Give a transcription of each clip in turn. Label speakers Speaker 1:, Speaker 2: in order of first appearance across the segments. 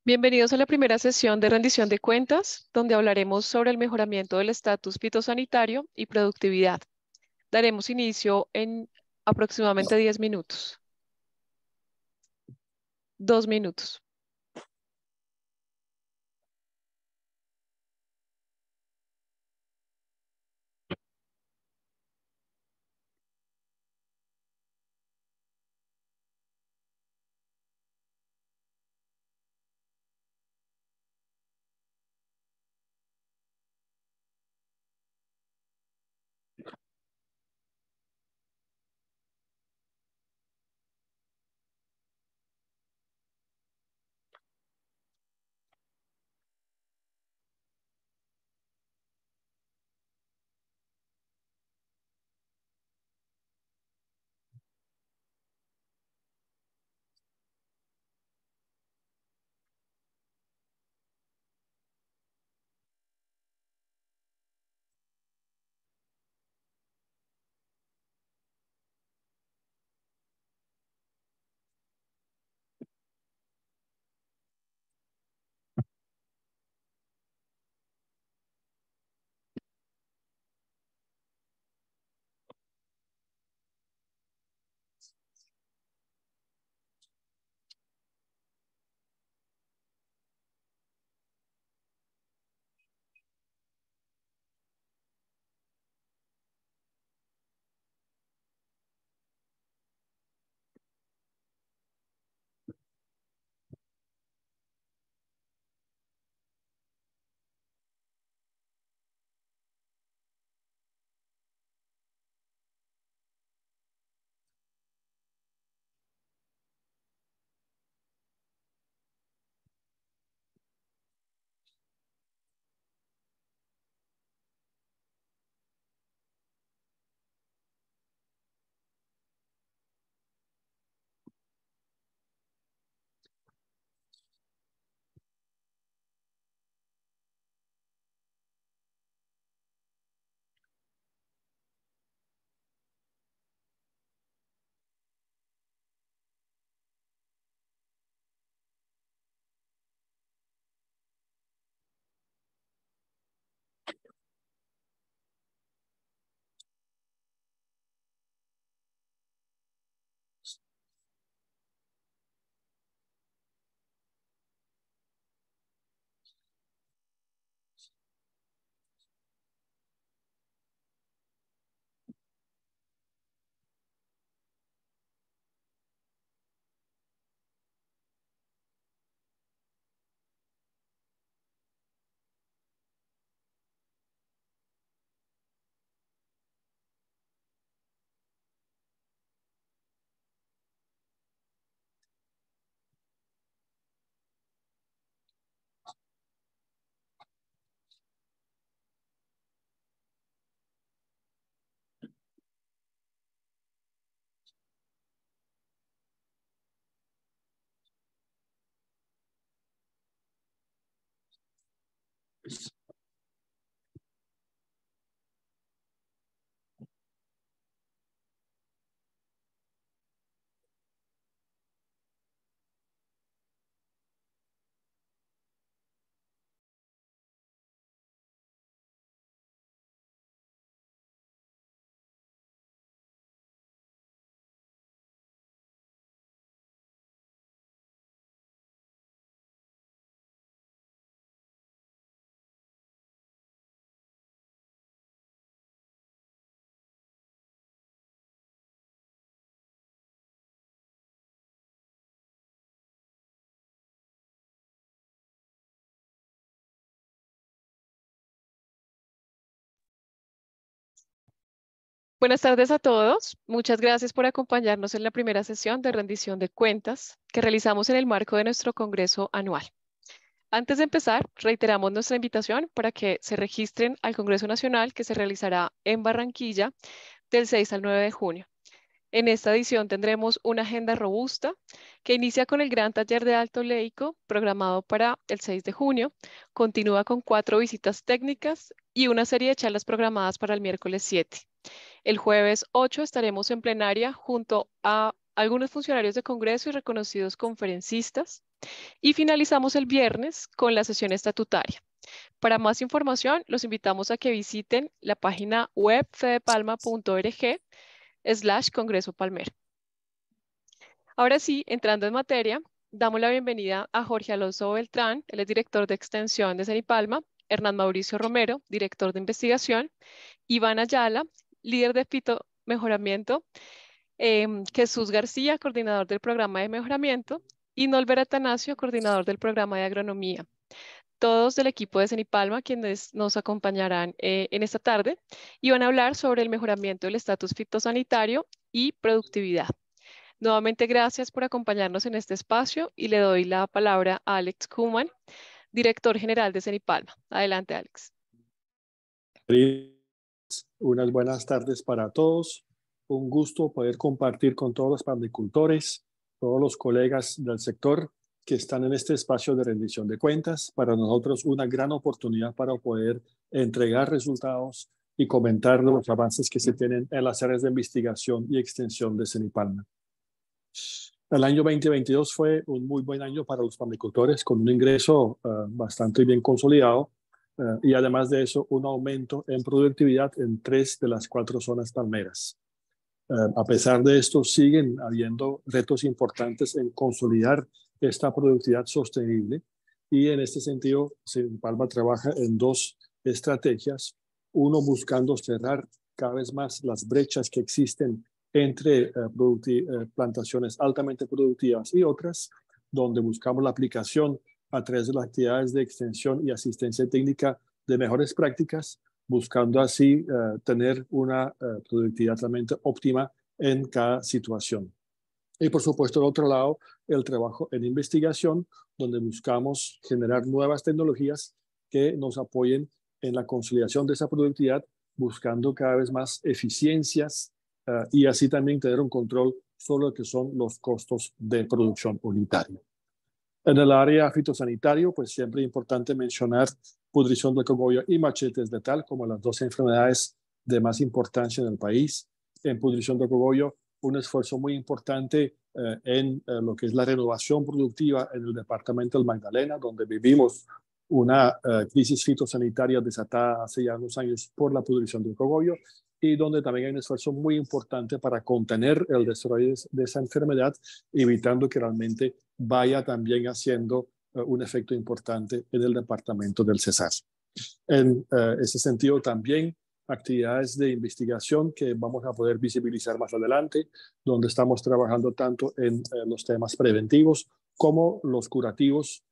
Speaker 1: Bienvenidos a la primera sesión de rendición de cuentas, donde hablaremos sobre el mejoramiento del estatus fitosanitario y productividad. Daremos inicio en aproximadamente 10 minutos. 2 minutos. Buenas tardes a todos. Muchas gracias por acompañarnos en la primera sesión de rendición de cuentas que realizamos en el marco de nuestro Congreso anual. Antes de empezar, reiteramos nuestra invitación para que se registren al Congreso Nacional que se realizará en Barranquilla del 6 al 9 de junio. En esta edición tendremos una agenda robusta que inicia con el gran taller de alto leico programado para el 6 de junio, continúa con 4 visitas técnicas y una serie de charlas programadas para el miércoles 7. El jueves 8 estaremos en plenaria junto a algunos funcionarios de Congreso y reconocidos conferencistas. Y finalizamos el viernes con la sesión estatutaria. Para más información, los invitamos a que visiten la página web fedepalma.org/Congreso Palmero. Ahora sí, entrando en materia, damos la bienvenida a Jorge Alonso Beltrán, él es director de extensión de Cenipalma, Hernán Mauricio Romero, director de investigación, Iván Ayala, líder de Fito Mejoramiento, Jesús García, coordinador del programa de mejoramiento, y Nolver Atanasio, coordinador del programa de agronomía. Todos del equipo de Cenipalma, quienes nos acompañarán en esta tarde y van a hablar sobre el mejoramiento del estatus fitosanitario y productividad. Nuevamente, gracias por acompañarnos en este espacio y le doy la palabra a Alex Kuhlman, director general de Cenipalma. Adelante, Alex.
Speaker 2: Unas buenas tardes para todos. Un gusto poder compartir con todos los palmicultores, todos los colegas del sector que están en este espacio de rendición de cuentas. Para nosotros una gran oportunidad para poder entregar resultados y comentar los avances que se tienen en las áreas de investigación y extensión de Cenipalma. El año 2022 fue un muy buen año para los palmicultores, con un ingreso bastante bien consolidado y además de eso un aumento en productividad en 3 de las 4 zonas palmeras. A pesar de esto, siguen habiendo retos importantes en consolidar esta productividad sostenible y en este sentido, Cenipalma trabaja en 2 estrategias. Uno, buscando cerrar cada vez más las brechas que existen entre plantaciones altamente productivas y otras, donde buscamos la aplicación a través de las actividades de extensión y asistencia técnica de mejores prácticas, buscando así tener una productividad realmente óptima en cada situación. Y por supuesto, al otro lado, el trabajo en investigación, donde buscamos generar nuevas tecnologías que nos apoyen en la consolidación de esa productividad, buscando cada vez más eficiencias y así también tener un control sobre lo que son los costos de producción unitaria. En el área fitosanitario, pues siempre es importante mencionar pudrición de cogollo y machetes letal como las 2 enfermedades de más importancia en el país. En pudrición de cogollo, un esfuerzo muy importante en lo que es la renovación productiva en el departamento del Magdalena, donde vivimos una crisis fitosanitaria desatada hace ya unos años por la pudrición del cogollo y donde también hay un esfuerzo muy importante para contener el desarrollo de esa enfermedad, evitando que realmente vaya también haciendo un efecto importante en el departamento del Cesar. En ese sentido también actividades de investigación que vamos a poder visibilizar más adelante, donde estamos trabajando tanto en los temas preventivos como los curativos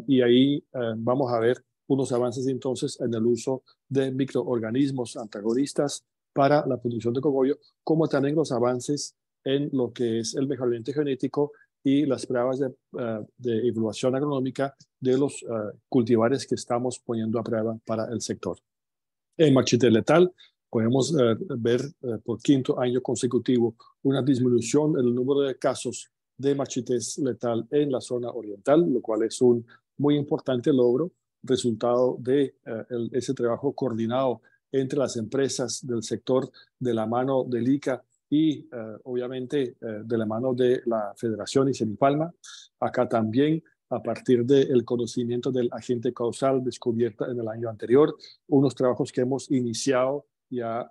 Speaker 2: y ahí vamos a ver unos avances entonces en el uso de microorganismos antagonistas para la producción de cogollo, como también los avances en lo que es el mejoramiento genético y las pruebas de evaluación agronómica de los cultivares que estamos poniendo a prueba para el sector. En machete letal podemos ver por 5º año consecutivo una disminución en el número de casos de machetes letal en la zona oriental, lo cual es un muy importante logro, resultado de ese trabajo coordinado entre las empresas del sector de la mano del ICA y obviamente de la mano de la Federación y Cenipalma. Acá también, a partir del conocimiento del agente causal descubierta en el año anterior, unos trabajos que hemos iniciado ya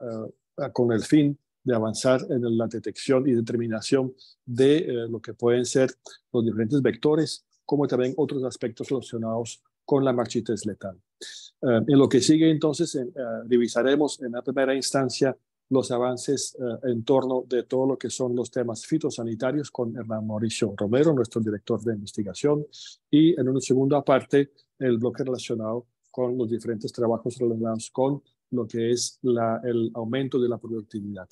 Speaker 2: con el fin de avanzar en la detección y determinación de lo que pueden ser los diferentes vectores, como también otros aspectos relacionados con la mastitis letal. En lo que sigue entonces revisaremos en la primera instancia los avances en torno de todo lo que son los temas fitosanitarios con Hernán Mauricio Romero, nuestro director de investigación, y en una segunda parte el bloque relacionado con los diferentes trabajos relacionados con lo que es el aumento de la productividad.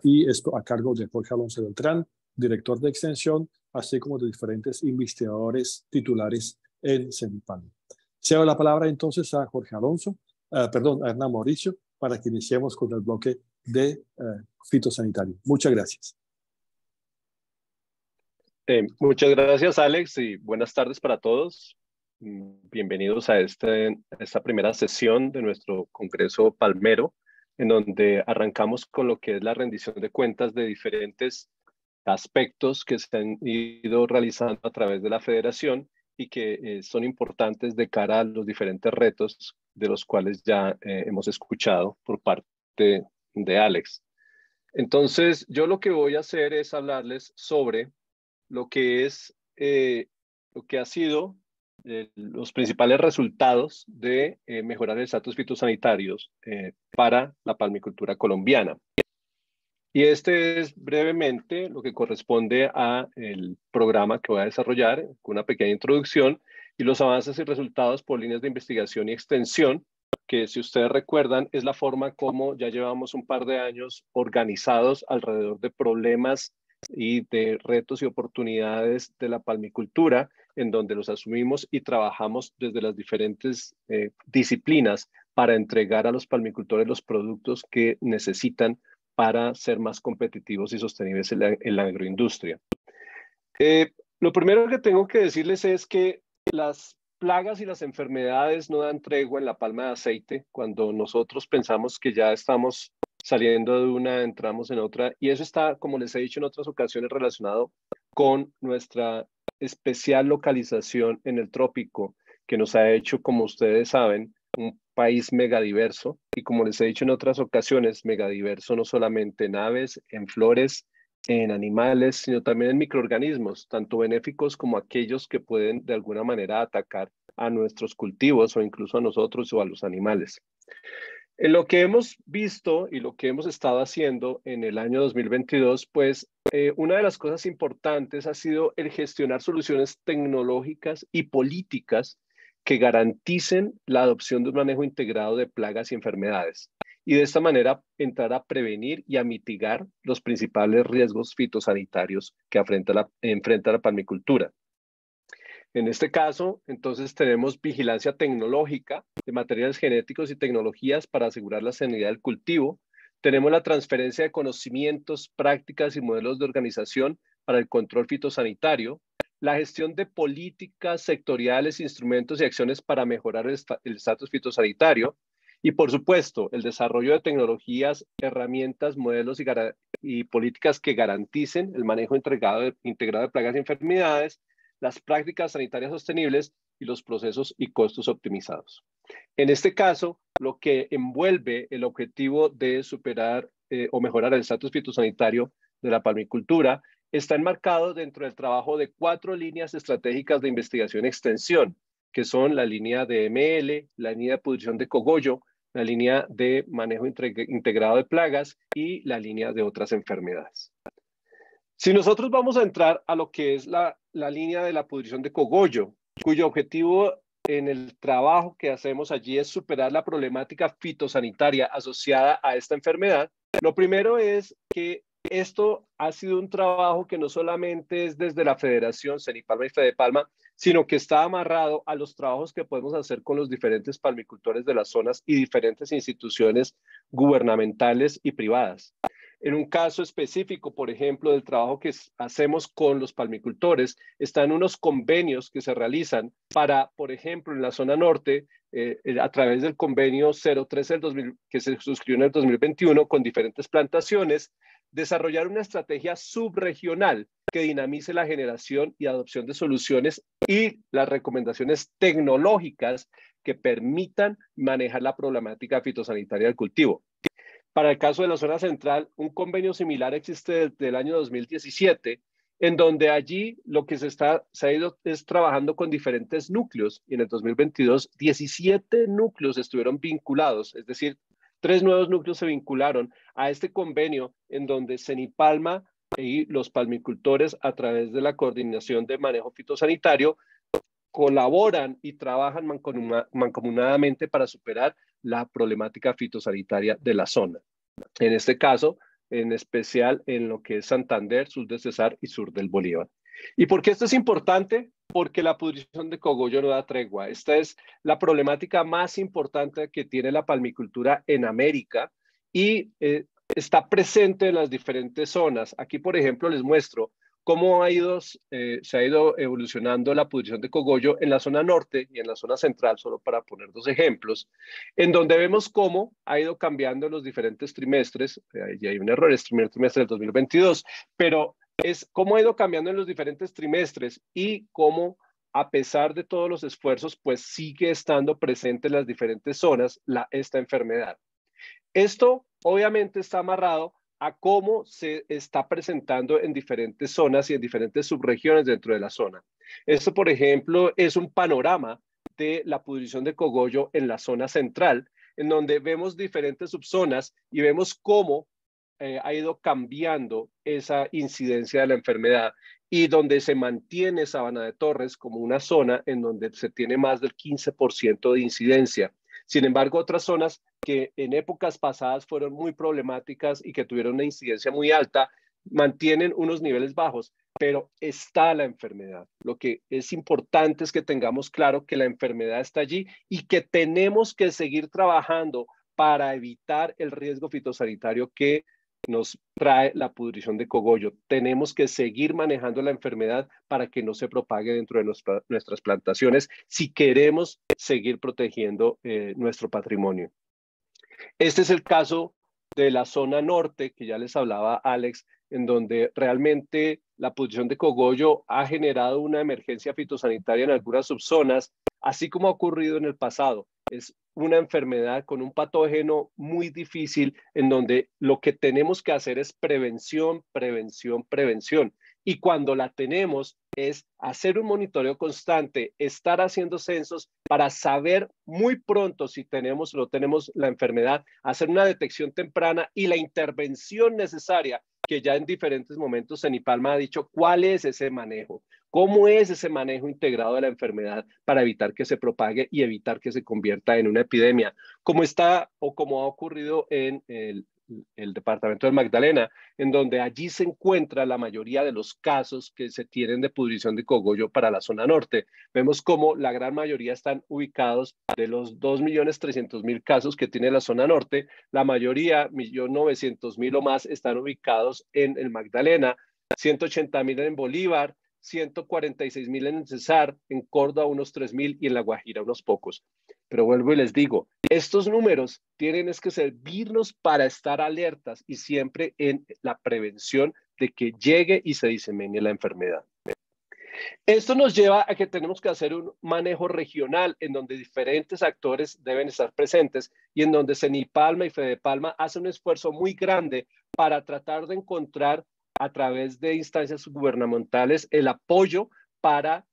Speaker 2: Y esto a cargo de Jorge Alonso Beltrán, director de extensión, así como de diferentes investigadores titulares en Cenipalma. Cedo la palabra entonces a Jorge Alonso, a Hernán Mauricio, para que iniciemos con el bloque de fitosanitario. Muchas gracias.
Speaker 3: Muchas gracias, Alex, y buenas tardes para todos. Bienvenidos a esta primera sesión de nuestro Congreso Palmero, en donde arrancamos con lo que es la rendición de cuentas de diferentes aspectos que se han ido realizando a través de la federación y que son importantes de cara a los diferentes retos de los cuales ya hemos escuchado por parte de Alex. Entonces, yo lo que voy a hacer es hablarles sobre lo que es, lo que ha sido los principales resultados de mejorar el estatus fitosanitarios para la palmicultura colombiana. Y este es brevemente lo que corresponde a el programa que voy a desarrollar, con una pequeña introducción y los avances y resultados por líneas de investigación y extensión, que si ustedes recuerdan es la forma como ya llevamos un par de años organizados alrededor de problemas y de retos y oportunidades de la palmicultura, en donde los asumimos y trabajamos desde las diferentes disciplinas para entregar a los palmicultores los productos que necesitan para ser más competitivos y sostenibles en la agroindustria. Lo primero que tengo que decirles es que las plagas y las enfermedades no dan tregua en la palma de aceite. Cuando nosotros pensamos que ya estamos saliendo de una, entramos en otra, y eso está, como les he dicho en otras ocasiones, relacionado con nuestra especial localización en el trópico, que nos ha hecho, como ustedes saben, un país megadiverso, y como les he dicho en otras ocasiones, megadiverso no solamente en aves, en flores, en animales, sino también en microorganismos, tanto benéficos como aquellos que pueden de alguna manera atacar a nuestros cultivos o incluso a nosotros o a los animales. En lo que hemos visto y lo que hemos estado haciendo en el año 2022, pues una de las cosas importantes ha sido el gestionar soluciones tecnológicas y políticas que garanticen la adopción de un manejo integrado de plagas y enfermedades, y de esta manera entrar a prevenir y a mitigar los principales riesgos fitosanitarios que enfrenta la palmicultura. En este caso, entonces tenemos vigilancia tecnológica de materiales genéticos y tecnologías para asegurar la sanidad del cultivo. Tenemos la transferencia de conocimientos, prácticas y modelos de organización para el control fitosanitario, la gestión de políticas sectoriales, instrumentos y acciones para mejorar el estatus fitosanitario, y por supuesto, el desarrollo de tecnologías, herramientas, modelos y políticas que garanticen el manejo integrado de plagas y enfermedades, las prácticas sanitarias sostenibles y los procesos y costos optimizados. En este caso, lo que envuelve el objetivo de superar o mejorar el estatus fitosanitario de la palmicultura está enmarcado dentro del trabajo de 4 líneas estratégicas de investigación y extensión, que son la línea de ML, la línea de pudrición de cogollo, la línea de manejo integrado de plagas y la línea de otras enfermedades. Si nosotros vamos a entrar a lo que es la línea de la pudrición de cogollo, cuyo objetivo en el trabajo que hacemos allí es superar la problemática fitosanitaria asociada a esta enfermedad, lo primero es que esto ha sido un trabajo que no solamente es desde la Federación Cenipalma y Fedepalma, sino que está amarrado a los trabajos que podemos hacer con los diferentes palmicultores de las zonas y diferentes instituciones gubernamentales y privadas. En un caso específico, por ejemplo, del trabajo que hacemos con los palmicultores, están unos convenios que se realizan para, por ejemplo, en la zona norte, a través del convenio 013 que se suscribió en el 2021 con diferentes plantaciones, desarrollar una estrategia subregional que dinamice la generación y adopción de soluciones y las recomendaciones tecnológicas que permitan manejar la problemática fitosanitaria del cultivo. Para el caso de la zona central, un convenio similar existe desde el año 2017, en donde allí lo que se ha ido es trabajando con diferentes núcleos, y en el 2022 17 núcleos estuvieron vinculados, es decir, 3 nuevos núcleos se vincularon a este convenio, en donde Cenipalma y los palmicultores, a través de la coordinación de manejo fitosanitario, colaboran y trabajan mancomunadamente para superar la problemática fitosanitaria de la zona. En este caso, en especial en lo que es Santander, sur de Cesar y sur del Bolívar. ¿Y por qué esto es importante? Porque la pudrición de cogollo no da tregua. Esta es la problemática más importante que tiene la palmicultura en América y está presente en las diferentes zonas. Aquí, por ejemplo, les muestro cómo se ha ido evolucionando la pudrición de cogollo en la zona norte y en la zona central, solo para poner 2 ejemplos, en donde vemos cómo ha ido cambiando en los diferentes trimestres. Y hay un error, es el primer trimestre del 2022, pero es cómo ha ido cambiando en los diferentes trimestres y cómo, a pesar de todos los esfuerzos, pues sigue estando presente en las diferentes zonas esta enfermedad. Esto obviamente está amarrado a cómo se está presentando en diferentes zonas y en diferentes subregiones dentro de la zona. Esto, por ejemplo, es un panorama de la pudrición de cogollo en la zona central, en donde vemos diferentes subzonas y vemos cómo ha ido cambiando esa incidencia de la enfermedad y donde se mantiene Sabana de Torres como una zona en donde se tiene más del 15% de incidencia. Sin embargo, otras zonas que en épocas pasadas fueron muy problemáticas y que tuvieron una incidencia muy alta, mantienen unos niveles bajos, pero está la enfermedad. Lo que es importante es que tengamos claro que la enfermedad está allí y que tenemos que seguir trabajando para evitar el riesgo fitosanitario que nos trae la pudrición de cogollo. Tenemos que seguir manejando la enfermedad para que no se propague dentro de nuestras plantaciones si queremos seguir protegiendo nuestro patrimonio. Este es el caso de la zona norte, que ya les hablaba Alex, en donde realmente la pudrición de cogollo ha generado una emergencia fitosanitaria en algunas subzonas, así como ha ocurrido en el pasado. Es una enfermedad con un patógeno muy difícil en donde lo que tenemos que hacer es prevención, prevención, prevención. Y cuando la tenemos es hacer un monitoreo constante, estar haciendo censos para saber muy pronto si tenemos o no tenemos la enfermedad, hacer una detección temprana y la intervención necesaria, que ya en diferentes momentos Senipalma ha dicho cuál es ese manejo, cómo es ese manejo integrado de la enfermedad para evitar que se propague y evitar que se convierta en una epidemia, como está o como ha ocurrido en el departamento del Magdalena, en donde allí se encuentra la mayoría de los casos que se tienen de pudrición de cogollo para la zona norte. Vemos como la gran mayoría están ubicados de los 2.300.000 casos que tiene la zona norte, la mayoría, 1.900.000 o más, están ubicados en el Magdalena, 180.000 en Bolívar, 146.000 en el Cesar, en Córdoba unos 3.000 y en La Guajira unos pocos. Pero vuelvo y les digo, estos números tienen que servirnos para estar alertas y siempre en la prevención de que llegue y se disemine la enfermedad. Esto nos lleva a que tenemos que hacer un manejo regional en donde diferentes actores deben estar presentes y en donde Senipalma y Fedepalma hacen un esfuerzo muy grande para tratar de encontrar a través de instancias gubernamentales el apoyo para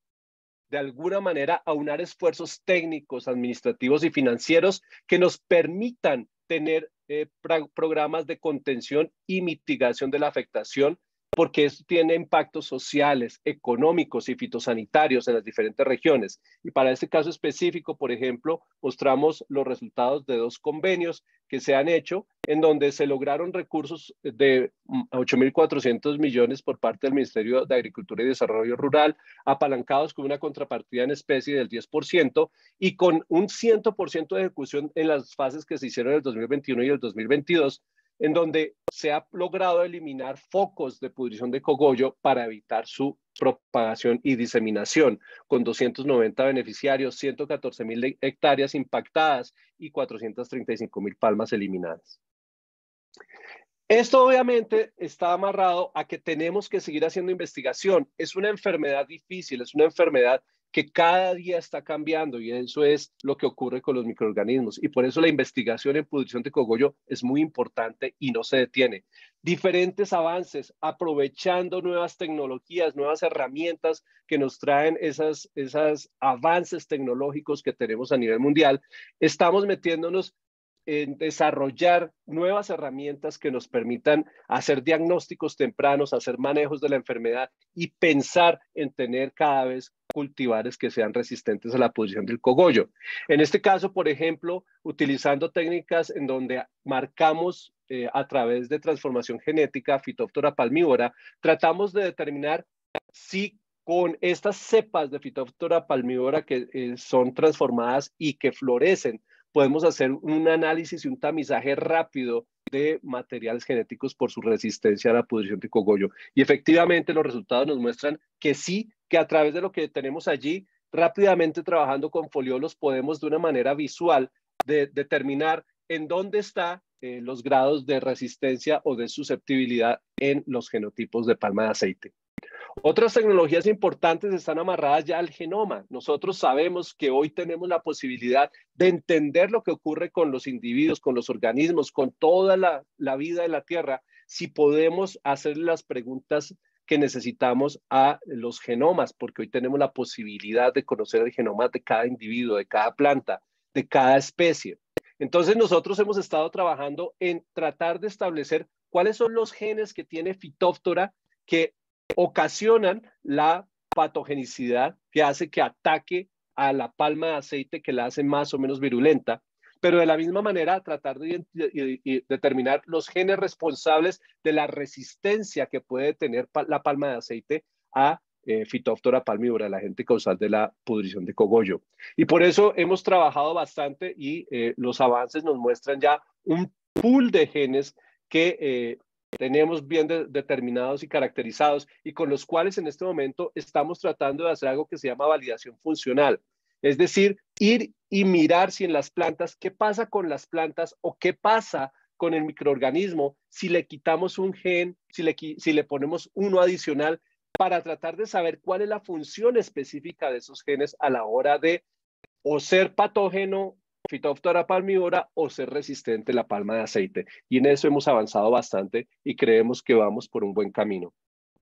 Speaker 3: de alguna manera aunar esfuerzos técnicos, administrativos y financieros que nos permitan tener programas de contención y mitigación de la afectación, porque esto tiene impactos sociales, económicos y fitosanitarios en las diferentes regiones. Y para este caso específico, por ejemplo, mostramos los resultados de 2 convenios que se han hecho, en donde se lograron recursos de 8.400 millones por parte del Ministerio de Agricultura y Desarrollo Rural, apalancados con una contrapartida en especie del 10% y con un 100% de ejecución en las fases que se hicieron en el 2021 y el 2022, en donde se ha logrado eliminar focos de pudrición de cogollo para evitar su propagación y diseminación, con 290 beneficiarios, 114.000 hectáreas impactadas y 435.000 palmas eliminadas. Esto obviamente está amarrado a que tenemos que seguir haciendo investigación. Es una enfermedad difícil, es una enfermedad que cada día está cambiando y eso es lo que ocurre con los microorganismos. Y por eso la investigación en pudrición de cogollo es muy importante y no se detiene. Diferentes avances, aprovechando nuevas tecnologías, nuevas herramientas que nos traen esos avances tecnológicos que tenemos a nivel mundial, estamos metiéndonos en desarrollar nuevas herramientas que nos permitan hacer diagnósticos tempranos, hacer manejos de la enfermedad y pensar en tener cada vez cultivares que sean resistentes a la pudrición del cogollo. En este caso, por ejemplo, utilizando técnicas en donde marcamos a través de transformación genética Phytophthora palmivora, tratamos de determinar si con estas cepas de Phytophthora palmivora que son transformadas y que florecen, podemos hacer un análisis y un tamizaje rápido de materiales genéticos por su resistencia a la pudrición de cogollo. Y efectivamente los resultados nos muestran que sí, que a través de lo que tenemos allí, rápidamente trabajando con foliolos, podemos de una manera visual determinar en dónde está los grados de resistencia o de susceptibilidad en los genotipos de palma de aceite. Otras tecnologías importantes están amarradas ya al genoma. Nosotros sabemos que hoy tenemos la posibilidad de entender lo que ocurre con los individuos, con los organismos, con toda la vida de la Tierra, si podemos hacer las preguntas que necesitamos a los genomas, porque hoy tenemos la posibilidad de conocer el genoma de cada individuo, de cada planta, de cada especie. Entonces nosotros hemos estado trabajando en tratar de establecer cuáles son los genes que tiene Phytophthora que ocasionan la patogenicidad que hace que ataque a la palma de aceite, que la hace más o menos virulenta, pero de la misma manera tratar de determinar los genes responsables de la resistencia que puede tener la palma de aceite a Phytophthora palmivora, la agente causal de la pudrición de cogollo. Y por eso hemos trabajado bastante y los avances nos muestran ya un pool de genes que tenemos bien determinados y caracterizados y con los cuales en este momento estamos tratando de hacer algo que se llama validación funcional. Es decir, ir y mirar si en las plantas, qué pasa con las plantas o qué pasa con el microorganismo si le quitamos un gen, si le ponemos uno adicional para tratar de saber cuál es la función específica de esos genes a la hora de o ser patógeno Phytophthora palmivora o ser resistente la palma de aceite. Y en eso hemos avanzado bastante y creemos que vamos por un buen camino.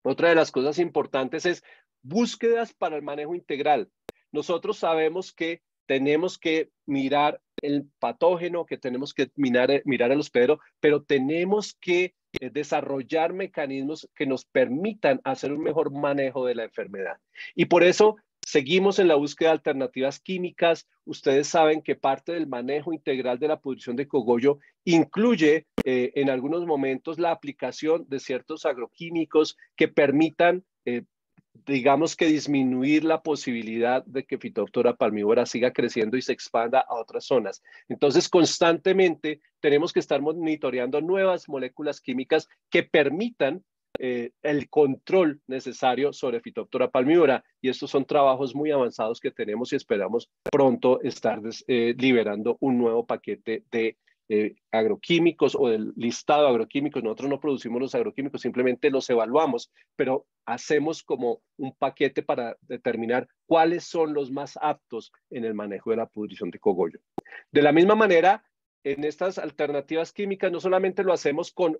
Speaker 3: Otra de las cosas importantes es búsquedas para el manejo integral. Nosotros sabemos que tenemos que mirar el patógeno, que tenemos que mirar el hospedero, pero tenemos que desarrollar mecanismos que nos permitan hacer un mejor manejo de la enfermedad. Y por eso seguimos en la búsqueda de alternativas químicas. Ustedes saben que parte del manejo integral de la pudrición de cogollo incluye en algunos momentos la aplicación de ciertos agroquímicos que permitan, digamos que disminuir la posibilidad de que Phytophthora palmivora siga creciendo y se expanda a otras zonas. Entonces, constantemente tenemos que estar monitoreando nuevas moléculas químicas que permitan el control necesario sobre Phytophthora palmivora, y estos son trabajos muy avanzados que tenemos y esperamos pronto estar liberando un nuevo paquete de agroquímicos o del listado de agroquímicos. Nosotros no producimos los agroquímicos, simplemente los evaluamos, pero hacemos como un paquete para determinar cuáles son los más aptos en el manejo de la pudrición de cogollo. De la misma manera, en estas alternativas químicas no solamente lo hacemos con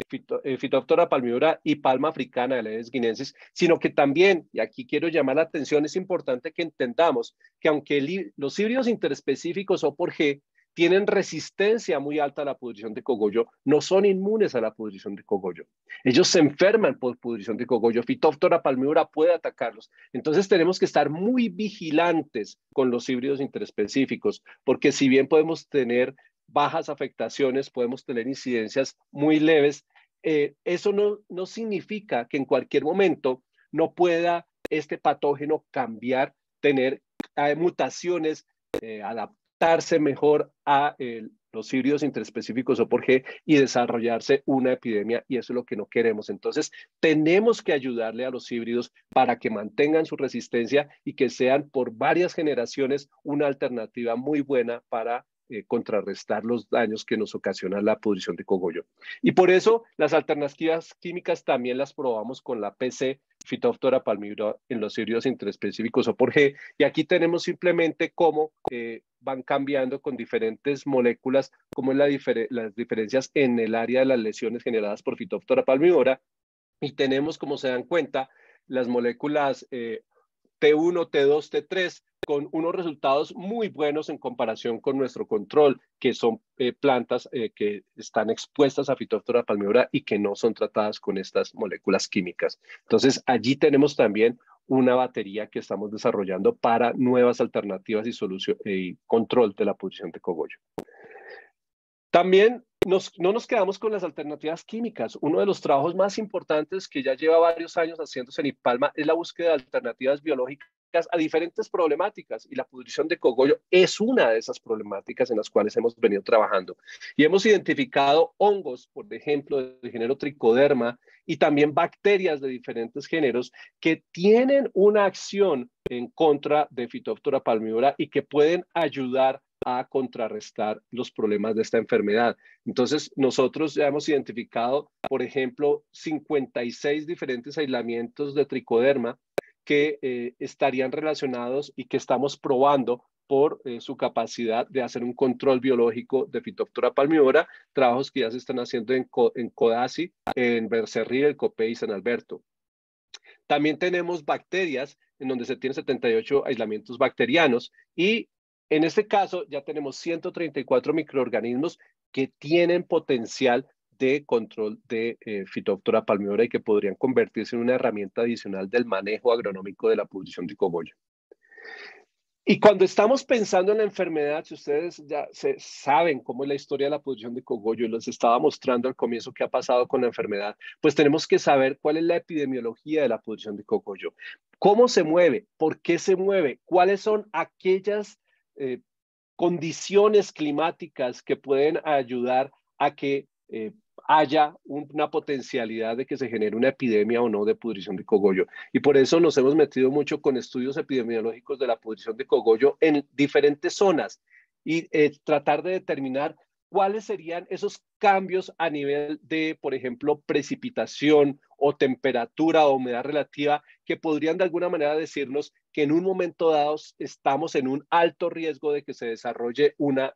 Speaker 3: Phytophthora palmivora y palma africana de Aedes guinensis, sino que también, y aquí quiero llamar la atención, es importante que entendamos que aunque los híbridos interespecíficos O por G tienen resistencia muy alta a la pudrición de cogollo, no son inmunes a la pudrición de cogollo. Ellos se enferman por pudrición de cogollo. Phytophthora palmivora puede atacarlos. Entonces tenemos que estar muy vigilantes con los híbridos interespecíficos, porque si bien podemos tener bajas afectaciones, podemos tener incidencias muy leves, eso no significa que en cualquier momento no pueda este patógeno cambiar, tener mutaciones, adaptarse mejor a los híbridos interespecíficos O por G y desarrollarse una epidemia, y eso es lo que no queremos. Entonces, tenemos que ayudarle a los híbridos para que mantengan su resistencia y que sean por varias generaciones una alternativa muy buena para contrarrestar los daños que nos ocasiona la pudrición de cogollo. Y por eso las alternativas químicas también las probamos con la PC Phytophthora palmivora en los híbridos interespecíficos O por G, y aquí tenemos simplemente cómo van cambiando con diferentes moléculas, como las diferencias en el área de las lesiones generadas por Phytophthora palmivora, y tenemos, como se dan cuenta, las moléculas T1, T2, T3, con unos resultados muy buenos en comparación con nuestro control, que son plantas que están expuestas a Phytophthora palmivora y que no son tratadas con estas moléculas químicas. Entonces, allí tenemos también una batería que estamos desarrollando para nuevas alternativas y control de la pudrición de cogollo. También no nos quedamos con las alternativas químicas. Uno de los trabajos más importantes que ya lleva varios años haciéndose en IPALMA es la búsqueda de alternativas biológicas a diferentes problemáticas, y la pudrición de cogollo es una de esas problemáticas en las cuales hemos venido trabajando. Y hemos identificado hongos, por ejemplo, del género Trichoderma, y también bacterias de diferentes géneros que tienen una acción en contra de Phytophthora palmivora y que pueden ayudar a contrarrestar los problemas de esta enfermedad. Entonces, nosotros ya hemos identificado, por ejemplo, 56 diferentes aislamientos de tricoderma que estarían relacionados y que estamos probando por su capacidad de hacer un control biológico de Phytophthora palmivora, trabajos que ya se están haciendo en CODACI, en Becerril, el COPEI y San Alberto. También tenemos bacterias, en donde se tienen 78 aislamientos bacterianos, y en este caso ya tenemos 134 microorganismos que tienen potencial de control de Phytophthora palmivora y que podrían convertirse en una herramienta adicional del manejo agronómico de la pudrición de cogollo. Y cuando estamos pensando en la enfermedad, si ustedes ya saben cómo es la historia de la pudrición de cogollo y les estaba mostrando al comienzo qué ha pasado con la enfermedad, pues tenemos que saber cuál es la epidemiología de la pudrición de cogollo. ¿Cómo se mueve? ¿Por qué se mueve? ¿Cuáles son aquellas condiciones climáticas que pueden ayudar a que haya una potencialidad de que se genere una epidemia o no de pudrición de cogollo? Y por eso nos hemos metido mucho con estudios epidemiológicos de la pudrición de cogollo en diferentes zonas y tratar de determinar cuáles serían esos cambios a nivel de, por ejemplo, precipitación o temperatura o humedad relativa que podrían de alguna manera decirnos que en un momento dado estamos en un alto riesgo de que se desarrolle una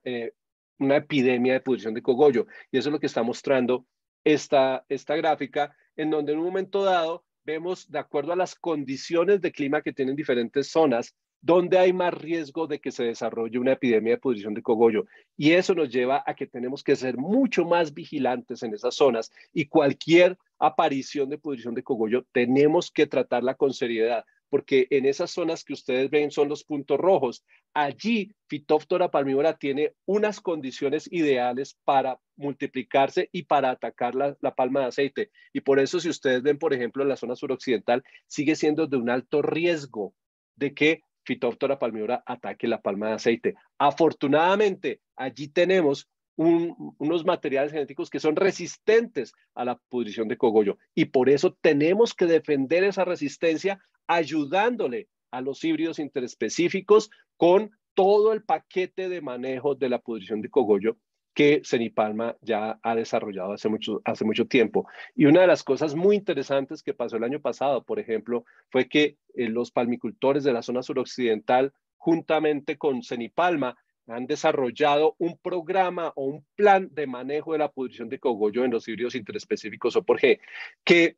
Speaker 3: epidemia de pudrición de cogollo. Y eso es lo que está mostrando esta gráfica, en donde en un momento dado vemos, de acuerdo a las condiciones de clima que tienen diferentes zonas, donde hay más riesgo de que se desarrolle una epidemia de pudrición de cogollo. Y eso nos lleva a que tenemos que ser mucho más vigilantes en esas zonas, y cualquier aparición de pudrición de cogollo tenemos que tratarla con seriedad, porque en esas zonas que ustedes ven son los puntos rojos. Allí Phytophthora palmivora tiene unas condiciones ideales para multiplicarse y para atacar la palma de aceite. Y por eso, si ustedes ven, por ejemplo, en la zona suroccidental, sigue siendo de un alto riesgo de que Phytophthora palmivora ataque la palma de aceite. Afortunadamente, allí tenemos unos materiales genéticos que son resistentes a la pudrición de cogollo, y por eso tenemos que defender esa resistencia ayudándole a los híbridos interespecíficos con todo el paquete de manejo de la pudrición de cogollo que Cenipalma ya ha desarrollado hace mucho tiempo. Y una de las cosas muy interesantes que pasó el año pasado, por ejemplo, fue que los palmicultores de la zona suroccidental, juntamente con Cenipalma, han desarrollado un programa o un plan de manejo de la pudrición de cogollo en los híbridos interespecíficos o por G, que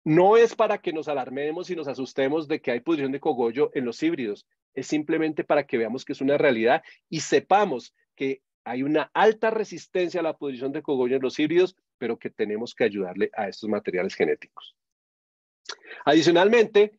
Speaker 3: no es para que nos alarmemos y nos asustemos de que hay pudrición de cogollo en los híbridos, es simplemente para que veamos que es una realidad y sepamos que hay una alta resistencia a la pudrición de cogollo en los híbridos, pero que tenemos que ayudarle a estos materiales genéticos. Adicionalmente,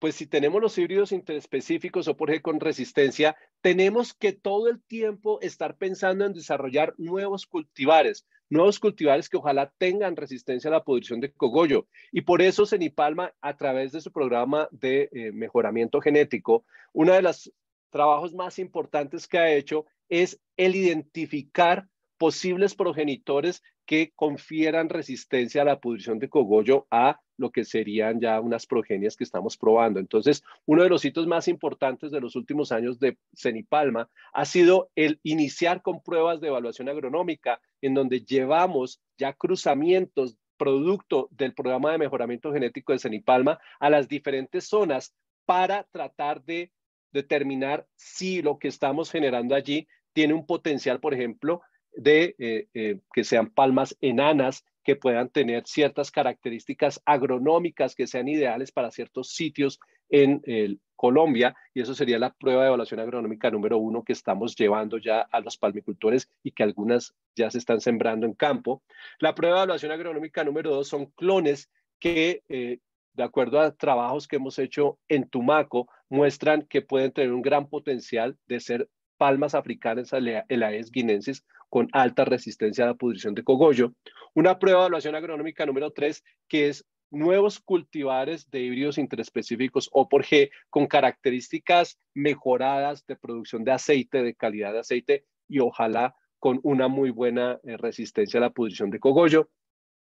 Speaker 3: pues si tenemos los híbridos interespecíficos o por ejemplo con resistencia, tenemos que todo el tiempo estar pensando en desarrollar nuevos cultivares que ojalá tengan resistencia a la pudrición de cogollo. Y por eso Cenipalma, a través de su programa de mejoramiento genético, uno de los trabajos más importantes que ha hecho es el identificar posibles progenitores que confieran resistencia a la pudrición de cogollo a lo que serían ya unas progenias que estamos probando. Entonces, uno de los hitos más importantes de los últimos años de Cenipalma ha sido el iniciar con pruebas de evaluación agronómica, en donde llevamos ya cruzamientos producto del programa de mejoramiento genético de Cenipalma a las diferentes zonas para tratar de determinar si lo que estamos generando allí tiene un potencial, por ejemplo, de que sean palmas enanas, que puedan tener ciertas características agronómicas que sean ideales para ciertos sitios en Colombia, y eso sería la prueba de evaluación agronómica número 1 que estamos llevando ya a los palmicultores y que algunas ya se están sembrando en campo. La prueba de evaluación agronómica número 2 son clones que, de acuerdo a trabajos que hemos hecho en Tumaco, muestran que pueden tener un gran potencial de ser palmas africanas Elaeis guinensis con alta resistencia a la pudrición de cogollo. Una prueba de evaluación agronómica número 3, que es nuevos cultivares de híbridos interespecíficos O por G con características mejoradas de producción de aceite, de calidad de aceite, y ojalá con una muy buena resistencia a la pudrición de cogollo.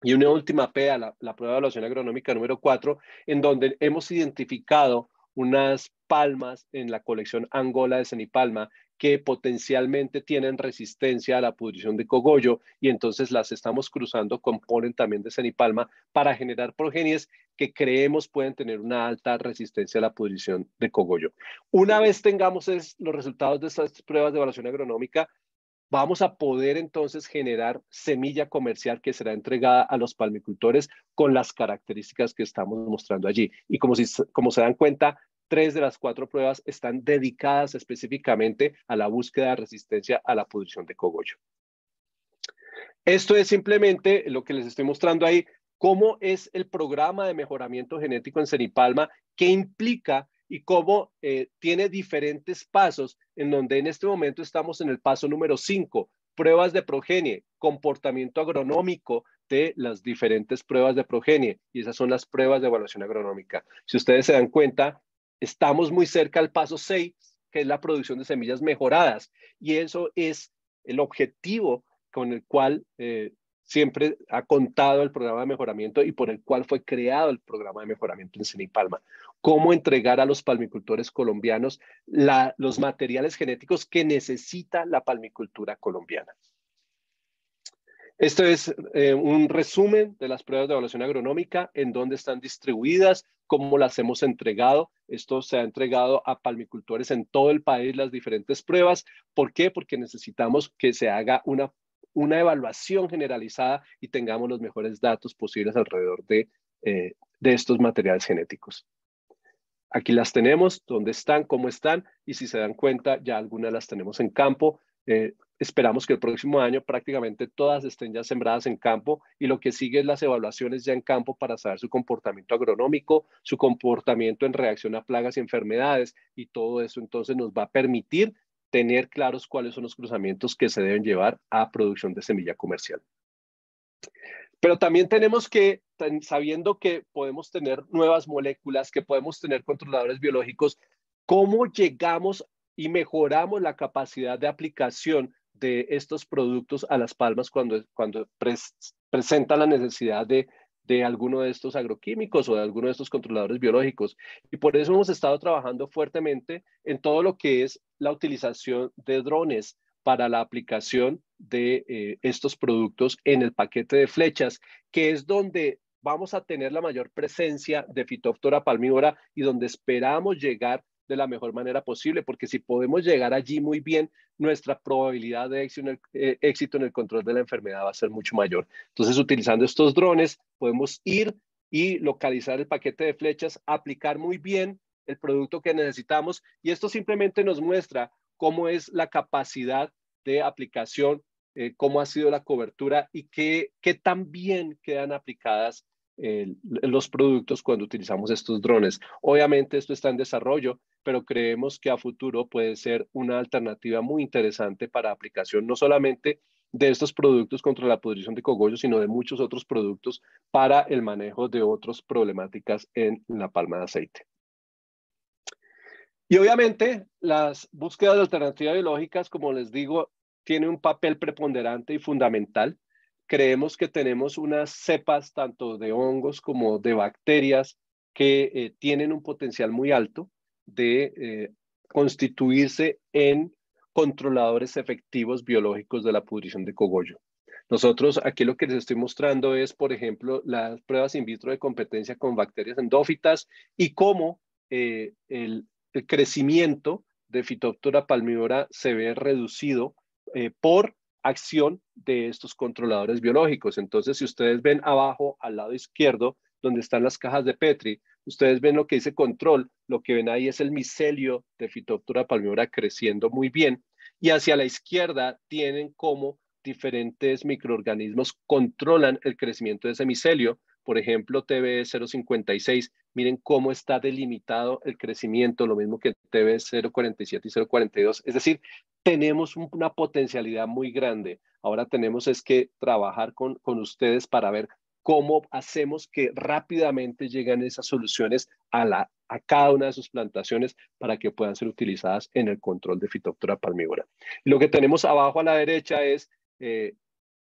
Speaker 3: Y una última PEA, la prueba de evaluación agronómica número 4, en donde hemos identificado unas palmas en la colección Angola de Cenipalma que potencialmente tienen resistencia a la pudrición de cogollo y entonces las estamos cruzando con polen también de cenipalma para generar progenies que creemos pueden tener una alta resistencia a la pudrición de cogollo. Una vez tengamos los resultados de estas pruebas de evaluación agronómica, vamos a poder entonces generar semilla comercial que será entregada a los palmicultores con las características que estamos mostrando allí. Y como se dan cuenta, 3 de las 4 pruebas están dedicadas específicamente a la búsqueda de resistencia a la pudrición de cogollo. Esto es simplemente lo que les estoy mostrando ahí, cómo es el programa de mejoramiento genético en cenipalma, qué implica y cómo tiene diferentes pasos, en donde en este momento estamos en el paso número 5, pruebas de progenie, comportamiento agronómico de las diferentes pruebas de progenie, y esas son las pruebas de evaluación agronómica. Si ustedes se dan cuenta, estamos muy cerca al paso 6, que es la producción de semillas mejoradas, y eso es el objetivo con el cual siempre ha contado el programa de mejoramiento y por el cual fue creado el programa de mejoramiento en cenipalma. Cómo entregar a los palmicultores colombianos los materiales genéticos que necesita la palmicultura colombiana. Esto es un resumen de las pruebas de evaluación agronómica, en dónde están distribuidas, cómo las hemos entregado. Esto se ha entregado a palmicultores en todo el país, las diferentes pruebas. ¿Por qué? Porque necesitamos que se haga una evaluación generalizada y tengamos los mejores datos posibles alrededor de estos materiales genéticos. Aquí las tenemos, dónde están, cómo están, y si se dan cuenta, ya algunas las tenemos en campo. Esperamos que el próximo año prácticamente todas estén ya sembradas en campo y lo que sigue es las evaluaciones ya en campo para saber su comportamiento agronómico, su comportamiento en reacción a plagas y enfermedades, y todo eso entonces nos va a permitir tener claros cuáles son los cruzamientos que se deben llevar a producción de semilla comercial. Pero también tenemos que, sabiendo que podemos tener nuevas moléculas, que podemos tener controladores biológicos, ¿cómo llegamos y mejoramos la capacidad de aplicación de estos productos a las palmas cuando presentan la necesidad de alguno de estos agroquímicos o de alguno de estos controladores biológicos? Y por eso hemos estado trabajando fuertemente en todo lo que es la utilización de drones para la aplicación de estos productos en el paquete de flechas, que es donde vamos a tener la mayor presencia de Phytophthora palmivora y donde esperamos llegar de la mejor manera posible, porque si podemos llegar allí muy bien, nuestra probabilidad de éxito en el control de la enfermedad va a ser mucho mayor. Entonces, utilizando estos drones, podemos ir y localizar el paquete de flechas, aplicar muy bien el producto que necesitamos, y esto simplemente nos muestra cómo es la capacidad de aplicación, cómo ha sido la cobertura y qué tan bien quedan aplicadas los productos cuando utilizamos estos drones. Obviamente esto está en desarrollo, pero creemos que a futuro puede ser una alternativa muy interesante para aplicación, no solamente de estos productos contra la pudrición de cogollo, sino de muchos otros productos para el manejo de otras problemáticas en la palma de aceite. Y obviamente las búsquedas de alternativas biológicas, como les digo, tienen un papel preponderante y fundamental. Creemos que tenemos unas cepas tanto de hongos como de bacterias que tienen un potencial muy alto de constituirse en controladores efectivos biológicos de la pudrición de cogollo. Nosotros aquí lo que les estoy mostrando es, por ejemplo, las pruebas in vitro de competencia con bacterias endófitas y cómo el crecimiento de Phytophthora palmivora se ve reducido por acción de estos controladores biológicos. Entonces, si ustedes ven abajo, al lado izquierdo, donde están las cajas de Petri, ustedes ven lo que dice control, lo que ven ahí es el micelio de Phytophthora palmivora creciendo muy bien, y hacia la izquierda tienen cómo diferentes microorganismos controlan el crecimiento de ese micelio. Por ejemplo, TBE 056, miren cómo está delimitado el crecimiento, lo mismo que TBE 047 y 042. Es decir, tenemos una potencialidad muy grande. Ahora tenemos es que trabajar con ustedes para ver cómo hacemos que rápidamente lleguen esas soluciones a cada una de sus plantaciones para que puedan ser utilizadas en el control de Phytophthora palmivora. Y lo que tenemos abajo a la derecha es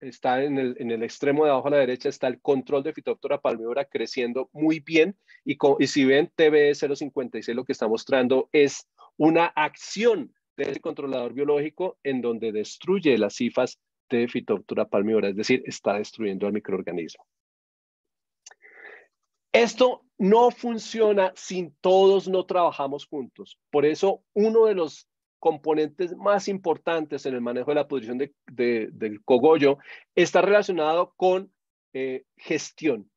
Speaker 3: está en el extremo de abajo a la derecha, está el control de Phytophthora palmivora creciendo muy bien, y si ven TBE 056, lo que está mostrando es una acción de ese controlador biológico en donde destruye las cifas de Phytophthora palmivora, es decir, está destruyendo al microorganismo. Esto no funciona si todos no trabajamos juntos. Por eso, uno de los componentes más importantes en el manejo de la pudrición del cogollo está relacionado con gestión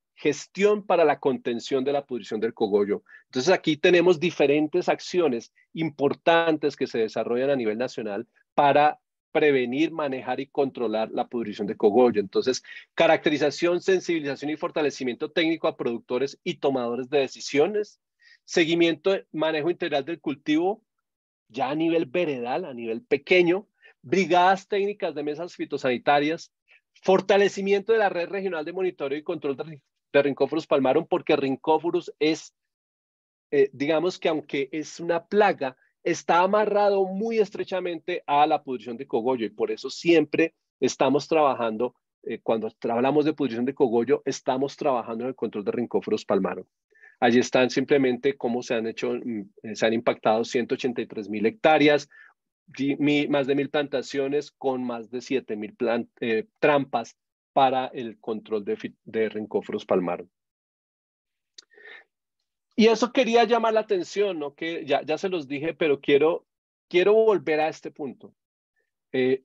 Speaker 3: para la contención de la pudrición del cogollo. Entonces, aquí tenemos diferentes acciones importantes que se desarrollan a nivel nacional para prevenir, manejar y controlar la pudrición de cogollo. Entonces, caracterización, sensibilización y fortalecimiento técnico a productores y tomadores de decisiones, seguimiento, manejo integral del cultivo, ya a nivel veredal, a nivel pequeño, brigadas técnicas de mesas fitosanitarias, fortalecimiento de la red regional de monitoreo y control de Rhynchophorus palmarum, porque Rhynchophorus es, digamos que aunque es una plaga, está amarrado muy estrechamente a la pudrición de cogollo y por eso siempre estamos trabajando, cuando hablamos de pudrición de cogollo, estamos trabajando en el control de Rhynchophorus palmarum. Allí están simplemente cómo se han impactado 183,000 hectáreas, más de 1,000 plantaciones con más de 7,000 trampas para el control de Rhynchophorus palmarum. Y eso quería llamar la atención, ¿no? Que ya se los dije, pero quiero volver a este punto.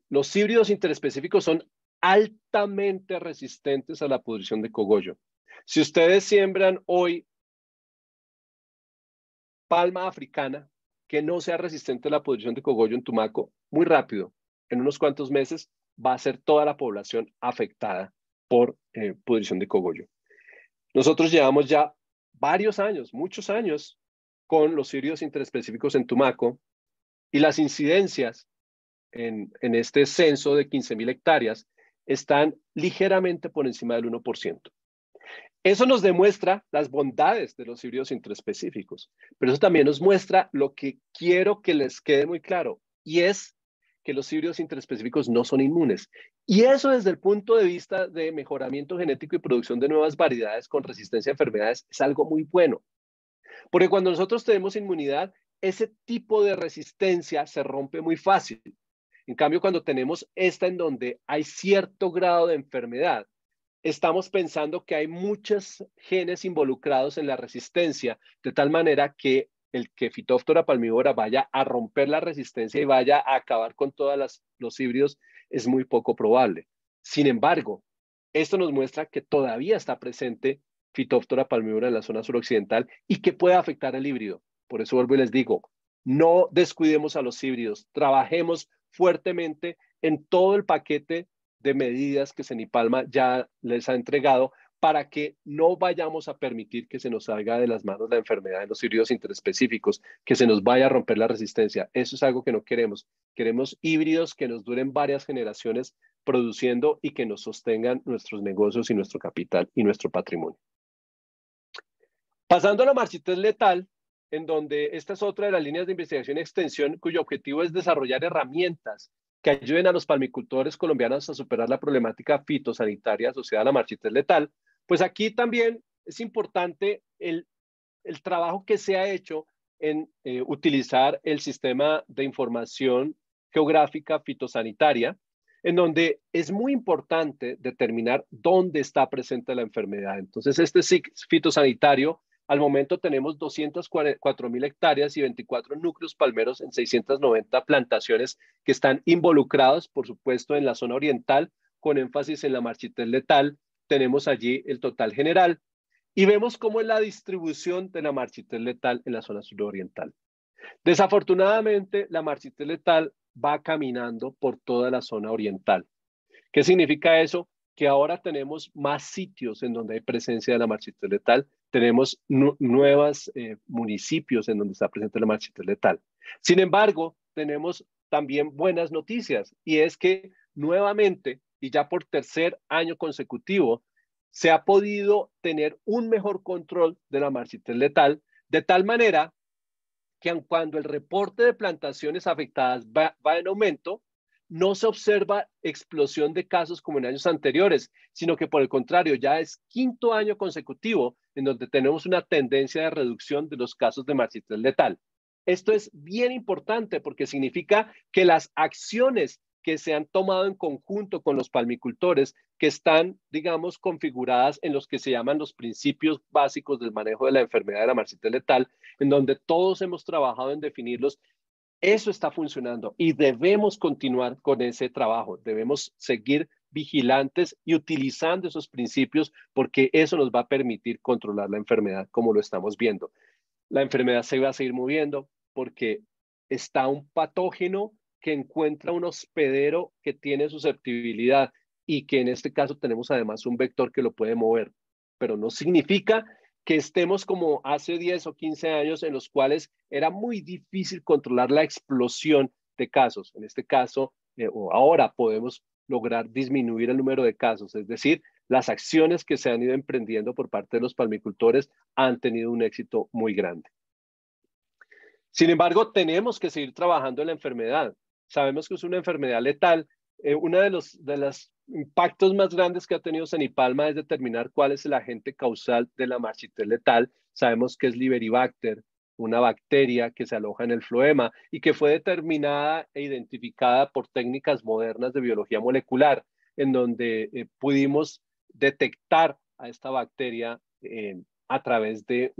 Speaker 3: Los híbridos interespecíficos son altamente resistentes a la pudrición de cogollo. Si ustedes siembran hoy palma africana que no sea resistente a la pudrición de cogollo en Tumaco, muy rápido, en unos cuantos meses, va a ser toda la población afectada por pudrición de cogollo. Nosotros llevamos ya varios años, muchos años, con los híbridos interespecíficos en Tumaco y las incidencias en este censo de 15,000 hectáreas están ligeramente por encima del 1%. Eso nos demuestra las bondades de los híbridos interespecíficos, pero eso también nos muestra lo que quiero que les quede muy claro, y es que los híbridos interespecíficos no son inmunes. Y eso desde el punto de vista de mejoramiento genético y producción de nuevas variedades con resistencia a enfermedades es algo muy bueno. Porque cuando nosotros tenemos inmunidad, ese tipo de resistencia se rompe muy fácil. En cambio, cuando tenemos esta en donde hay cierto grado de enfermedad, estamos pensando que hay muchos genes involucrados en la resistencia, de tal manera que el que Phytophthora palmivora vaya a romper la resistencia y vaya a acabar con todos los híbridos es muy poco probable. Sin embargo, esto nos muestra que todavía está presente Phytophthora palmivora en la zona suroccidental y que puede afectar al híbrido. Por eso vuelvo y les digo, no descuidemos a los híbridos, trabajemos fuertemente en todo el paquete de medidas que Senipalma ya les ha entregado para que no vayamos a permitir que se nos salga de las manos la enfermedad en los híbridos interespecíficos, que se nos vaya a romper la resistencia. Eso es algo que no queremos. Queremos híbridos que nos duren varias generaciones produciendo y que nos sostengan nuestros negocios y nuestro capital y nuestro patrimonio. Pasando a la marchités letal, en donde esta es otra de las líneas de investigación y extensión cuyo objetivo es desarrollar herramientas que ayuden a los palmicultores colombianos a superar la problemática fitosanitaria asociada a la marchités letal, pues aquí también es importante el trabajo que se ha hecho en utilizar el sistema de información geográfica fitosanitaria, en donde es muy importante determinar dónde está presente la enfermedad. Entonces, este fitosanitario, al momento tenemos 204,000 hectáreas y 24 núcleos palmeros en 690 plantaciones que están involucrados, por supuesto, en la zona oriental, con énfasis en la marchités letal. Tenemos allí el total general y vemos cómo es la distribución de la marchités letal en la zona suroriental. Desafortunadamente, la marchités letal va caminando por toda la zona oriental. ¿Qué significa eso? Que ahora tenemos más sitios en donde hay presencia de la marchités letal, tenemos nuevos municipios en donde está presente la marchités letal. Sin embargo, tenemos también buenas noticias y es que nuevamente y ya por tercer año consecutivo se ha podido tener un mejor control de la marchités letal de tal manera que aun cuando el reporte de plantaciones afectadas va en aumento, no se observa explosión de casos como en años anteriores, sino que por el contrario, ya es quinto año consecutivo en donde tenemos una tendencia de reducción de los casos de marchités letal. Esto es bien importante porque significa que las acciones que se han tomado en conjunto con los palmicultores, que están, digamos, configuradas en los que se llaman los principios básicos del manejo de la enfermedad de la marchita letal, en donde todos hemos trabajado en definirlos, eso está funcionando y debemos continuar con ese trabajo. Debemos seguir vigilantes y utilizando esos principios porque eso nos va a permitir controlar la enfermedad como lo estamos viendo. La enfermedad se va a seguir moviendo porque está un patógeno que encuentra un hospedero que tiene susceptibilidad y que en este caso tenemos además un vector que lo puede mover. Pero no significa que estemos como hace 10 o 15 años en los cuales era muy difícil controlar la explosión de casos. En este caso, o ahora podemos lograr disminuir el número de casos, es decir, las acciones que se han ido emprendiendo por parte de los palmicultores han tenido un éxito muy grande. Sin embargo, tenemos que seguir trabajando en la enfermedad. Sabemos que es una enfermedad letal. Uno de los impactos más grandes que ha tenido Cenipalma es determinar cuál es el agente causal de la marchitel letal. Sabemos que es Liberibacter, una bacteria que se aloja en el floema y que fue determinada e identificada por técnicas modernas de biología molecular, en donde pudimos detectar a esta bacteria a través de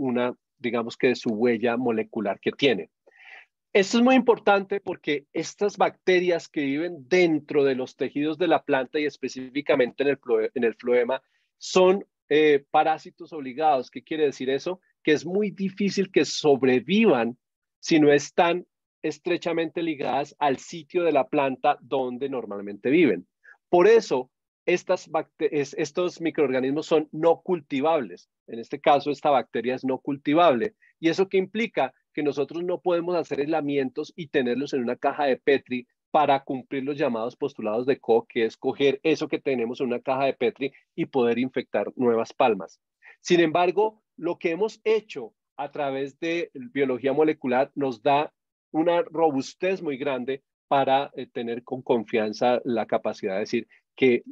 Speaker 3: digamos que de su huella molecular que tiene. Esto es muy importante porque estas bacterias que viven dentro de los tejidos de la planta y específicamente en el floema son parásitos obligados. ¿Qué quiere decir eso? Que es muy difícil que sobrevivan si no están estrechamente ligadas al sitio de la planta donde normalmente viven. Por eso, estos microorganismos son no cultivables. En este caso, esta bacteria es no cultivable. ¿Y eso qué implica? Que nosotros no podemos hacer aislamientos y tenerlos en una caja de Petri para cumplir los llamados postulados de Koch, que es coger eso que tenemos en una caja de Petri y poder infectar nuevas palmas. Sin embargo, lo que hemos hecho a través de biología molecular nos da una robustez muy grande para tener con confianza la capacidad de decir que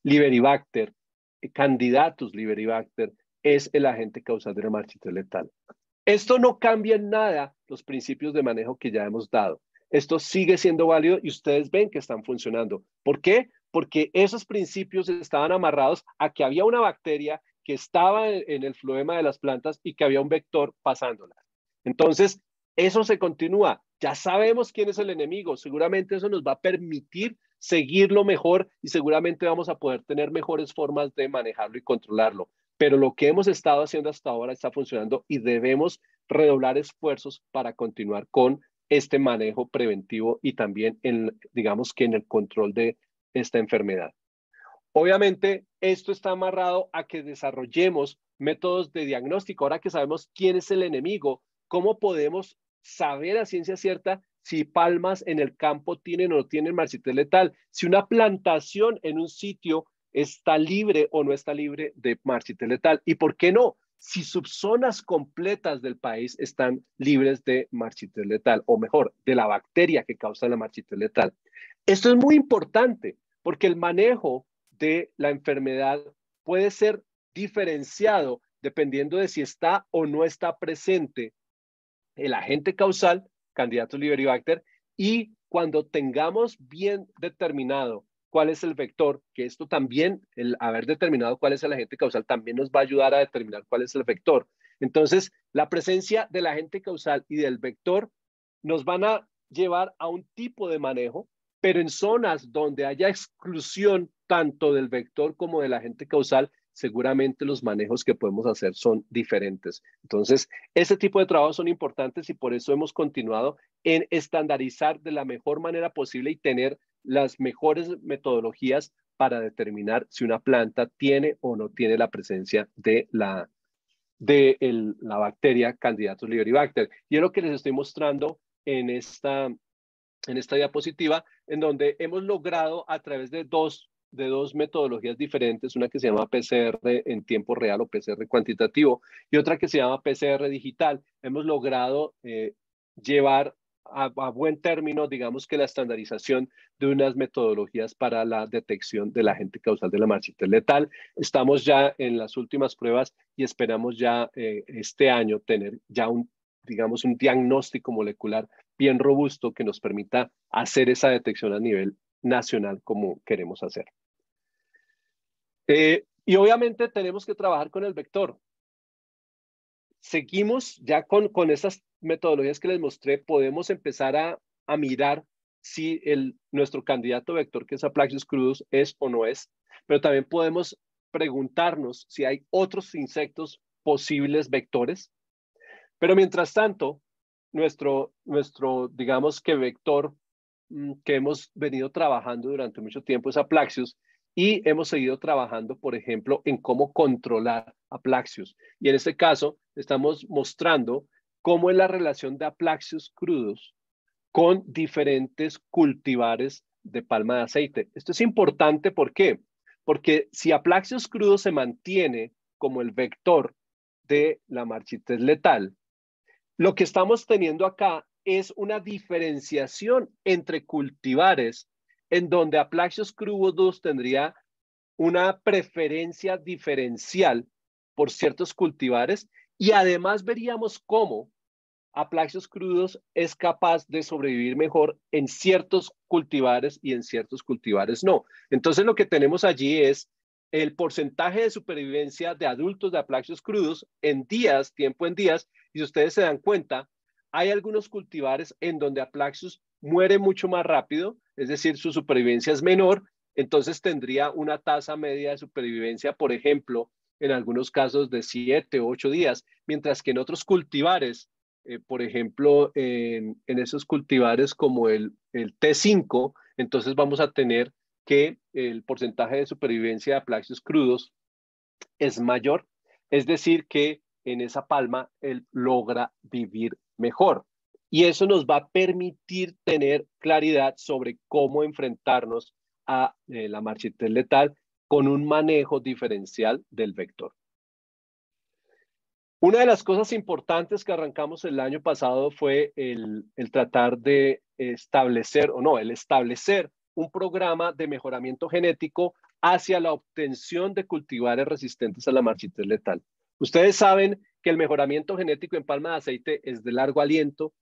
Speaker 3: Liberibacter, Candidatus Liberibacter, es el agente causal de la marchitel letal. Esto no cambia en nada los principios de manejo que ya hemos dado. Esto sigue siendo válido y ustedes ven que están funcionando. ¿Por qué? Porque esos principios estaban amarrados a que había una bacteria que estaba en el floema de las plantas y que había un vector pasándola. Entonces, eso se continúa. Ya sabemos quién es el enemigo. Seguramente eso nos va a permitir seguirlo mejor y seguramente vamos a poder tener mejores formas de manejarlo y controlarlo. Pero lo que hemos estado haciendo hasta ahora está funcionando y debemos redoblar esfuerzos para continuar con este manejo preventivo y también, digamos que en el control de esta enfermedad. Obviamente, esto está amarrado a que desarrollemos métodos de diagnóstico. Ahora que sabemos quién es el enemigo, ¿cómo podemos saber a ciencia cierta si palmas en el campo tienen o no tienen marchitel letal? Si una plantación en un sitio está libre o no está libre de marchitel letal. ¿Y por qué no? Si subzonas completas del país están libres de marchitel letal, o mejor, de la bacteria que causa la marchitel letal. Esto es muy importante porque el manejo de la enfermedad puede ser diferenciado dependiendo de si está o no está presente el agente causal, Candidatus Liberibacter, y cuando tengamos bien determinado cuál es el vector, que esto también, el haber determinado cuál es el agente causal, también nos va a ayudar a determinar cuál es el vector. Entonces, la presencia del agente causal y del vector nos van a llevar a un tipo de manejo, pero en zonas donde haya exclusión tanto del vector como del agente causal, seguramente los manejos que podemos hacer son diferentes. Entonces, ese tipo de trabajos son importantes y por eso hemos continuado en estandarizar de la mejor manera posible y tener las mejores metodologías para determinar si una planta tiene o no tiene la presencia de la bacteria Candidatus Liberibacter. Y es lo que les estoy mostrando en esta diapositiva, en donde hemos logrado a través de dos metodologías diferentes, una que se llama PCR en tiempo real o PCR cuantitativo y otra que se llama PCR digital. Hemos logrado llevar a buen término, digamos que la estandarización de unas metodologías para la detección del agente causal de la marchitel letal. Estamos ya en las últimas pruebas y esperamos ya este año tener ya un digamos, un diagnóstico molecular bien robusto que nos permita hacer esa detección a nivel nacional como queremos hacer. Y obviamente tenemos que trabajar con el vector. Seguimos ya con esas metodologías que les mostré, podemos empezar a mirar si nuestro candidato vector, que es Aplaxius crudus, es o no es, pero también podemos preguntarnos si hay otros insectos posibles vectores. Pero mientras tanto, nuestro digamos que vector que hemos venido trabajando durante mucho tiempo es Aplaxius, y hemos seguido trabajando, por ejemplo, en cómo controlar Aplaxius. Y en este caso, estamos mostrando cómo es la relación de Aplaxius crudus con diferentes cultivares de palma de aceite. Esto es importante, ¿por qué? Porque si Aplaxius crudus se mantiene como el vector de la marchites letal, lo que estamos teniendo acá es una diferenciación entre cultivares en donde Aplaxius crudus tendría una preferencia diferencial por ciertos cultivares, y además veríamos cómo Aplaxius crudus es capaz de sobrevivir mejor en ciertos cultivares y en ciertos cultivares no. Entonces lo que tenemos allí es el porcentaje de supervivencia de adultos de Aplaxius crudus en días, tiempo en días, y si ustedes se dan cuenta, hay algunos cultivares en donde Aplaxius muere mucho más rápido, es decir, su supervivencia es menor, entonces tendría una tasa media de supervivencia, por ejemplo, en algunos casos de 7 o 8 días, mientras que en otros cultivares, por ejemplo, en esos cultivares como el T5, entonces vamos a tener que el porcentaje de supervivencia de Aplaxius crudus es mayor, es decir, que en esa palma él logra vivir mejor. Y eso nos va a permitir tener claridad sobre cómo enfrentarnos a la marchites letal con un manejo diferencial del vector. Una de las cosas importantes que arrancamos el año pasado fue el tratar de establecer un programa de mejoramiento genético hacia la obtención de cultivares resistentes a la marchites letal. Ustedes saben que el mejoramiento genético en palma de aceite es de largo aliento,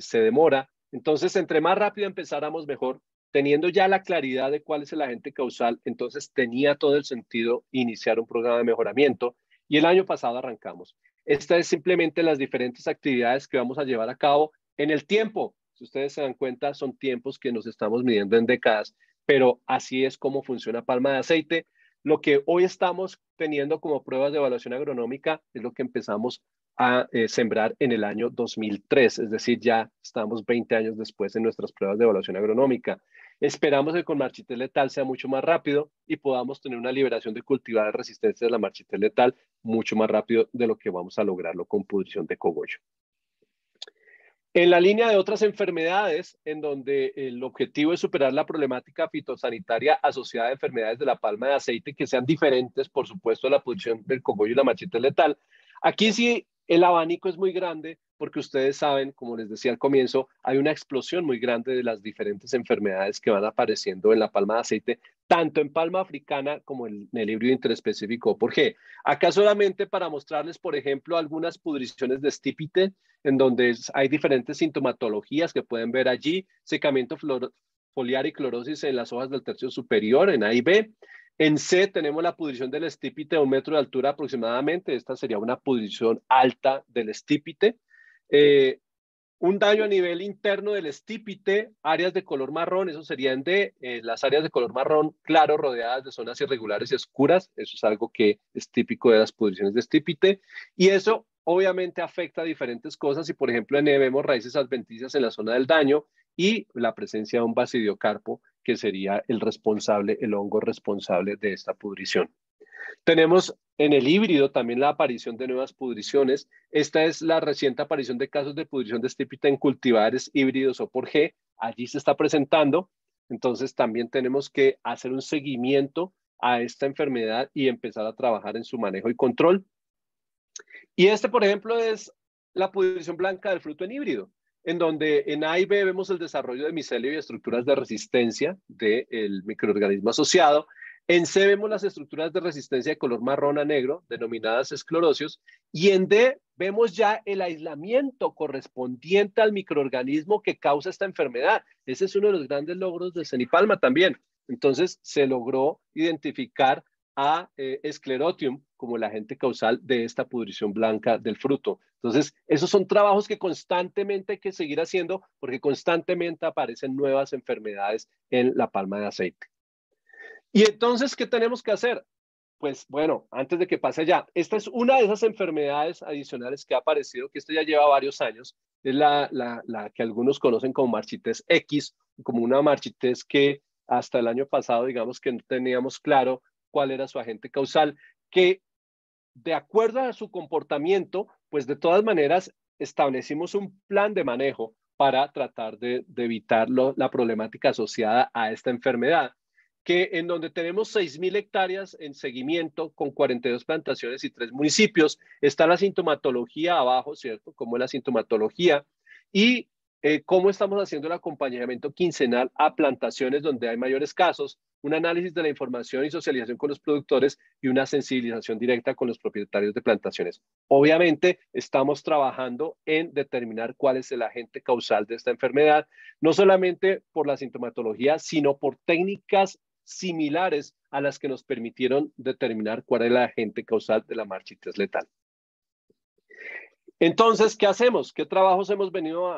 Speaker 3: se demora. Entonces, entre más rápido empezáramos, mejor. Teniendo ya la claridad de cuál es el agente causal, entonces tenía todo el sentido iniciar un programa de mejoramiento, y el año pasado arrancamos. Esta es simplemente las diferentes actividades que vamos a llevar a cabo en el tiempo. Si ustedes se dan cuenta, son tiempos que nos estamos midiendo en décadas, pero así es como funciona palma de aceite. Lo que hoy estamos teniendo como pruebas de evaluación agronómica es lo que empezamos a sembrar en el año 2003, es decir, ya estamos 20 años después en nuestras pruebas de evaluación agronómica. Esperamos que con marchites letal sea mucho más rápido y podamos tener una liberación de cultivares resistentes a la marchites letal mucho más rápido de lo que vamos a lograrlo con pudrición de cogollo. En la línea de otras enfermedades, en donde el objetivo es superar la problemática fitosanitaria asociada a enfermedades de la palma de aceite que sean diferentes, por supuesto, a la pudrición del cogollo y la marchites letal. Aquí sí el abanico es muy grande porque ustedes saben, como les decía al comienzo, hay una explosión muy grande de las diferentes enfermedades que van apareciendo en la palma de aceite, tanto en palma africana como en el híbrido interespecífico. ¿Por qué? Acá solamente para mostrarles, por ejemplo, algunas pudriciones de estípite, en donde hay diferentes sintomatologías que pueden ver allí, secamiento foliar y clorosis en las hojas del tercio superior, en A y B. En C tenemos la pudrición del estípite a 1 metro de altura aproximadamente. Esta sería una pudrición alta del estípite. Un daño a nivel interno del estípite, áreas de color marrón, eso sería en D, las áreas de color marrón claro rodeadas de zonas irregulares y oscuras, eso es algo que es típico de las pudriciones de estípite, y eso obviamente afecta a diferentes cosas, y por ejemplo en E vemos raíces adventicias en la zona del daño y la presencia de un basidiocarpo, que sería el hongo responsable de esta pudrición. Tenemos en el híbrido también la aparición de nuevas pudriciones. Esta es la reciente aparición de casos de pudrición de estípite en cultivares híbridos o por G. Allí se está presentando. Entonces también tenemos que hacer un seguimiento a esta enfermedad y empezar a trabajar en su manejo y control. Y este, por ejemplo, es la pudrición blanca del fruto en híbrido, en donde en A y B vemos el desarrollo de micelio y estructuras de resistencia del microorganismo asociado. En C vemos las estructuras de resistencia de color marrón a negro, denominadas esclerosios, y en D vemos ya el aislamiento correspondiente al microorganismo que causa esta enfermedad. Ese es uno de los grandes logros de Cenipalma también. Entonces se logró identificar a Sclerotium como el agente causal de esta pudrición blanca del fruto. Entonces, esos son trabajos que constantemente hay que seguir haciendo porque constantemente aparecen nuevas enfermedades en la palma de aceite. Y entonces, ¿qué tenemos que hacer? Pues bueno, antes de que pase ya, esta es una de esas enfermedades adicionales que ha aparecido, que esto ya lleva varios años, es la que algunos conocen como marchitez X, como una marchitez que hasta el año pasado, digamos que no teníamos claro cuál era su agente causal, que de acuerdo a su comportamiento, pues de todas maneras establecimos un plan de manejo para tratar de evitar la problemática asociada a esta enfermedad, que en donde tenemos 6,000 hectáreas en seguimiento con 42 plantaciones y 3 municipios, está la sintomatología abajo, ¿cierto? Como la sintomatología y cómo estamos haciendo el acompañamiento quincenal a plantaciones donde hay mayores casos, un análisis de la información y socialización con los productores y una sensibilización directa con los propietarios de plantaciones. Obviamente, estamos trabajando en determinar cuál es el agente causal de esta enfermedad, no solamente por la sintomatología, sino por técnicas similares a las que nos permitieron determinar cuál es el agente causal de la marchitis letal. Entonces, ¿qué hacemos? ¿Qué trabajos hemos venido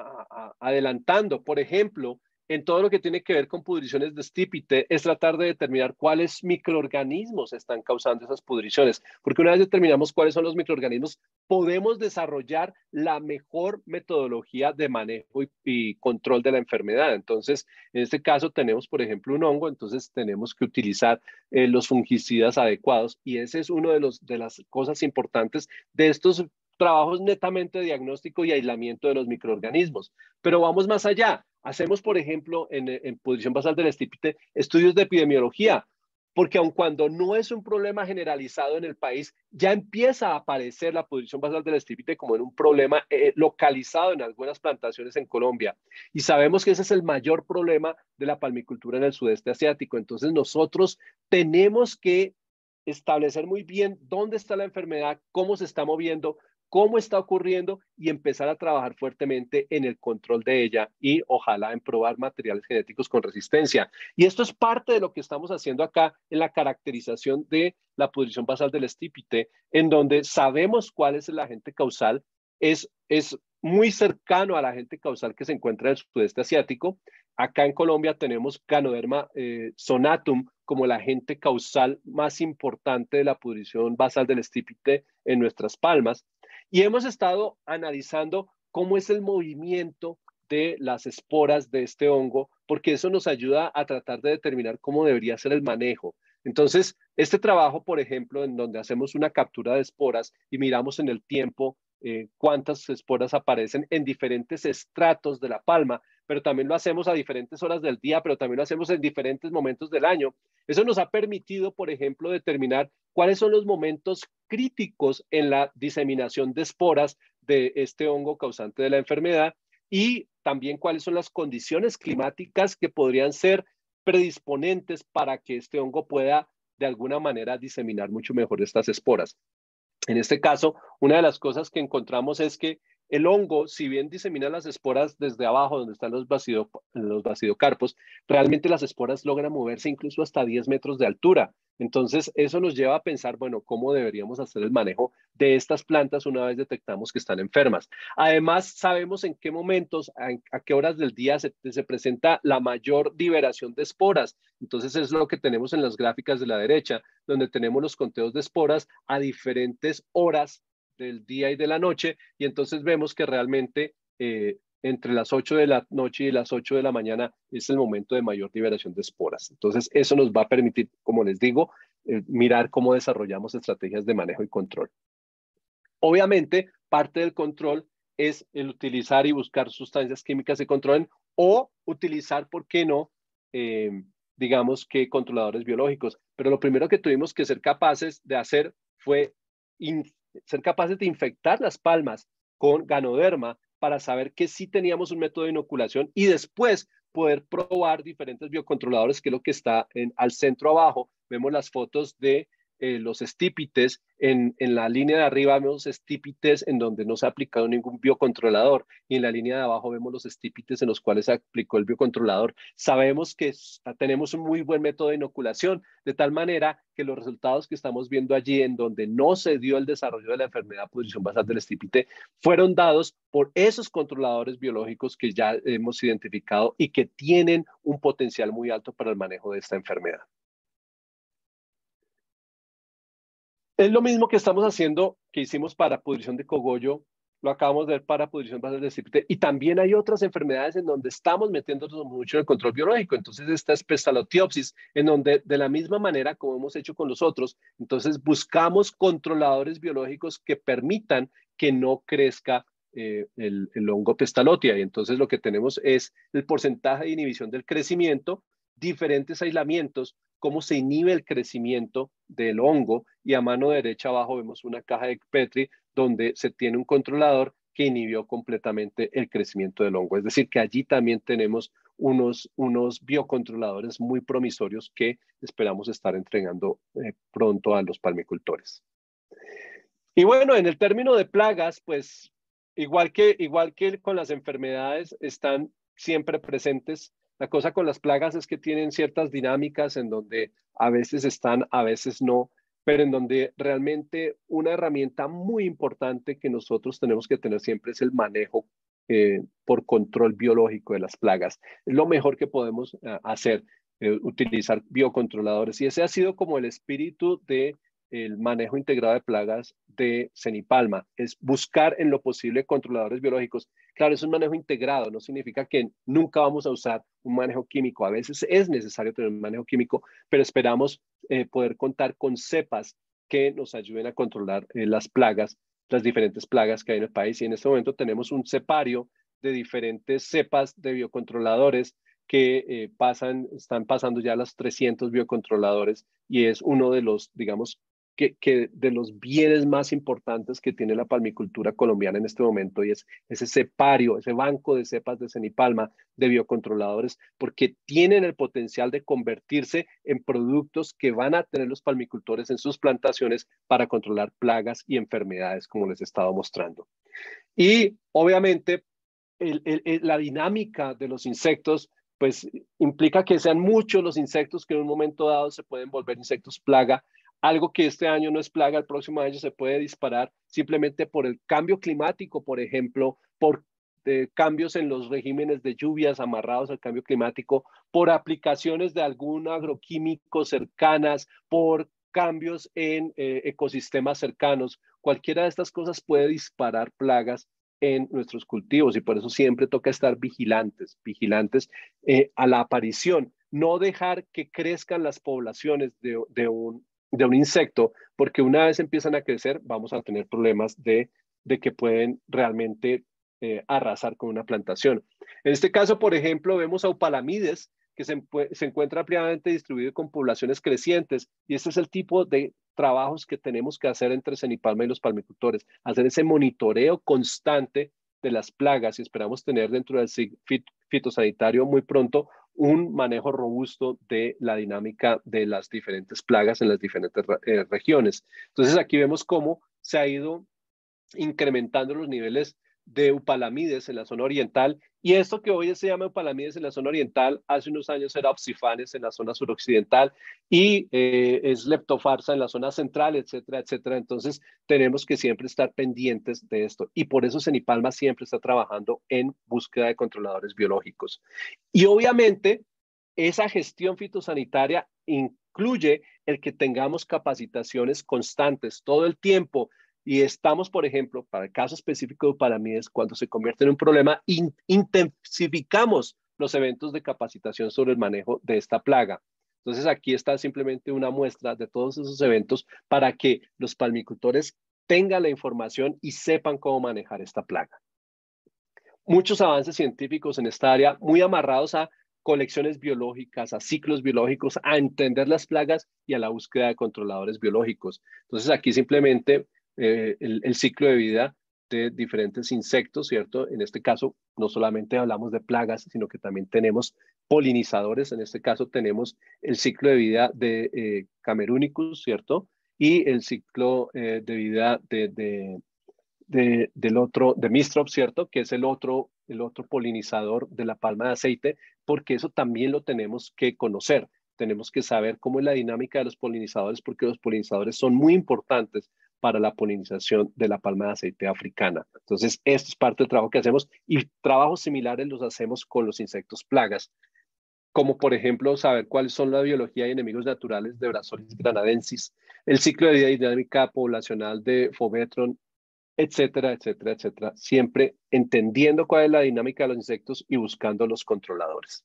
Speaker 3: adelantando? Por ejemplo, en todo lo que tiene que ver con pudriciones de estípite, es tratar de determinar cuáles microorganismos están causando esas pudriciones. Porque una vez determinamos cuáles son los microorganismos, podemos desarrollar la mejor metodología de manejo y control de la enfermedad. Entonces, en este caso tenemos, por ejemplo, un hongo, entonces tenemos que utilizar los fungicidas adecuados. Y ese es uno de las cosas importantes de estos trabajos netamente de diagnóstico y aislamiento de los microorganismos. Pero vamos más allá. Hacemos, por ejemplo, en pudrición basal del estípite, estudios de epidemiología, porque aun cuando no es un problema generalizado en el país, ya empieza a aparecer la pudrición basal del estípite como en un problema localizado en algunas plantaciones en Colombia. Y sabemos que ese es el mayor problema de la palmicultura en el sudeste asiático. Entonces nosotros tenemos que establecer muy bien dónde está la enfermedad, cómo se está moviendo, cómo está ocurriendo y empezar a trabajar fuertemente en el control de ella y ojalá en probar materiales genéticos con resistencia. Y esto es parte de lo que estamos haciendo acá en la caracterización de la pudrición basal del estípite, en donde sabemos cuál es el agente causal, es muy cercano al agente causal que se encuentra en el sudeste asiático. Acá en Colombia tenemos Ganoderma sonatum como el agente causal más importante de la pudrición basal del estípite en nuestras palmas. Y hemos estado analizando cómo es el movimiento de las esporas de este hongo, porque eso nos ayuda a tratar de determinar cómo debería ser el manejo. Entonces, este trabajo, por ejemplo, en donde hacemos una captura de esporas y miramos en el tiempo cuántas esporas aparecen en diferentes estratos de la palma, pero también lo hacemos a diferentes horas del día, pero también lo hacemos en diferentes momentos del año. Eso nos ha permitido, por ejemplo, determinar cuáles son los momentos críticos en la diseminación de esporas de este hongo causante de la enfermedad y también cuáles son las condiciones climáticas que podrían ser predisponentes para que este hongo pueda de alguna manera diseminar mucho mejor estas esporas. En este caso, una de las cosas que encontramos es que el hongo, si bien disemina las esporas desde abajo, donde están los bacidocarpos, realmente las esporas logran moverse incluso hasta 10 metros de altura. Entonces, eso nos lleva a pensar, bueno, ¿cómo deberíamos hacer el manejo de estas plantas una vez detectamos que están enfermas? Además, sabemos en qué momentos, a qué horas del día se presenta la mayor liberación de esporas. Entonces, es lo que tenemos en las gráficas de la derecha, donde tenemos los conteos de esporas a diferentes horas del día y de la noche, y entonces vemos que realmente entre las 8 de la noche y las 8 de la mañana es el momento de mayor liberación de esporas. Entonces eso nos va a permitir, como les digo, mirar cómo desarrollamos estrategias de manejo y control. Obviamente, parte del control es el utilizar y buscar sustancias químicas que controlen o utilizar, ¿por qué no? Digamos que controladores biológicos. Pero lo primero que tuvimos que ser capaces de hacer fue ser capaces de infectar las palmas con Ganoderma para saber que sí teníamos un método de inoculación y después poder probar diferentes biocontroladores, que es lo que está al centro abajo, vemos las fotos de los estípites. En la línea de arriba vemos estípites en donde no se ha aplicado ningún biocontrolador, y en la línea de abajo vemos los estípites en los cuales se aplicó el biocontrolador. Sabemos que tenemos un muy buen método de inoculación, de tal manera que los resultados que estamos viendo allí, en donde no se dio el desarrollo de la enfermedad pudrición basal del estípite, fueron dados por esos controladores biológicos que ya hemos identificado y que tienen un potencial muy alto para el manejo de esta enfermedad. Es lo mismo que estamos haciendo, que hicimos para pudrición de cogollo, lo acabamos de ver para pudrición basal del estípite, y también hay otras enfermedades en donde estamos metiéndonos mucho en el control biológico. Entonces esta es Pestalotiopsis, en donde de la misma manera como hemos hecho con los otros, entonces buscamos controladores biológicos que permitan que no crezca el hongo Pestalotia, y entonces lo que tenemos es el porcentaje de inhibición del crecimiento, diferentes aislamientos, cómo se inhibe el crecimiento del hongo, y a mano derecha abajo vemos una caja de Petri donde se tiene un controlador que inhibió completamente el crecimiento del hongo. Es decir, que allí también tenemos unos biocontroladores muy promisorios que esperamos estar entregando pronto a los palmicultores. Y bueno, en el término de plagas, pues igual que con las enfermedades, están siempre presentes. La cosa con las plagas es que tienen ciertas dinámicas en donde a veces están, a veces no, pero en donde realmente una herramienta muy importante que nosotros tenemos que tener siempre es el manejo por control biológico de las plagas. Es lo mejor que podemos hacer, utilizar biocontroladores. Y ese ha sido como el espíritu de el manejo integrado de plagas de Cenipalma, es buscar en lo posible controladores biológicos. Claro, es un manejo integrado, no significa que nunca vamos a usar un manejo químico. A veces es necesario tener un manejo químico, pero esperamos poder contar con cepas que nos ayuden a controlar las plagas, las diferentes plagas que hay en el país. Y en este momento tenemos un cepario de diferentes cepas de biocontroladores que están pasando ya los 300 biocontroladores, y es uno de los, digamos, que de los bienes más importantes que tiene la palmicultura colombiana en este momento, y es ese cepario, ese banco de cepas de Cenipalma, de biocontroladores, porque tienen el potencial de convertirse en productos que van a tener los palmicultores en sus plantaciones para controlar plagas y enfermedades, como les he estado mostrando. Y obviamente la dinámica de los insectos pues implica que sean muchos los insectos que en un momento dado se pueden volver insectos plaga. Algo que este año no es plaga, el próximo año se puede disparar simplemente por el cambio climático, por ejemplo, por cambios en los regímenes de lluvias amarrados al cambio climático, por aplicaciones de algún agroquímico cercanas, por cambios en ecosistemas cercanos. Cualquiera de estas cosas puede disparar plagas en nuestros cultivos, y por eso siempre toca estar vigilantes a la aparición. No dejar que crezcan las poblaciones de un insecto, porque una vez empiezan a crecer vamos a tener problemas de que pueden realmente arrasar con una plantación. En este caso, por ejemplo, vemos a Upalamides, que se encuentra ampliamente distribuido con poblaciones crecientes, y este es el tipo de trabajos que tenemos que hacer entre Cenipalma y los palmicultores, hacer ese monitoreo constante de las plagas, y esperamos tener dentro del fitosanitario muy pronto un manejo robusto de la dinámica de las diferentes plagas en las diferentes regiones. Entonces aquí vemos cómo se ha ido incrementando los niveles de Upalamides en la zona oriental, y esto que hoy se llama Upalamides en la zona oriental, hace unos años era Opsifanes en la zona suroccidental, y es Leptofarsa en la zona central, etcétera, etcétera. Entonces tenemos que siempre estar pendientes de esto, y por eso Cenipalma siempre está trabajando en búsqueda de controladores biológicos. Y obviamente esa gestión fitosanitaria incluye el que tengamos capacitaciones constantes todo el tiempo. Y estamos, por ejemplo, para el caso específico de Upalamides, cuando se convierte en un problema, intensificamos los eventos de capacitación sobre el manejo de esta plaga. Entonces aquí está simplemente una muestra de todos esos eventos para que los palmicultores tengan la información y sepan cómo manejar esta plaga. Muchos avances científicos en esta área, muy amarrados a colecciones biológicas, a ciclos biológicos, a entender las plagas y a la búsqueda de controladores biológicos. Entonces aquí simplemente el ciclo de vida de diferentes insectos, ¿cierto? En este caso, no solamente hablamos de plagas, sino que también tenemos polinizadores. En este caso tenemos el ciclo de vida de Camerunicus, ¿cierto? Y el ciclo de vida del otro, de Mistrop, ¿cierto? Que es el otro polinizador de la palma de aceite, porque eso también lo tenemos que conocer. Tenemos que saber cómo es la dinámica de los polinizadores, porque los polinizadores son muy importantes para la polinización de la palma de aceite africana. Entonces, esto es parte del trabajo que hacemos y trabajos similares los hacemos con los insectos plagas, como por ejemplo saber cuáles son la biología y enemigos naturales de Brazolis granadensis, el ciclo de vida y dinámica poblacional de Fovetron, etcétera, etcétera, etcétera. Siempre entendiendo cuál es la dinámica de los insectos y buscando los controladores.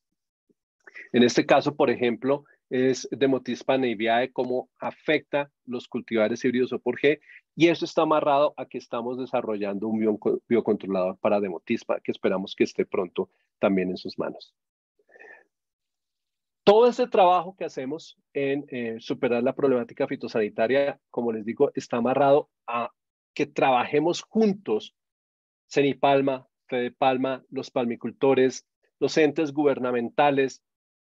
Speaker 3: En este caso, por ejemplo, es Demotispa neiviae, cómo afecta los cultivares híbridos O por G, y eso está amarrado a que estamos desarrollando un biocontrolador para Demotispa, que esperamos que esté pronto también en sus manos. Todo ese trabajo que hacemos en superar la problemática fitosanitaria, como les digo, está amarrado a que trabajemos juntos, Cenipalma, Fedepalma, los palmicultores, los entes gubernamentales,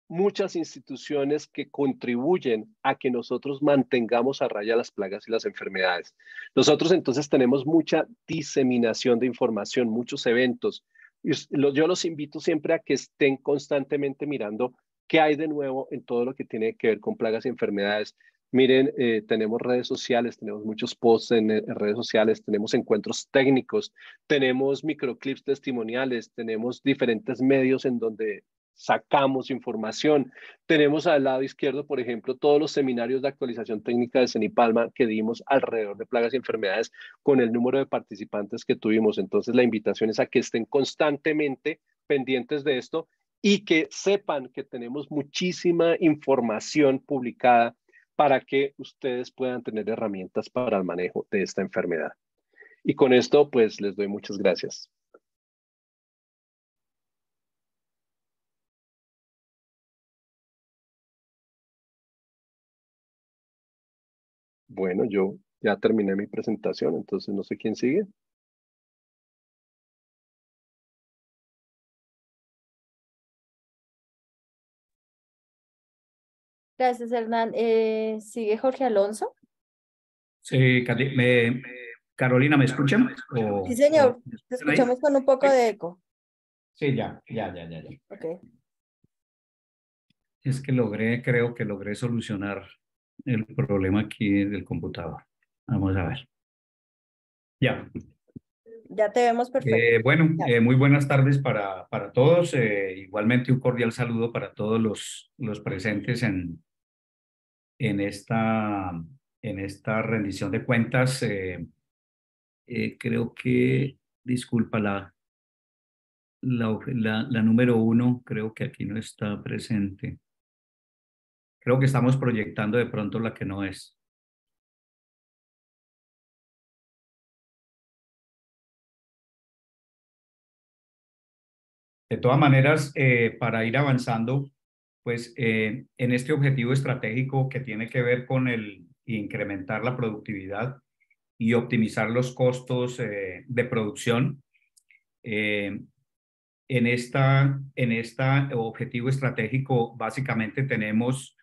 Speaker 3: muchas instituciones que contribuyen a que nosotros mantengamos a raya las plagas y las enfermedades. Nosotros entonces tenemos mucha diseminación de información, muchos eventos. Yo los invito siempre a que estén constantemente mirando qué hay de nuevo en todo lo que tiene que ver con plagas y enfermedades. Miren, tenemos redes sociales, tenemos muchos posts en redes sociales, tenemos encuentros técnicos, tenemos microclips testimoniales, tenemos diferentes medios en donde sacamos información. Tenemos al lado izquierdo, por ejemplo, todos los seminarios de actualización técnica de Cenipalma que dimos alrededor de plagas y enfermedades con el número de participantes que tuvimos. Entonces, la invitación es a que estén constantemente pendientes de esto y que sepan que tenemos muchísima información publicada para que ustedes puedan tener herramientas para el manejo de esta enfermedad. Y con esto, pues, les doy muchas gracias. Bueno, yo ya terminé mi presentación, entonces no sé quién sigue.
Speaker 4: Gracias, Hernán. ¿Sigue Jorge Alonso?
Speaker 5: Sí, Carolina, ¿me escuchan?
Speaker 4: Sí, señor.
Speaker 5: ¿me
Speaker 4: Te
Speaker 5: escuchan ahí?
Speaker 4: escuchamos con un poco de eco.
Speaker 5: Sí, ya.
Speaker 4: Ok.
Speaker 5: Es que creo que logré solucionar el problema aquí del computador. Vamos a ver. Ya.
Speaker 4: Ya te vemos perfecto.
Speaker 5: Bueno,
Speaker 4: Ya.
Speaker 5: muy buenas tardes para todos. Igualmente un cordial saludo para todos los presentes en esta rendición de cuentas. Creo que, disculpa, la número 1, creo que aquí no está presente. Creo que estamos proyectando de pronto la que no es. De todas maneras, para ir avanzando, pues en este objetivo estratégico que tiene que ver con el incrementar la productividad y optimizar los costos de producción, en esta objetivo estratégico básicamente tenemos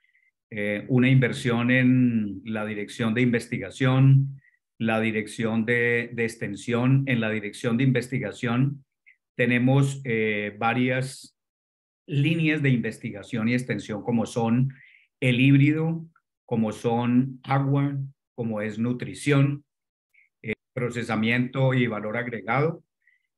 Speaker 5: una inversión en la dirección de investigación, la dirección de extensión. En la dirección de investigación tenemos varias líneas de investigación y extensión como son el híbrido, como son agua, como es nutrición, procesamiento y valor agregado.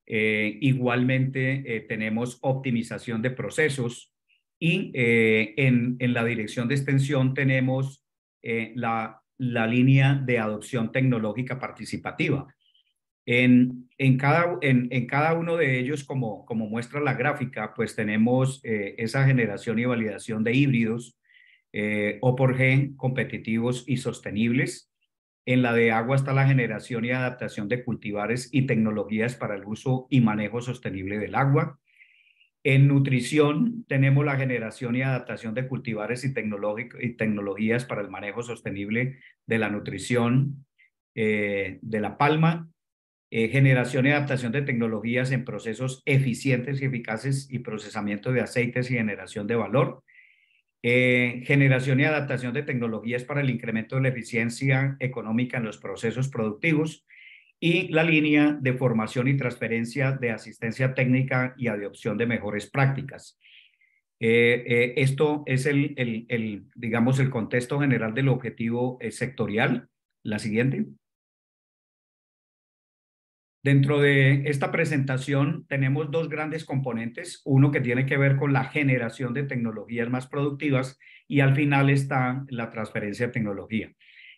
Speaker 5: Igualmente tenemos optimización de procesos y en la dirección de extensión tenemos la línea de adopción tecnológica participativa. En cada uno de ellos, como muestra la gráfica, pues tenemos esa generación y validación de híbridos O por G competitivos y sostenibles. En la de agua está la generación y adaptación de cultivares y tecnologías para el uso y manejo sostenible del agua. En nutrición tenemos la generación y adaptación de cultivares y tecnologías para el manejo sostenible de la nutrición de la palma. generación y adaptación de tecnologías en procesos eficientes y eficaces y procesamiento de aceites y generación de valor. Generación y adaptación de tecnologías para el incremento de la eficiencia económica en los procesos productivos y la línea de formación y transferencia de asistencia técnica y adopción de mejores prácticas. Esto es digamos, el contexto general del objetivo sectorial. La siguiente. Dentro de esta presentación tenemos dos grandes componentes, uno que tiene que ver con la generación de tecnologías más productivas y al final está la transferencia de tecnología.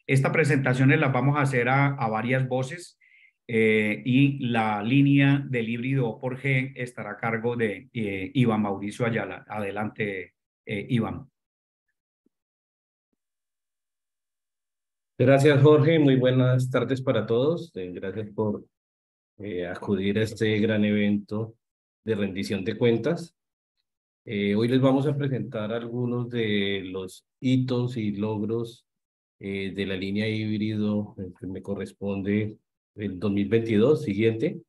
Speaker 5: Esta presentación la vamos a hacer a varias voces y la línea del híbrido O por G estará a cargo de Iván Mauricio Ayala. Adelante, Iván.
Speaker 6: Gracias, Jorge. Muy buenas tardes para todos. Gracias por acudir a este gran evento de rendición de cuentas. Hoy les vamos a presentar algunos de los hitos y logros de la línea híbrido que me corresponde el 2022. Siguiente.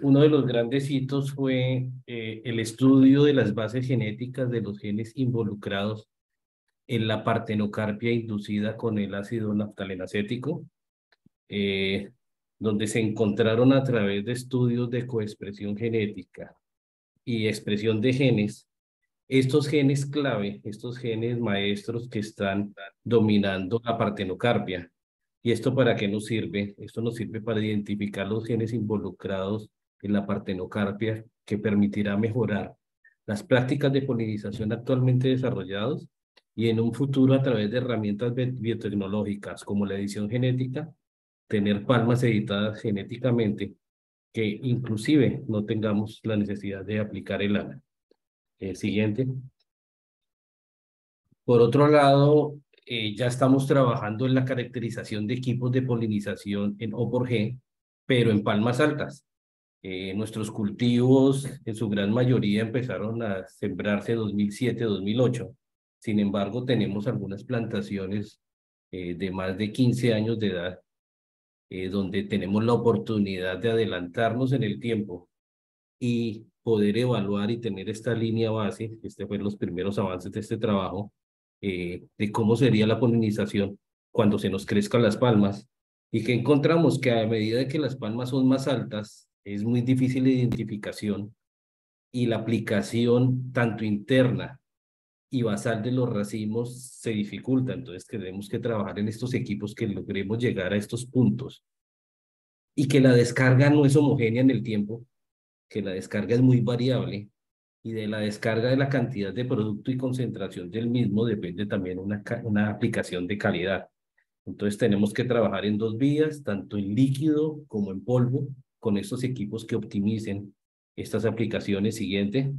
Speaker 6: Uno de los grandes hitos fue el estudio de las bases genéticas de los genes involucrados en la partenocarpia inducida con el ácido naftalenacético, donde se encontraron a través de estudios de coexpresión genética y expresión de genes, estos genes clave, estos genes maestros que están dominando la partenocarpia. ¿Y esto para qué nos sirve? Esto nos sirve para identificar los genes involucrados en la partenocarpia, que permitirá mejorar las prácticas de polinización actualmente desarrolladas y en un futuro, a través de herramientas biotecnológicas como la edición genética, tener palmas editadas genéticamente que inclusive no tengamos la necesidad de aplicar el ANA. Siguiente. Por otro lado, ya estamos trabajando en la caracterización de equipos de polinización en O por G, pero en palmas altas. Nuestros cultivos en su gran mayoría empezaron a sembrarse 2007-2008. Sin embargo, tenemos algunas plantaciones de más de 15 años de edad, donde tenemos la oportunidad de adelantarnos en el tiempo y poder evaluar y tener esta línea base. Este fue los primeros avances de este trabajo, de cómo sería la polinización cuando se nos crezcan las palmas, y que encontramos que a medida de que las palmas son más altas, es muy difícil la identificación y la aplicación tanto interna y basal de los racimos se dificulta. Entonces tenemos que trabajar en estos equipos que logremos llegar a estos puntos, y que la descarga no es homogénea en el tiempo, que la descarga es muy variable, y de la descarga de la cantidad de producto y concentración del mismo depende también una aplicación de calidad. Entonces tenemos que trabajar en dos vías, tanto en líquido como en polvo, con estos equipos que optimicen estas aplicaciones. Siguiente.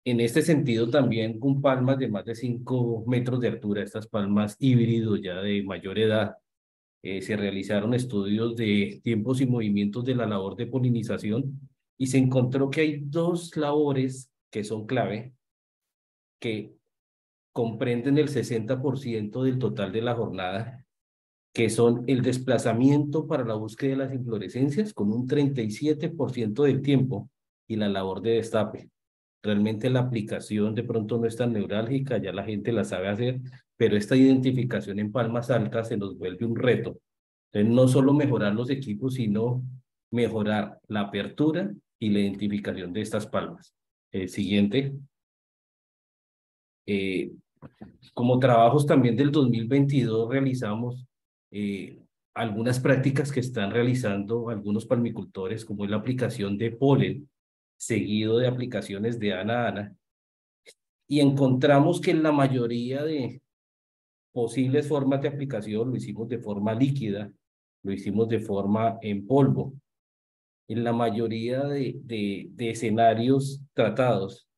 Speaker 6: En este sentido también con palmas de más de 5 metros de altura, estas palmas híbrido ya de mayor edad, se realizaron estudios de tiempos y movimientos de la labor de polinización, y se encontró que hay dos labores que son clave, que comprenden el 60% del total de la jornada, que son el desplazamiento para la búsqueda de las inflorescencias con un 37% del tiempo, y la labor de destape. Realmente la aplicación de pronto no es tan neurálgica, ya la gente la sabe hacer, pero esta identificación en palmas altas se nos vuelve un reto. Entonces, no solo mejorar los equipos, sino mejorar la apertura y la identificación de estas palmas. Siguiente. Como trabajos también del 2022 realizamos algunas prácticas que están realizando algunos palmicultores, como es la aplicación de polen, seguido de aplicaciones de ana-ana, y encontramos que en la mayoría de posibles formas de aplicación lo hicimos de forma líquida, lo hicimos de forma en polvo. En la mayoría de escenarios tratados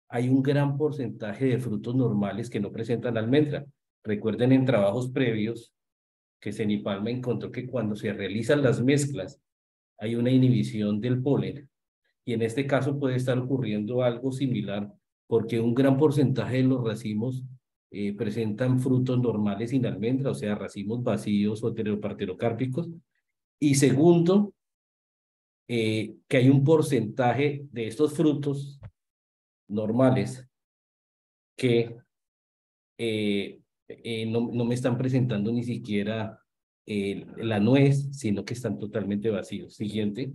Speaker 6: hay un gran porcentaje de frutos normales que no presentan almendra. Recuerden en trabajos previos que Cenipalma encontró que cuando se realizan las mezclas hay una inhibición del polen, y en este caso puede estar ocurriendo algo similar, porque un gran porcentaje de los racimos presentan frutos normales sin almendra, o sea, racimos vacíos o heteroparterocárpicos. Y segundo, que hay un porcentaje de estos frutos normales que no me están presentando ni siquiera la nuez, sino que están totalmente vacíos. Siguiente.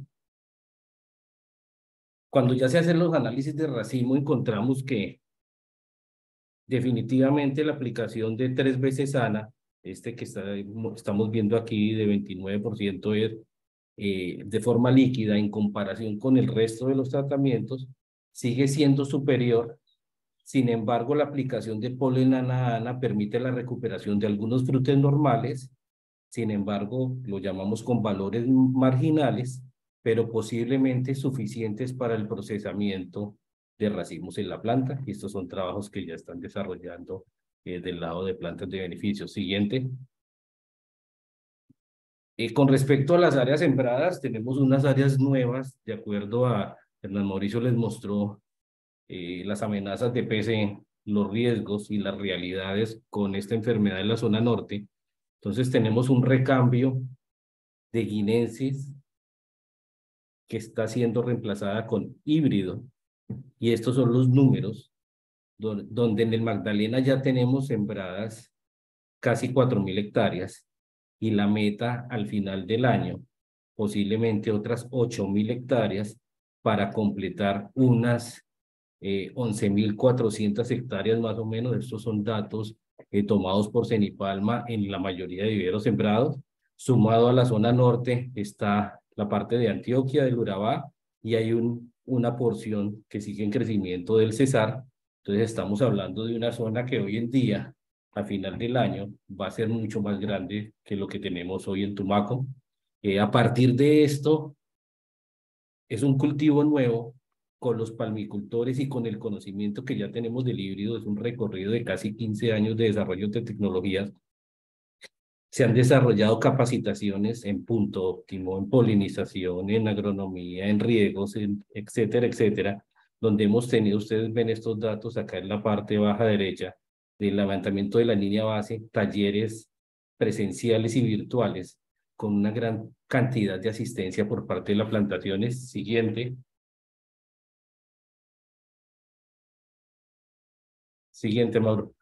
Speaker 6: Cuando ya se hacen los análisis de racimo, encontramos que definitivamente la aplicación de 3 veces ANA, que estamos viendo aquí de 29% es de forma líquida en comparación con el resto de los tratamientos, sigue siendo superior. Sin embargo, la aplicación de polen ANA permite la recuperación de algunos frutos normales. Sin embargo, lo llamamos con valores marginales, pero posiblemente suficientes para el procesamiento de racimos en la planta. Y estos son trabajos que ya están desarrollando del lado de plantas de beneficio. Siguiente. Con respecto a las áreas sembradas, tenemos unas áreas nuevas, de acuerdo a Hernán Mauricio les mostró las amenazas de PC, los riesgos y las realidades con esta enfermedad en la zona norte. Entonces tenemos un recambio de guinensis que está siendo reemplazada con híbrido. Y estos son los números donde en el Magdalena ya tenemos sembradas casi 4.000 hectáreas y la meta al final del año, posiblemente otras 8.000 hectáreas para completar unas 11.400 hectáreas más o menos. Estos son datos tomados por Cenipalma en la mayoría de viveros sembrados. Sumado a la zona norte está la parte de Antioquia, del Urabá, y hay una porción que sigue en crecimiento del Cesar. Entonces estamos hablando de una zona que hoy en día, a final del año, va a ser mucho más grande que lo que tenemos hoy en Tumaco. A partir de esto, es un cultivo nuevo con los palmicultores y con el conocimiento que ya tenemos del híbrido. Es un recorrido de casi 15 años de desarrollo de tecnologías. Se han desarrollado capacitaciones en punto óptimo, en polinización, en agronomía, en riegos, etcétera, etcétera, donde hemos tenido, ustedes ven estos datos acá en la parte baja derecha, del levantamiento de la línea base, talleres presenciales y virtuales, con una gran cantidad de asistencia por parte de las plantaciones. Siguiente. Siguiente, Mauro.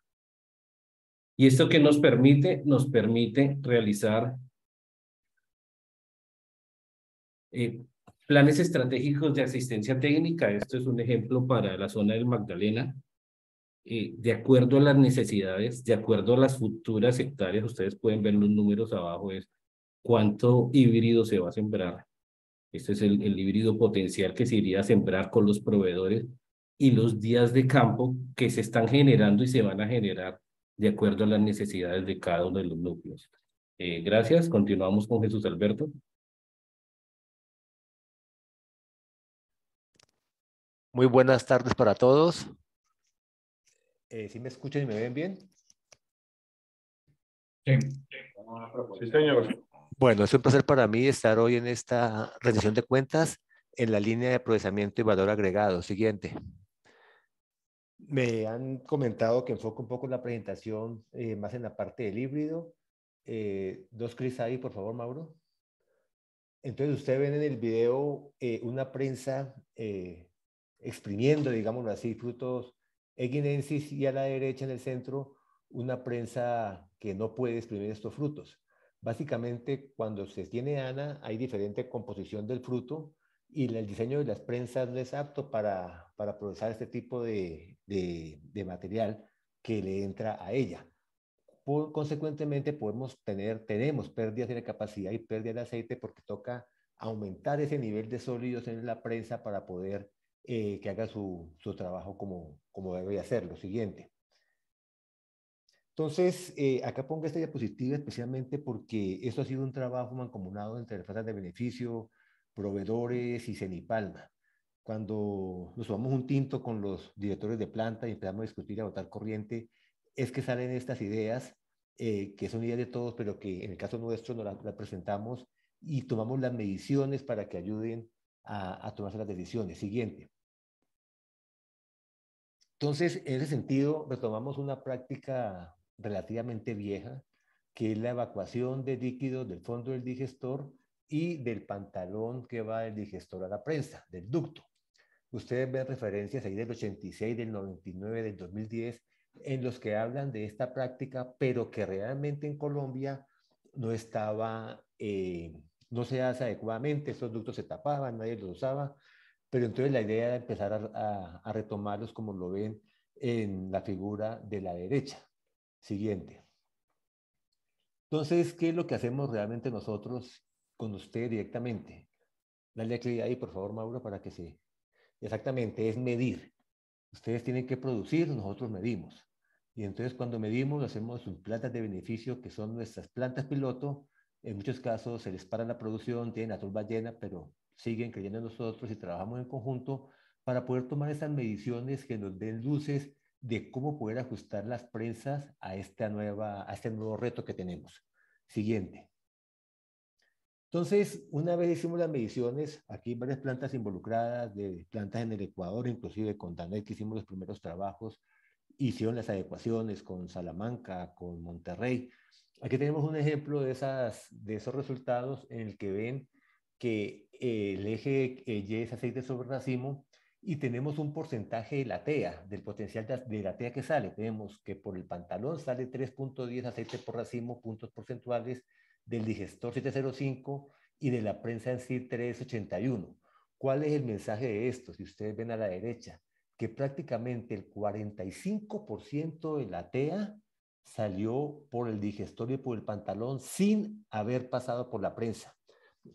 Speaker 6: ¿Y esto qué nos permite? Nos permite realizar planes estratégicos de asistencia técnica. Esto es un ejemplo para la zona del Magdalena. De acuerdo a las necesidades, de acuerdo a las futuras hectáreas, ustedes pueden ver los números abajo, es cuánto híbrido se va a sembrar. Este es el híbrido potencial que se iría a sembrar con los proveedores y los días de campo que se están generando y se van a generar de acuerdo a las necesidades de cada uno de los núcleos. Gracias. Continuamos con Jesús Alberto.
Speaker 7: Muy buenas tardes para todos. ¿Sí me escuchan y me ven bien?
Speaker 5: Sí.
Speaker 2: Sí, señor.
Speaker 7: Bueno, es un placer para mí estar hoy en esta rendición de cuentas en la línea de procesamiento y valor agregado. Siguiente. Me han comentado que enfoco un poco la presentación más en la parte del híbrido. Dos clics ahí, por favor, Mauro. Entonces, ustedes ven en el video una prensa exprimiendo, digámoslo así, frutos eguinensis, y a la derecha en el centro una prensa que no puede exprimir estos frutos. Básicamente, cuando se tiene ANA, hay diferente composición del fruto y el diseño de las prensas no es apto para procesar este tipo de material que le entra a ella. Consecuentemente, tenemos pérdidas de la capacidad y pérdida de aceite porque toca aumentar ese nivel de sólidos en la prensa para poder que haga su trabajo como debe hacerlo. Siguiente. Entonces, acá pongo esta diapositiva especialmente porque esto ha sido un trabajo mancomunado entre las plantas de beneficio, proveedores y Cenipalma. Cuando nos tomamos un tinto con los directores de planta y empezamos a discutir y a botar corriente, es que salen estas ideas, que son ideas de todos, pero que en el caso nuestro nos las presentamos y tomamos las mediciones para que ayuden a tomarse las decisiones. Siguiente. Entonces, en ese sentido, retomamos una práctica relativamente vieja, que es la evacuación de líquidos del fondo del digestor y del pantalón que va del digestor a la prensa, del ducto. Ustedes ven referencias ahí del 86, del 99, del 2010, en los que hablan de esta práctica, pero que realmente en Colombia no estaba, no se hace adecuadamente, estos ductos se tapaban, nadie los usaba, pero entonces la idea era empezar a retomarlos como lo ven en la figura de la derecha. Siguiente. Entonces, ¿qué es lo que hacemos realmente nosotros con usted directamente? Dale clic ahí, por favor, Mauro, para que se... Exactamente, es medir. Ustedes tienen que producir, nosotros medimos. Y entonces cuando medimos, hacemos sus plantas de beneficio, que son nuestras plantas piloto. En muchos casos se les para la producción, tienen la turba llena, pero siguen creyendo en nosotros y trabajamos en conjunto para poder tomar esas mediciones que nos den luces de cómo poder ajustar las prensas a este nuevo reto que tenemos. Siguiente. Entonces, una vez hicimos las mediciones, aquí hay varias plantas involucradas, de plantas en el Ecuador, inclusive con Danet, que hicimos los primeros trabajos, hicieron las adecuaciones con Salamanca, con Monterrey. Aquí tenemos un ejemplo de esos resultados en el que ven que el eje Y es aceite sobre racimo y tenemos un porcentaje de la TEA, del potencial de la TEA que sale. Tenemos que por el pantalón sale 3.10 aceite por racimo, puntos porcentuales, del digestor 705 y de la prensa en sí 381. ¿Cuál es el mensaje de esto? Si ustedes ven a la derecha, que prácticamente el 45% de la TEA salió por el digestor y por el pantalón sin haber pasado por la prensa.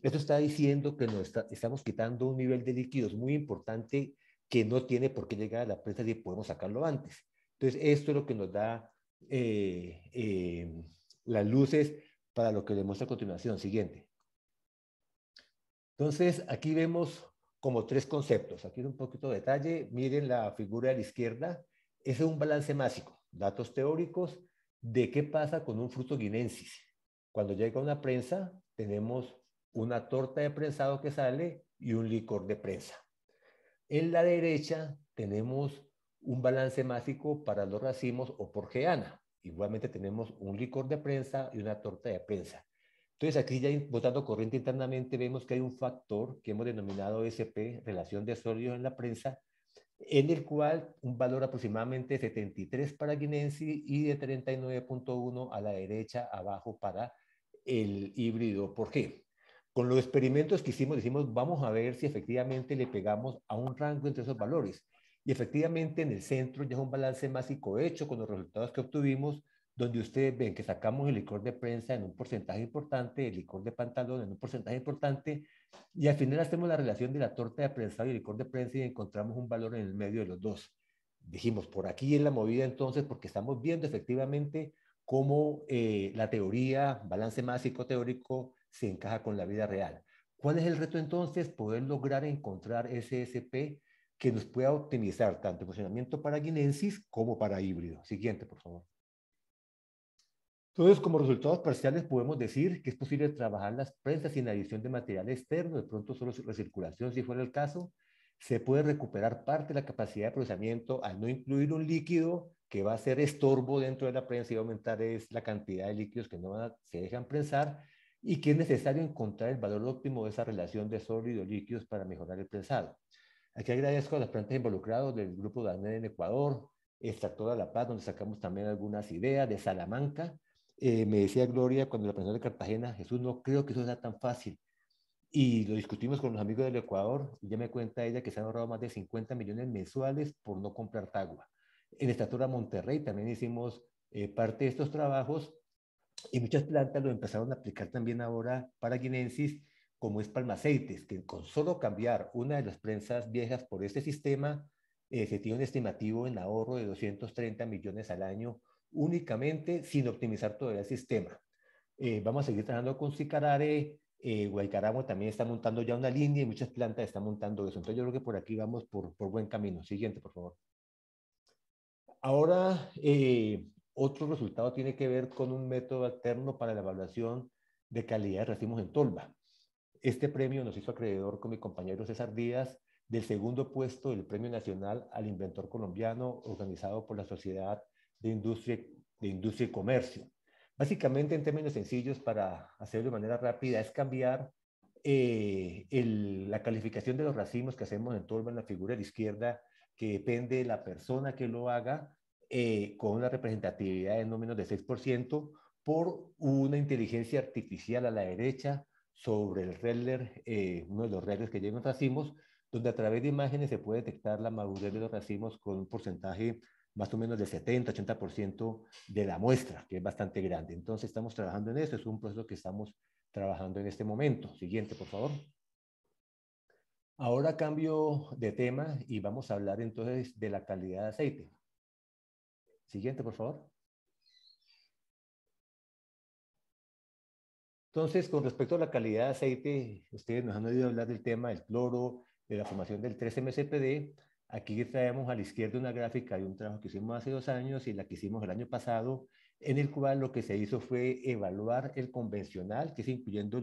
Speaker 7: Esto está diciendo que estamos quitando un nivel de líquidos muy importante que no tiene por qué llegar a la prensa si podemos sacarlo antes. Entonces, esto es lo que nos da las luces para lo que les muestro a continuación. Siguiente. Entonces, aquí vemos como tres conceptos. Aquí es un poquito de detalle. Miren la figura de la izquierda. Ese es un balance másico. Datos teóricos de qué pasa con un fruto guinensis. Cuando llega una prensa, tenemos una torta de prensado que sale y un licor de prensa. En la derecha tenemos un balance másico para los racimos o por geana. Igualmente tenemos un licor de prensa y una torta de prensa. Entonces aquí ya botando corriente internamente vemos que hay un factor que hemos denominado SP, relación de sólidos en la prensa, en el cual un valor aproximadamente de 73 para guinensis y de 39.1 a la derecha abajo para el híbrido por G. Con los experimentos que hicimos, decimos, vamos a ver si efectivamente le pegamos a un rango entre esos valores. Y efectivamente en el centro ya es un balance másico hecho con los resultados que obtuvimos, donde ustedes ven que sacamos el licor de prensa en un porcentaje importante, el licor de pantalón en un porcentaje importante, y al final hacemos la relación de la torta de prensado y el licor de prensa y encontramos un valor en el medio de los dos. Dijimos, por aquí en la movida entonces, porque estamos viendo efectivamente cómo la teoría, balance másico teórico, se encaja con la vida real. ¿Cuál es el reto entonces? Poder lograr encontrar ese SP que nos pueda optimizar tanto el funcionamiento para guinensis como para híbrido. Siguiente, por favor. Entonces, como resultados parciales podemos decir que es posible trabajar las prensas sin adición de material externo, de pronto solo recirculación si fuera el caso. Se puede recuperar parte de la capacidad de procesamiento al no incluir un líquido que va a ser estorbo dentro de la prensa y va a aumentar la cantidad de líquidos que no se dejan prensar y que es necesario encontrar el valor óptimo de esa relación de sólidos-líquidos para mejorar el prensado. Aquí agradezco a las plantas involucradas del grupo de ANED en Ecuador, Extractora La Paz, donde sacamos también algunas ideas, de Salamanca. Me decía Gloria cuando la presentó de Cartagena, Jesús, no creo que eso sea tan fácil. Y lo discutimos con los amigos del Ecuador y ya me cuenta ella que se han ahorrado más de 50 millones mensuales por no comprar tagua. En Estatura Monterrey también hicimos parte de estos trabajos y muchas plantas lo empezaron a aplicar también ahora para guinensis, como es palmaceites, que con solo cambiar una de las prensas viejas por este sistema, se tiene un estimativo en ahorro de 230 millones al año únicamente sin optimizar todo el sistema. Vamos a seguir trabajando con Sicarare. Guaycaramo también está montando ya una línea y muchas plantas están montando eso. Entonces yo creo que por aquí vamos por buen camino. Siguiente, por favor. Ahora, otro resultado tiene que ver con un método alterno para la evaluación de calidad de racimos en tolva. Este premio nos hizo acreedor con mi compañero César Díaz del segundo puesto del Premio Nacional al Inventor Colombiano organizado por la Sociedad de Industria y Comercio. Básicamente, en términos sencillos, para hacerlo de manera rápida, es cambiar la calificación de los racimos que hacemos en torno a la figura de la izquierda, que depende de la persona que lo haga, con una representatividad de no menos de 6%, por una inteligencia artificial a la derecha sobre el Redler, uno de los Redlers que llevan racimos, donde a través de imágenes se puede detectar la madurez de los racimos con un porcentaje más o menos del 70-80% de la muestra, que es bastante grande. Entonces estamos trabajando en eso, es un proceso que estamos trabajando en este momento. Siguiente, por favor. Ahora cambio de tema y vamos a hablar entonces de la calidad de aceite. Siguiente, por favor. Entonces, con respecto a la calidad de aceite, ustedes nos han oído hablar del tema del cloro, de la formación del 3-MCPD. Aquí traemos a la izquierda una gráfica de un trabajo que hicimos hace 2 años y la que hicimos el año pasado, en el cual lo que se hizo fue evaluar el convencional, que es incluyendo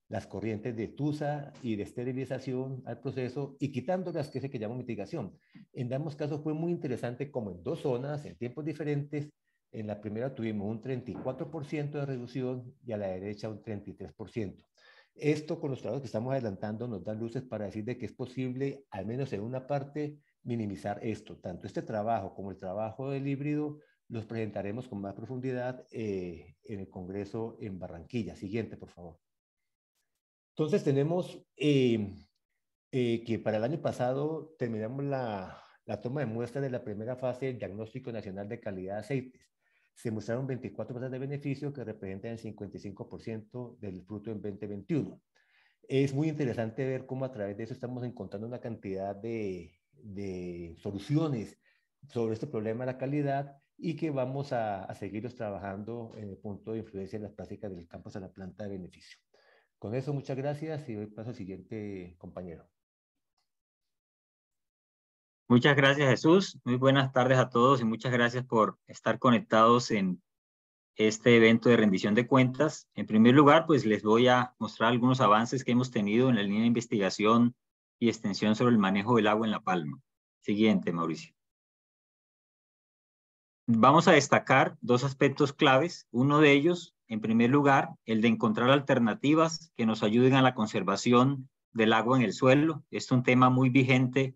Speaker 7: las corrientes de TUSA y de esterilización al proceso y quitándolas, que es el que llamo mitigación. En ambos casos fue muy interesante como en 2 zonas, en tiempos diferentes. En la primera tuvimos un 34% de reducción y a la derecha un 33%. Esto, con los trabajos que estamos adelantando, nos da luces para decir de que es posible, al menos en una parte, minimizar esto. Tanto este trabajo como el trabajo del híbrido los presentaremos con más profundidad en el Congreso en Barranquilla. Siguiente, por favor. Entonces tenemos que para el año pasado terminamos la toma de muestras de la primera fase del Diagnóstico Nacional de Calidad de Aceites. Se mostraron 24 pruebas de beneficio que representan el 55% del fruto en 2021. Es muy interesante ver cómo a través de eso estamos encontrando una cantidad de soluciones sobre este problema de la calidad y que vamos a seguirlos trabajando en el punto de influencia de las prácticas del campo a la planta de beneficio. Con eso, muchas gracias y doy paso al siguiente compañero.
Speaker 8: Muchas gracias, Jesús. Muy buenas tardes a todos y muchas gracias por estar conectados en este evento de rendición de cuentas. En primer lugar, pues les voy a mostrar algunos avances que hemos tenido en la línea de investigación y extensión sobre el manejo del agua en La Palma. Siguiente, Mauricio. Vamos a destacar 2 aspectos claves. Uno de ellos, en primer lugar, el de encontrar alternativas que nos ayuden a la conservación del agua en el suelo. Es un tema muy vigente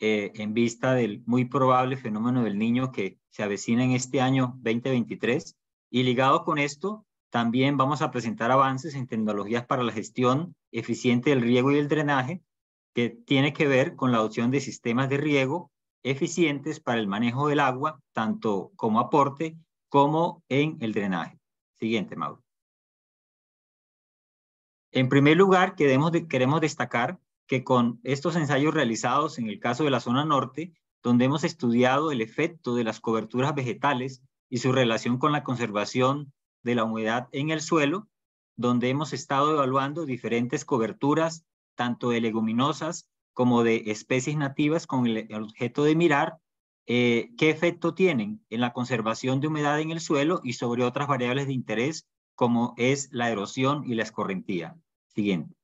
Speaker 8: en vista del muy probable fenómeno del Niño que se avecina en este año 2023. Y ligado con esto, también vamos a presentar avances en tecnologías para la gestión eficiente del riego y el drenaje, que tiene que ver con la adopción de sistemas de riego eficientes para el manejo del agua, tanto como aporte como en el drenaje. Siguiente, Mauro. En primer lugar, queremos destacar que con estos ensayos realizados en el caso de la zona norte, donde hemos estudiado el efecto de las coberturas vegetales y su relación con la conservación de la humedad en el suelo, donde hemos estado evaluando diferentes coberturas, tanto de leguminosas como de especies nativas, con el objeto de mirar qué efecto tienen en la conservación de humedad en el suelo y sobre otras variables de interés, como es la erosión y la escorrentía. Siguiente.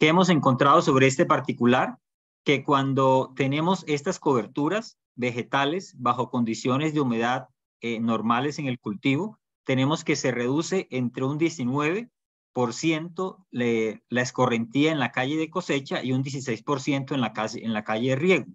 Speaker 8: ¿Qué hemos encontrado sobre este particular? Que cuando tenemos estas coberturas vegetales bajo condiciones de humedad normales en el cultivo, tenemos que se reduce entre un 19% la escorrentía en la calle de cosecha y un 16% en la calle de riego.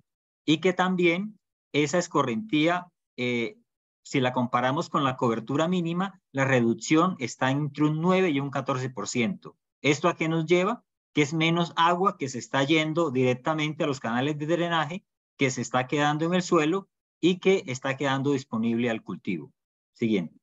Speaker 8: Y que también esa escorrentía, si la comparamos con la cobertura mínima, la reducción está entre un 9 y un 14%. ¿Esto a qué nos lleva? Que es menos agua que se está yendo directamente a los canales de drenaje, que se está quedando en el suelo y que está quedando disponible al cultivo. Siguiente.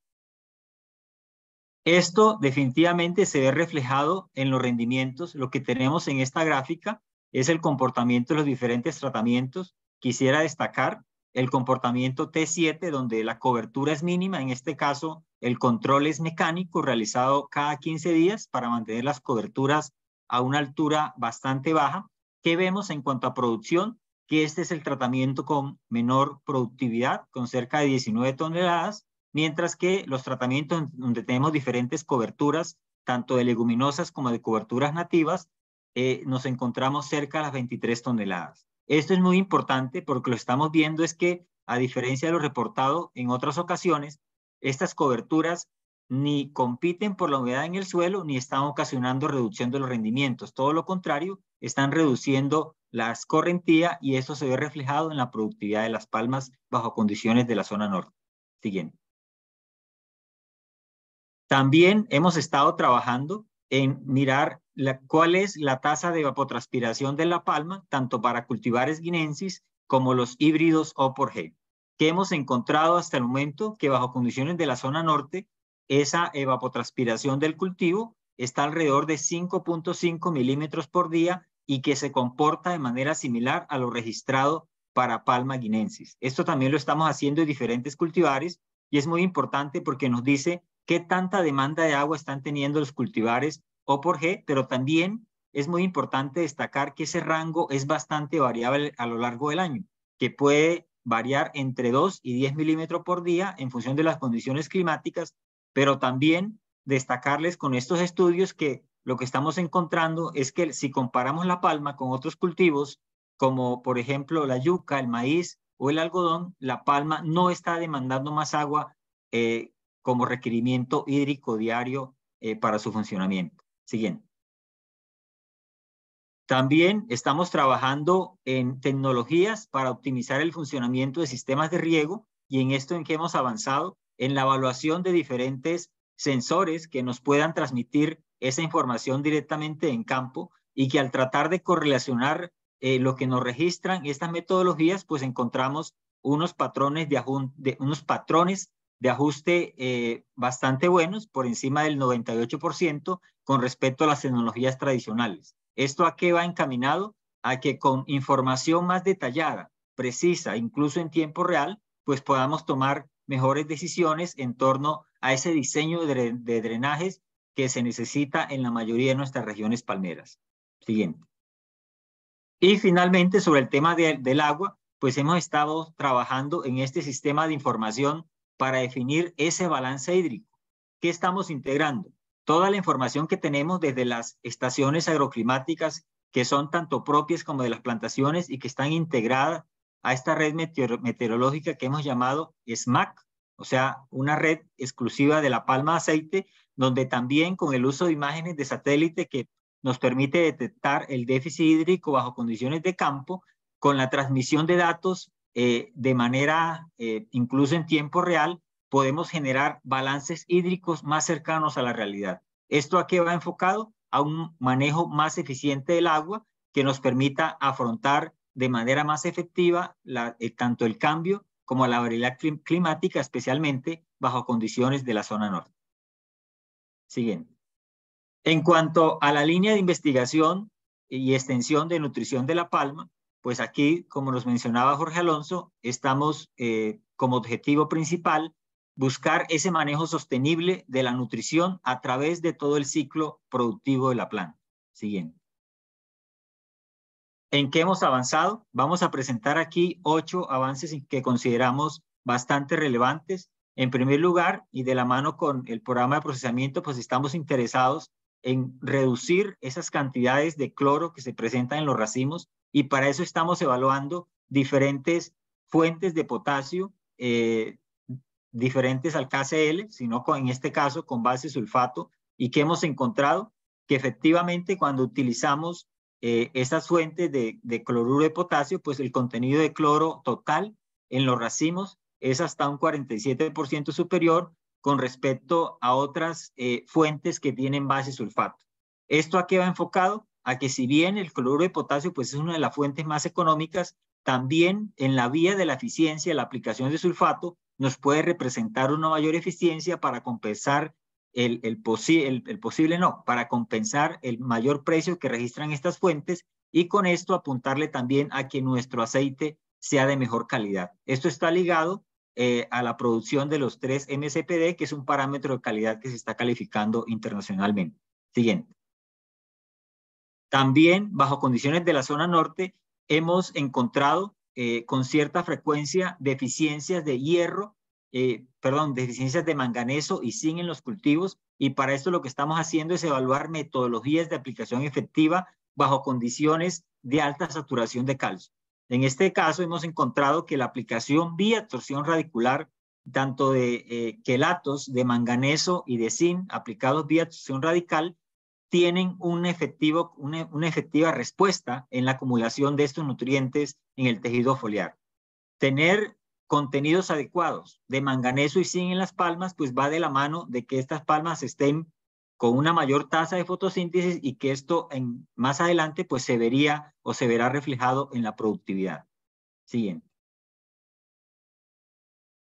Speaker 8: Esto definitivamente se ve reflejado en los rendimientos. Lo que tenemos en esta gráfica es el comportamiento de los diferentes tratamientos. Quisiera destacar el comportamiento T7, donde la cobertura es mínima. En este caso, el control es mecánico, realizado cada 15 días para mantener las coberturas a una altura bastante baja. ¿Qué vemos en cuanto a producción? Que este es el tratamiento con menor productividad, con cerca de 19 toneladas, mientras que los tratamientos donde tenemos diferentes coberturas, tanto de leguminosas como de coberturas nativas, nos encontramos cerca de las 23 toneladas. Esto es muy importante porque lo que estamos viendo es que, a diferencia de lo reportado en otras ocasiones, estas coberturas ni compiten por la humedad en el suelo ni están ocasionando reducción de los rendimientos. Todo lo contrario, están reduciendo la escorrentía y eso se ve reflejado en la productividad de las palmas bajo condiciones de la zona norte. Siguiente. También hemos estado trabajando en mirar cuál es la tasa de evapotranspiración de la palma, tanto para cultivares guinensis como los híbridos O por G, que hemos encontrado hasta el momento que bajo condiciones de la zona norte, esa evapotranspiración del cultivo está alrededor de 5.5 milímetros por día y que se comporta de manera similar a lo registrado para palma guinensis. Esto también lo estamos haciendo en diferentes cultivares y es muy importante porque nos dice qué tanta demanda de agua están teniendo los cultivares O por G, pero también es muy importante destacar que ese rango es bastante variable a lo largo del año, que puede variar entre 2 y 10 milímetros por día en función de las condiciones climáticas, pero también destacarles con estos estudios que lo que estamos encontrando es que si comparamos la palma con otros cultivos, como por ejemplo la yuca, el maíz o el algodón, la palma no está demandando más agua como requerimiento hídrico diario para su funcionamiento. Siguiente. También estamos trabajando en tecnologías para optimizar el funcionamiento de sistemas de riego y en esto en que hemos avanzado en la evaluación de diferentes sensores que nos puedan transmitir esa información directamente en campo y que al tratar de correlacionar lo que nos registran estas metodologías, pues encontramos unos patrones de ajuste bastante buenos, por encima del 98% con respecto a las tecnologías tradicionales. ¿Esto a qué va encaminado? A que con información más detallada, precisa, incluso en tiempo real, pues podamos tomar mejores decisiones en torno a ese diseño de drenajes que se necesita en la mayoría de nuestras regiones palmeras. Siguiente. Y finalmente, sobre el tema del agua, pues hemos estado trabajando en este sistema de información para definir ese balance hídrico. ¿Qué estamos integrando? Toda la información que tenemos desde las estaciones agroclimáticas, que son tanto propias como de las plantaciones y que están integradas a esta red meteorológica que hemos llamado SMAC, o sea, una red exclusiva de la palma de aceite, donde también con el uso de imágenes de satélite que nos permite detectar el déficit hídrico bajo condiciones de campo, con la transmisión de datos de manera incluso en tiempo real, podemos generar balances hídricos más cercanos a la realidad. ¿Esto a qué va enfocado? A un manejo más eficiente del agua que nos permita afrontar de manera más efectiva tanto el cambio como la variabilidad climática, especialmente bajo condiciones de la zona norte. Siguiente. En cuanto a la línea de investigación y extensión de nutrición de la palma, pues aquí, como nos mencionaba Jorge Alonso, estamos como objetivo principal buscar ese manejo sostenible de la nutrición a través de todo el ciclo productivo de la planta. Siguiente. ¿En qué hemos avanzado? Vamos a presentar aquí 8 avances que consideramos bastante relevantes. En primer lugar, y de la mano con el programa de procesamiento, pues estamos interesados en reducir esas cantidades de cloro que se presentan en los racimos y para eso estamos evaluando diferentes fuentes de potasio diferentes al KCl, sino en este caso con base sulfato, y que hemos encontrado que efectivamente cuando utilizamos estas fuentes de cloruro de potasio, pues el contenido de cloro total en los racimos es hasta un 47% superior con respecto a otras fuentes que tienen base sulfato. ¿Esto a qué va enfocado? A que si bien el cloruro de potasio pues, es una de las fuentes más económicas, también en la vía de la eficiencia, la aplicación de sulfato nos puede representar una mayor eficiencia para compensar para compensar el mayor precio que registran estas fuentes y con esto apuntarle también a que nuestro aceite sea de mejor calidad. Esto está ligado a la producción de los 3 MCPD, que es un parámetro de calidad que se está calificando internacionalmente. Siguiente. También, bajo condiciones de la zona norte, hemos encontrado con cierta frecuencia deficiencias de hierro, deficiencias de manganeso y zinc en los cultivos, y para esto lo que estamos haciendo es evaluar metodologías de aplicación efectiva bajo condiciones de alta saturación de calcio. En este caso hemos encontrado que la aplicación vía absorción radicular tanto de quelatos de manganeso y de zinc aplicados vía absorción radical tienen una efectiva respuesta en la acumulación de estos nutrientes en el tejido foliar. Tener contenidos adecuados de manganeso y zinc en las palmas, pues va de la mano de que estas palmas estén con una mayor tasa de fotosíntesis y que esto más adelante pues se vería o se verá reflejado en la productividad. Siguiente.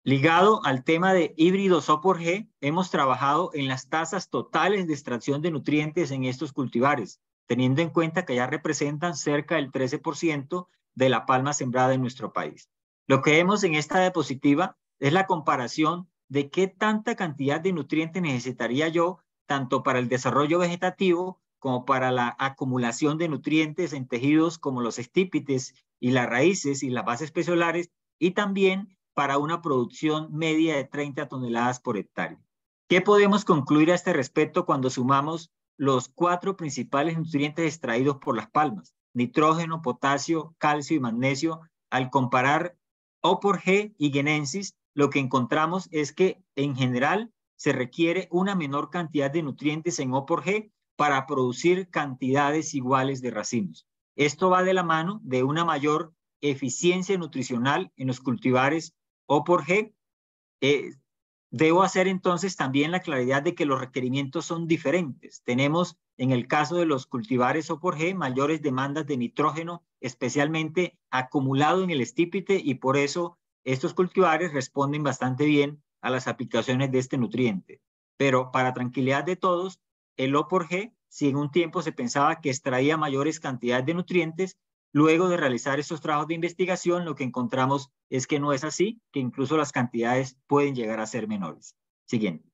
Speaker 8: Ligado al tema de híbridos O por G, hemos trabajado en las tasas totales de extracción de nutrientes en estos cultivares, teniendo en cuenta que ya representan cerca del 13% de la palma sembrada en nuestro país. Lo que vemos en esta diapositiva es la comparación de qué tanta cantidad de nutrientes necesitaría yo, tanto para el desarrollo vegetativo como para la acumulación de nutrientes en tejidos como los estípites y las raíces y las bases peciolares, y también para una producción media de 30 toneladas por hectárea. ¿Qué podemos concluir a este respecto cuando sumamos los 4 principales nutrientes extraídos por las palmas? Nitrógeno, potasio, calcio y magnesio. Al comparar O por G y guinensis, lo que encontramos es que en general se requiere una menor cantidad de nutrientes en O por G para producir cantidades iguales de racimos. Esto va de la mano de una mayor eficiencia nutricional en los cultivares O por G. Debo hacer entonces también la claridad de que los requerimientos son diferentes. Tenemos en el caso de los cultivares O por G mayores demandas de nitrógeno, especialmente acumulado en el estípite, y por eso estos cultivares responden bastante bien a las aplicaciones de este nutriente. Pero para tranquilidad de todos, el O por G, si en un tiempo se pensaba que extraía mayores cantidades de nutrientes, luego de realizar estos trabajos de investigación, lo que encontramos es que no es así, que incluso las cantidades pueden llegar a ser menores. Siguiente.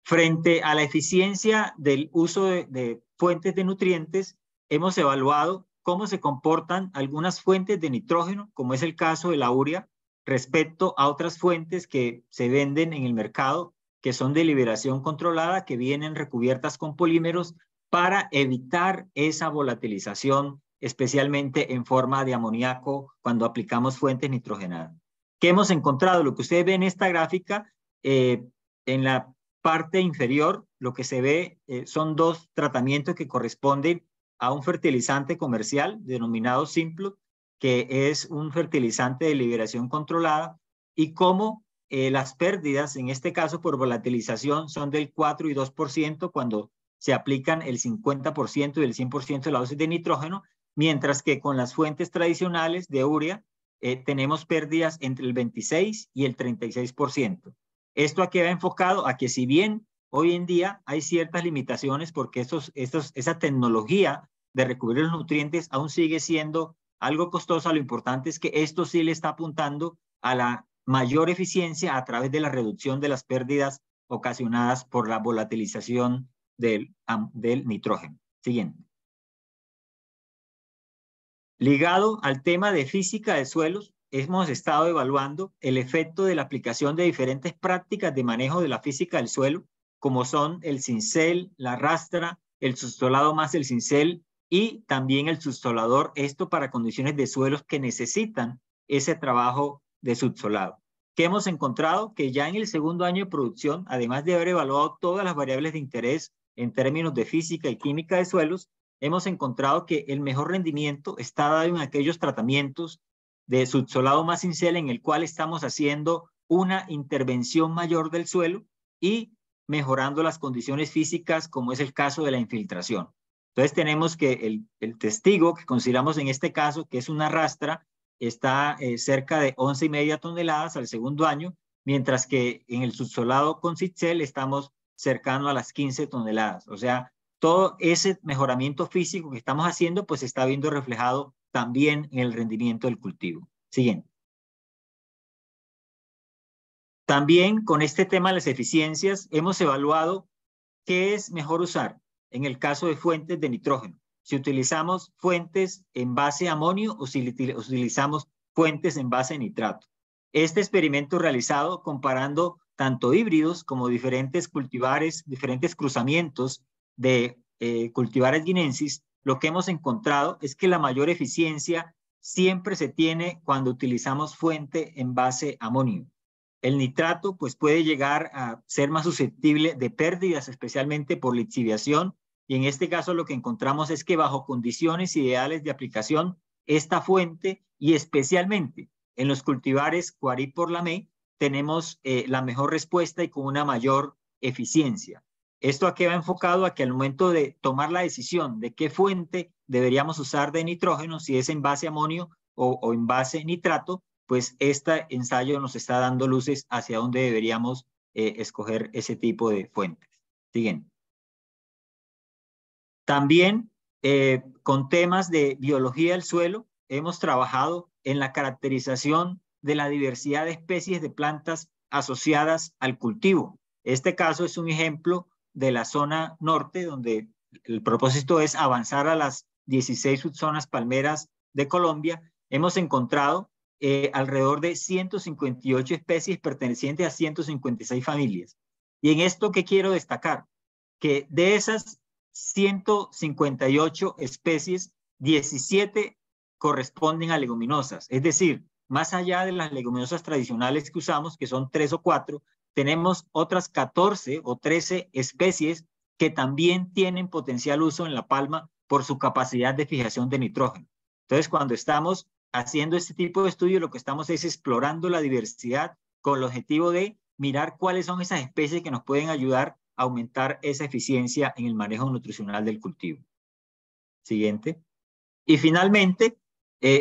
Speaker 8: Frente a la eficiencia del uso de fuentes de nutrientes, hemos evaluado cómo se comportan algunas fuentes de nitrógeno, como es el caso de la urea, respecto a otras fuentes que se venden en el mercado, que son de liberación controlada, que vienen recubiertas con polímeros para evitar esa volatilización, especialmente en forma de amoníaco cuando aplicamos fuentes nitrogenadas. ¿Qué hemos encontrado? Lo que ustedes ven en esta gráfica, en la parte inferior, lo que se ve son 2 tratamientos que corresponden a un fertilizante comercial denominado Simplot, que es un fertilizante de liberación controlada, y cómo las pérdidas, en este caso por volatilización, son del 4 y 2% cuando se aplican el 50% y el 100% de la dosis de nitrógeno, mientras que con las fuentes tradicionales de urea tenemos pérdidas entre el 26 y el 36%. ¿Esto a qué va enfocado? A que si bien hoy en día hay ciertas limitaciones porque esa tecnología de recubrir los nutrientes aún sigue siendo algo costosa, lo importante es que esto sí le está apuntando a la mayor eficiencia a través de la reducción de las pérdidas ocasionadas por la volatilización del nitrógeno. Siguiente. Ligado al tema de física de suelos, hemos estado evaluando el efecto de la aplicación de diferentes prácticas de manejo de la física del suelo, como son el cincel, la rastra, el subsolado más el cincel y también el subsolador, esto para condiciones de suelos que necesitan ese trabajo de subsolado. ¿Qué hemos encontrado? Que ya en el segundo año de producción, además de haber evaluado todas las variables de interés en términos de física y química de suelos, hemos encontrado que el mejor rendimiento está dado en aquellos tratamientos de subsolado más cincel en el cual estamos haciendo una intervención mayor del suelo y mejorando las condiciones físicas, como es el caso de la infiltración. Entonces tenemos que el testigo que consideramos en este caso, que es una rastra, está cerca de 11,5 toneladas al segundo año, mientras que en el subsolado con cincel estamos cercano a las 15 toneladas. O sea, todo ese mejoramiento físico que estamos haciendo, pues se está viendo reflejado también en el rendimiento del cultivo. Siguiente. También con este tema de las eficiencias hemos evaluado qué es mejor usar en el caso de fuentes de nitrógeno. Si utilizamos fuentes en base a amonio o si utilizamos fuentes en base a nitrato. Este experimento realizado comparando tanto híbridos como diferentes cultivares, diferentes cruzamientos de cultivares guinensis, lo que hemos encontrado es que la mayor eficiencia siempre se tiene cuando utilizamos fuente en base a amonio. El nitrato pues puede llegar a ser más susceptible de pérdidas, especialmente por lixiviación, y en este caso lo que encontramos es que bajo condiciones ideales de aplicación, esta fuente, y especialmente en los cultivares Cuarí por Lamé, tenemos la mejor respuesta y con una mayor eficiencia. Esto a qué va enfocado a que al momento de tomar la decisión de qué fuente deberíamos usar de nitrógeno, si es en base a amonio o en base nitrato, pues este ensayo nos está dando luces hacia dónde deberíamos escoger ese tipo de fuentes. Siguiente. También con temas de biología del suelo hemos trabajado en la caracterización de la diversidad de especies de plantas asociadas al cultivo. Este caso es un ejemplo de la zona norte, donde el propósito es avanzar a las 16 subzonas palmeras de Colombia. Hemos encontrado alrededor de 158 especies pertenecientes a 156 familias. Y en esto, ¿qué quiero destacar? Que de esas 158 especies, 17 corresponden a leguminosas. Es decir, más allá de las leguminosas tradicionales que usamos, que son 3 o 4, tenemos otras 14 o 13 especies que también tienen potencial uso en la palma por su capacidad de fijación de nitrógeno. Entonces, cuando estamos haciendo este tipo de estudio, lo que estamos es explorando la diversidad con el objetivo de mirar cuáles son esas especies que nos pueden ayudar a aumentar esa eficiencia en el manejo nutricional del cultivo. Siguiente. Y finalmente,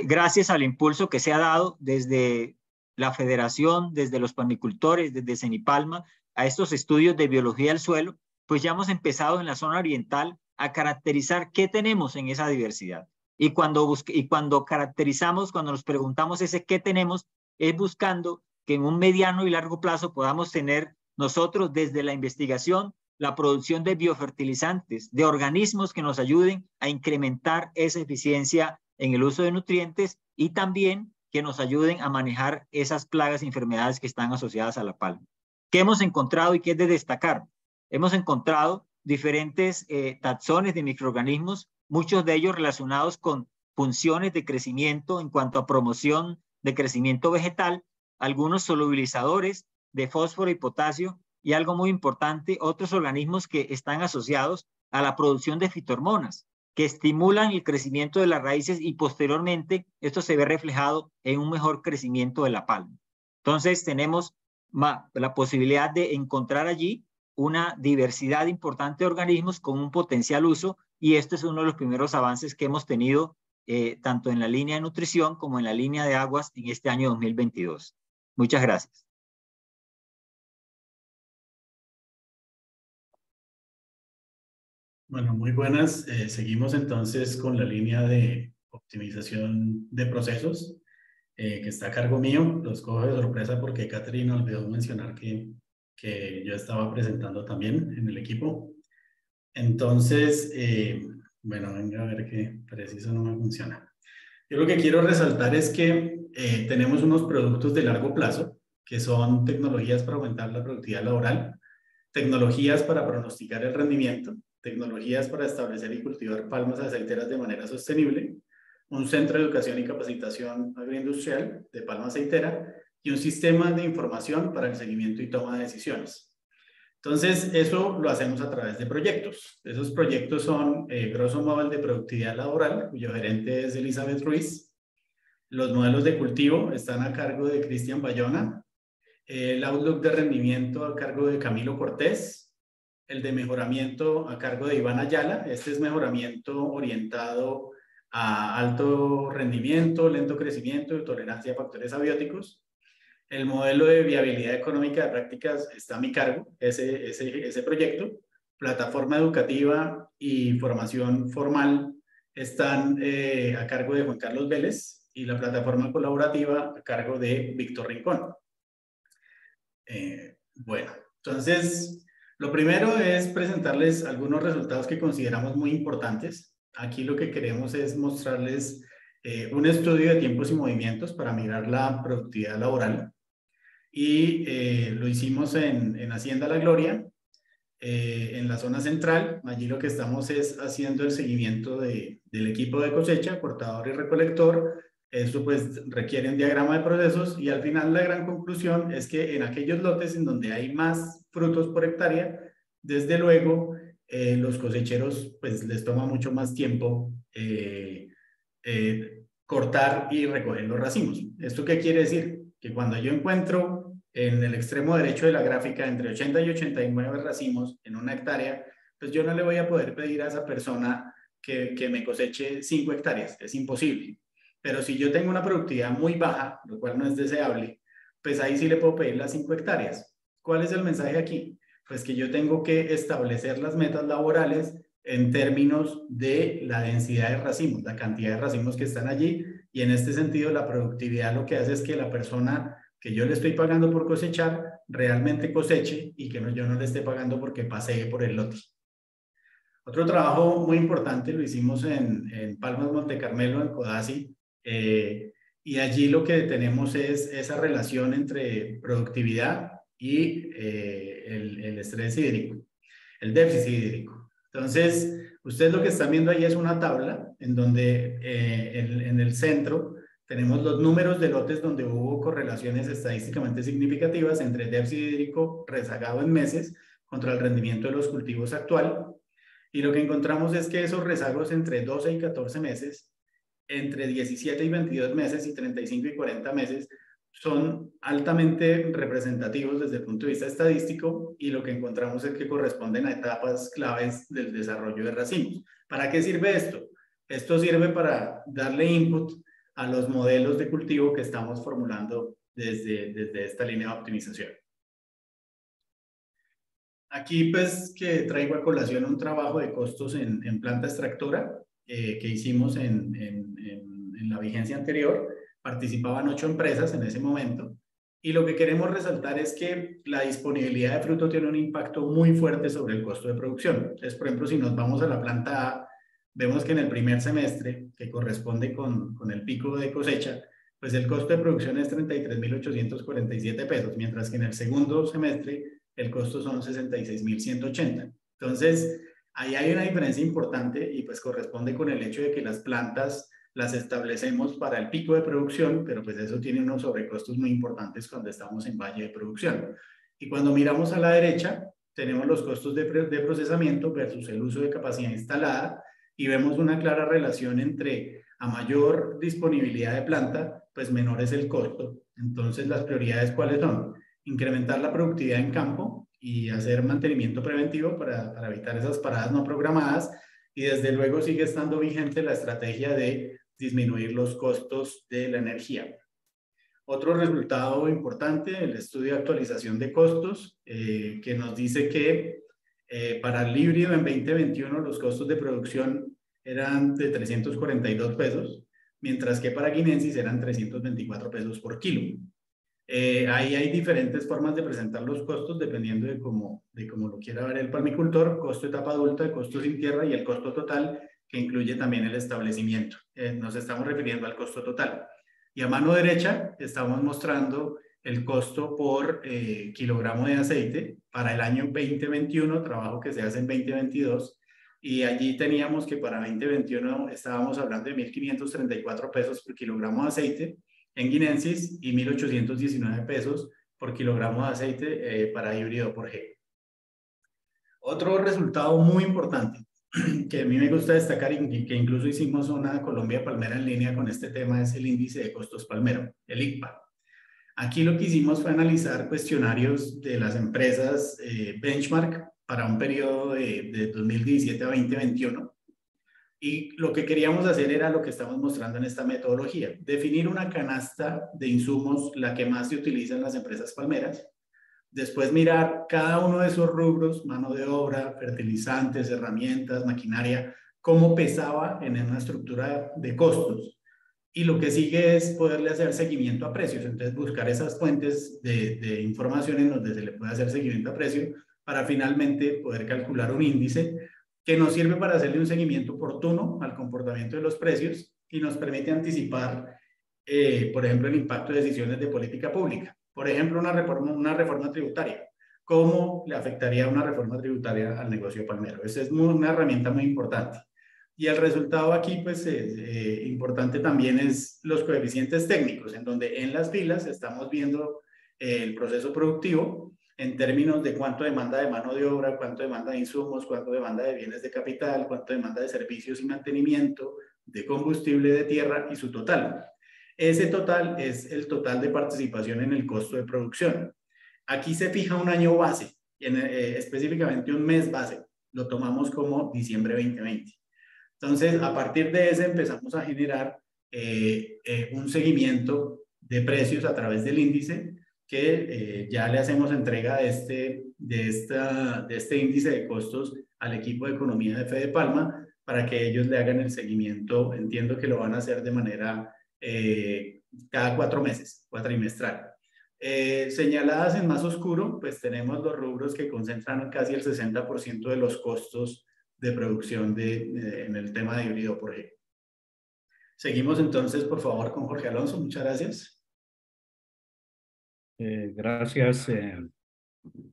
Speaker 8: gracias al impulso que se ha dado desde la Federación, desde los palmicultores, desde Cenipalma, a estos estudios de biología del suelo, pues ya hemos empezado en la zona oriental a caracterizar qué tenemos en esa diversidad. Y cuando caracterizamos, cuando nos preguntamos ese qué tenemos, es buscando que en un mediano y largo plazo podamos tener nosotros desde la investigación la producción de biofertilizantes, de organismos que nos ayuden a incrementar esa eficiencia en el uso de nutrientes y también que nos ayuden a manejar esas plagas y enfermedades que están asociadas a la palma. ¿Qué hemos encontrado y qué es de destacar? Hemos encontrado diferentes taxones de microorganismos, muchos de ellos relacionados con funciones de crecimiento en cuanto a promoción de crecimiento vegetal, algunos solubilizadores de fósforo y potasio, y algo muy importante, otros organismos que están asociados a la producción de fitohormonas, que estimulan el crecimiento de las raíces y posteriormente esto se ve reflejado en un mejor crecimiento de la palma. Entonces tenemos la posibilidad de encontrar allí una diversidad importante de organismos con un potencial uso, y este es uno de los primeros avances que hemos tenido tanto en la línea de nutrición como en la línea de aguas en este año 2022. Muchas gracias.
Speaker 9: Bueno, muy buenas. Seguimos entonces con la línea de optimización de procesos que está a cargo mío. Los cojo de sorpresa porque Catherine olvidó mencionar que yo estaba presentando también en el equipo. Entonces, bueno, venga a ver que preciso no me funciona. Yo lo que quiero resaltar es que tenemos unos productos de largo plazo que son tecnologías para aumentar la productividad laboral, tecnologías para pronosticar el rendimiento, tecnologías para establecer y cultivar palmas aceiteras de manera sostenible, un centro de educación y capacitación agroindustrial de palma aceitera y un sistema de información para el seguimiento y toma de decisiones. Entonces, eso lo hacemos a través de proyectos. Esos proyectos son, grosso modo, el de productividad laboral, cuyo gerente es Elizabeth Ruiz. Los modelos de cultivo están a cargo de Cristian Bayona. El outlook de rendimiento a cargo de Camilo Cortés. El de mejoramiento a cargo de Iván Ayala. Este es mejoramiento orientado a alto rendimiento, lento crecimiento y tolerancia a factores abióticos. El modelo de viabilidad económica de prácticas está a mi cargo, ese proyecto. Plataforma educativa y formación formal están a cargo de Juan Carlos Vélez y la plataforma colaborativa a cargo de Víctor Rincón. Bueno, entonces lo primero es presentarles algunos resultados que consideramos muy importantes. Aquí lo que queremos es mostrarles un estudio de tiempos y movimientos para mirar la productividad laboral. Y lo hicimos en Hacienda La Gloria. en la zona central. Allí lo que estamos es haciendo el seguimiento del equipo de cosecha, cortador y recolector. Eso pues requiere un diagrama de procesos y al final la gran conclusión es que en aquellos lotes en donde hay más frutos por hectárea, desde luego los cosecheros pues les toma mucho más tiempo cortar y recoger los racimos. ¿Esto qué quiere decir? Que cuando yo encuentro en el extremo derecho de la gráfica entre 80 y 89 racimos en una hectárea, pues yo no le voy a poder pedir a esa persona que me coseche 5 hectáreas, es imposible. Pero si yo tengo una productividad muy baja, lo cual no es deseable, pues ahí sí le puedo pedir las 5 hectáreas. ¿Cuál es el mensaje aquí? Pues que yo tengo que establecer las metas laborales en términos de la densidad de racimos, la cantidad de racimos que están allí, y en este sentido la productividad lo que hace es que la persona que yo le estoy pagando por cosechar realmente coseche y que yo no le esté pagando porque pasee por el lote. Otro trabajo muy importante lo hicimos en Palmas Montecarmelo, en Codazzi, y allí lo que tenemos es esa relación entre productividad y el estrés hídrico, el déficit hídrico. Entonces, ustedes lo que están viendo ahí es una tabla en donde en el centro tenemos los números de lotes donde hubo correlaciones estadísticamente significativas entre déficit hídrico rezagado en meses contra el rendimiento de los cultivos actual. Y lo que encontramos es que esos rezagos entre 12 y 14 meses, entre 17 y 22 meses y 35 y 40 meses son altamente representativos desde el punto de vista estadístico, y lo que encontramos es que corresponden a etapas claves del desarrollo de racimos. ¿Para qué sirve esto? Esto sirve para darle input a los modelos de cultivo que estamos formulando desde esta línea de optimización. Aquí pues que traigo a colación un trabajo de costos en planta extractora que hicimos en la vigencia anterior. Participaban 8 empresas en ese momento, y lo que queremos resaltar es que la disponibilidad de fruto tiene un impacto muy fuerte sobre el costo de producción. Entonces, por ejemplo, si nos vamos a la planta A, vemos que en el primer semestre, que corresponde con el pico de cosecha, pues el costo de producción es 33.847 pesos, mientras que en el segundo semestre el costo son 66.180. Entonces, ahí hay una diferencia importante y pues corresponde con el hecho de que las plantas las establecemos para el pico de producción, pero pues eso tiene unos sobrecostos muy importantes cuando estamos en valle de producción. Y cuando miramos a la derecha, tenemos los costos de procesamiento versus el uso de capacidad instalada, y vemos una clara relación entre a mayor disponibilidad de planta, pues menor es el costo. Entonces, las prioridades, ¿cuáles son? Incrementar la productividad en campo y hacer mantenimiento preventivo para evitar esas paradas no programadas, y desde luego sigue estando vigente la estrategia de disminuir los costos de la energía. Otro resultado importante, el estudio de actualización de costos, que nos dice que para el híbrido en 2021 los costos de producción eran de 342 pesos, mientras que para guinensis eran 324 pesos por kilo. Ahí hay diferentes formas de presentar los costos dependiendo de cómo lo quiera ver el palmicultor: costo etapa adulta, costo sin tierra y el costo total, que incluye también el establecimiento. Nos estamos refiriendo al costo total. Y a mano derecha estamos mostrando el costo por kilogramo de aceite para el año 2021, trabajo que se hace en 2022, y allí teníamos que para 2021 estábamos hablando de 1.534 pesos por kilogramo de aceite en guinensis y 1.819 pesos por kilogramo de aceite para híbrido por G. Otro resultado muy importante que a mí me gusta destacar y que incluso hicimos una Colombia Palmera en línea con este tema es el índice de costos palmero, el ICPA. Aquí lo que hicimos fue analizar cuestionarios de las empresas benchmark para un periodo de 2017 a 2021. Y lo que queríamos hacer era lo que estamos mostrando en esta metodología: definir una canasta de insumos, la que más se utiliza en las empresas palmeras. Después mirar cada uno de esos rubros, mano de obra, fertilizantes, herramientas, maquinaria, cómo pesaba en una estructura de costos. Y lo que sigue es poderle hacer seguimiento a precios. Entonces, buscar esas fuentes de información en donde se le puede hacer seguimiento a precio para finalmente poder calcular un índice que nos sirve para hacerle un seguimiento oportuno al comportamiento de los precios y nos permite anticipar, por ejemplo, el impacto de decisiones de política pública. Por ejemplo, una reforma tributaria. cómo le afectaría una reforma tributaria al negocio palmero. Esa es una herramienta muy importante. Y el resultado aquí, pues, importante también es los coeficientes técnicos, en donde en las filas estamos viendo el proceso productivo en términos de cuánto demanda de mano de obra, cuánto demanda de insumos, cuánto demanda de bienes de capital, cuánto demanda de servicios y mantenimiento, de combustible de tierra y su total. Ese total es el total de participación en el costo de producción. Aquí se fija un año base, específicamente un mes base. Lo tomamos como diciembre 2020. Entonces, a partir de ese empezamos a generar un seguimiento de precios a través del índice que ya le hacemos entrega de este índice de costos al equipo de economía de Fede Palma para que ellos le hagan el seguimiento. Entiendo que lo van a hacer de manera cada 4 meses, cuatrimestral. Señaladas en más oscuro, pues tenemos los rubros que concentran casi el 60% de los costos de producción en el tema de híbrido por ejemplo. Seguimos entonces, por favor, con Jorge Alonso. Muchas gracias.
Speaker 5: Gracias,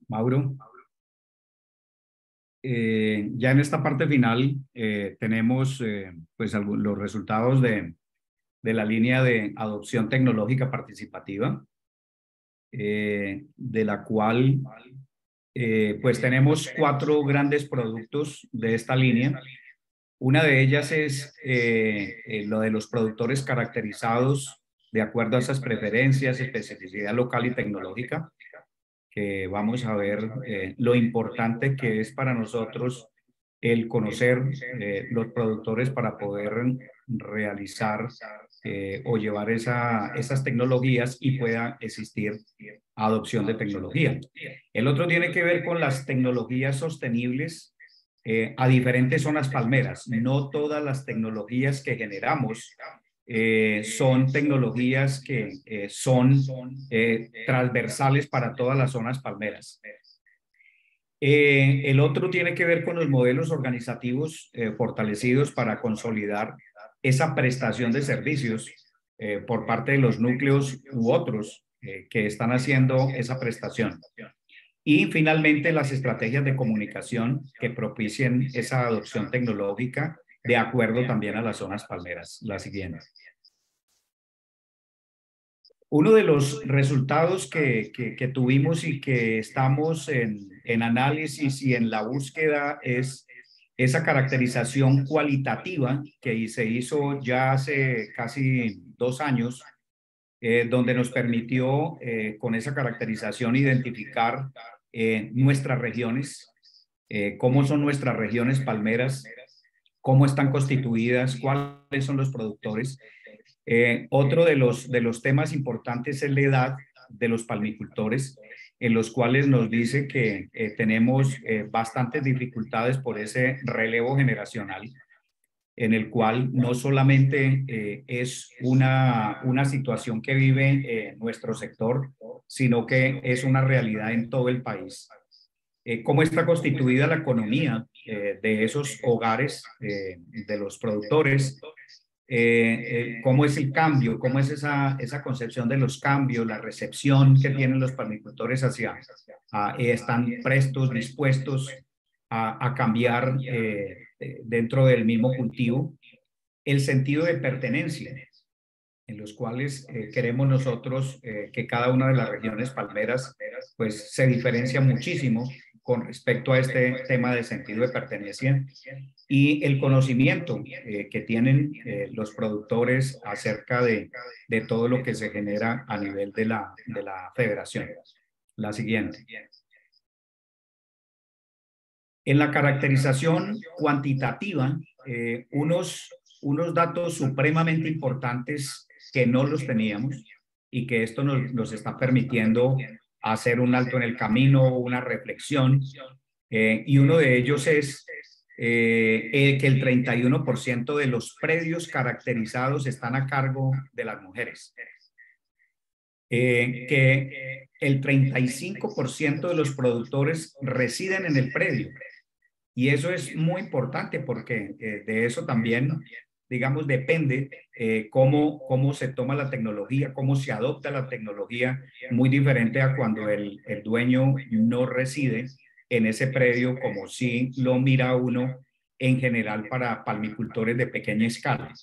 Speaker 5: Mauro. Ya en esta parte final tenemos pues los resultados de la línea de adopción tecnológica participativa, de la cual pues tenemos 4 grandes productos de esta línea. Una de ellas es lo de los productores caracterizados de acuerdo a esas preferencias, especificidad local y tecnológica, que vamos a ver lo importante que es para nosotros el conocer los productores para poder realizar o llevar esas tecnologías y pueda existir adopción de tecnología. El otro tiene que ver con las tecnologías sostenibles a diferentes zonas palmeras. No todas las tecnologías que generamos son tecnologías que son transversales para todas las zonas palmeras. El otro tiene que ver con los modelos organizativos fortalecidos para consolidar esa prestación de servicios por parte de los núcleos u otros que están haciendo esa prestación. Y finalmente las estrategias de comunicación que propicien esa adopción tecnológica de acuerdo también a las zonas palmeras. La siguiente. Uno de los resultados que tuvimos y que estamos en análisis y en la búsqueda es esa caracterización cualitativa que se hizo ya hace casi 2 años, donde nos permitió con esa caracterización identificar nuestras regiones, cómo son nuestras regiones palmeras, cómo están constituidas, cuáles son los productores. Otro de los temas importantes es la edad de los palmicultores, en los cuales nos dice que tenemos bastantes dificultades por ese relevo generacional, en el cual no solamente es una situación que vive nuestro sector, sino que es una realidad en todo el país. ¿Cómo está constituida la economía de esos hogares de los productores? ¿Cómo es el cambio? ¿Cómo es esa concepción de los cambios, la recepción que tienen los palmicultores están prestos, dispuestos a cambiar dentro del mismo cultivo? El sentido de pertenencia, en los cuales queremos nosotros que cada una de las regiones palmeras pues se diferencia muchísimo con respecto a este tema de sentido de pertenencia, y el conocimiento que tienen los productores acerca de todo lo que se genera a nivel de la federación. La siguiente. En la caracterización cuantitativa, unos datos supremamente importantes que no los teníamos y que esto nos está permitiendo hacer un alto en el camino, una reflexión, y uno de ellos es que el 31% de los predios caracterizados están a cargo de las mujeres, que el 35% de los productores residen en el predio, y eso es muy importante porque de eso también digamos, depende cómo se toma la tecnología, cómo se adopta la tecnología, muy diferente a cuando el dueño no reside en ese predio, como si lo mira uno en general para palmicultores de pequeña escala.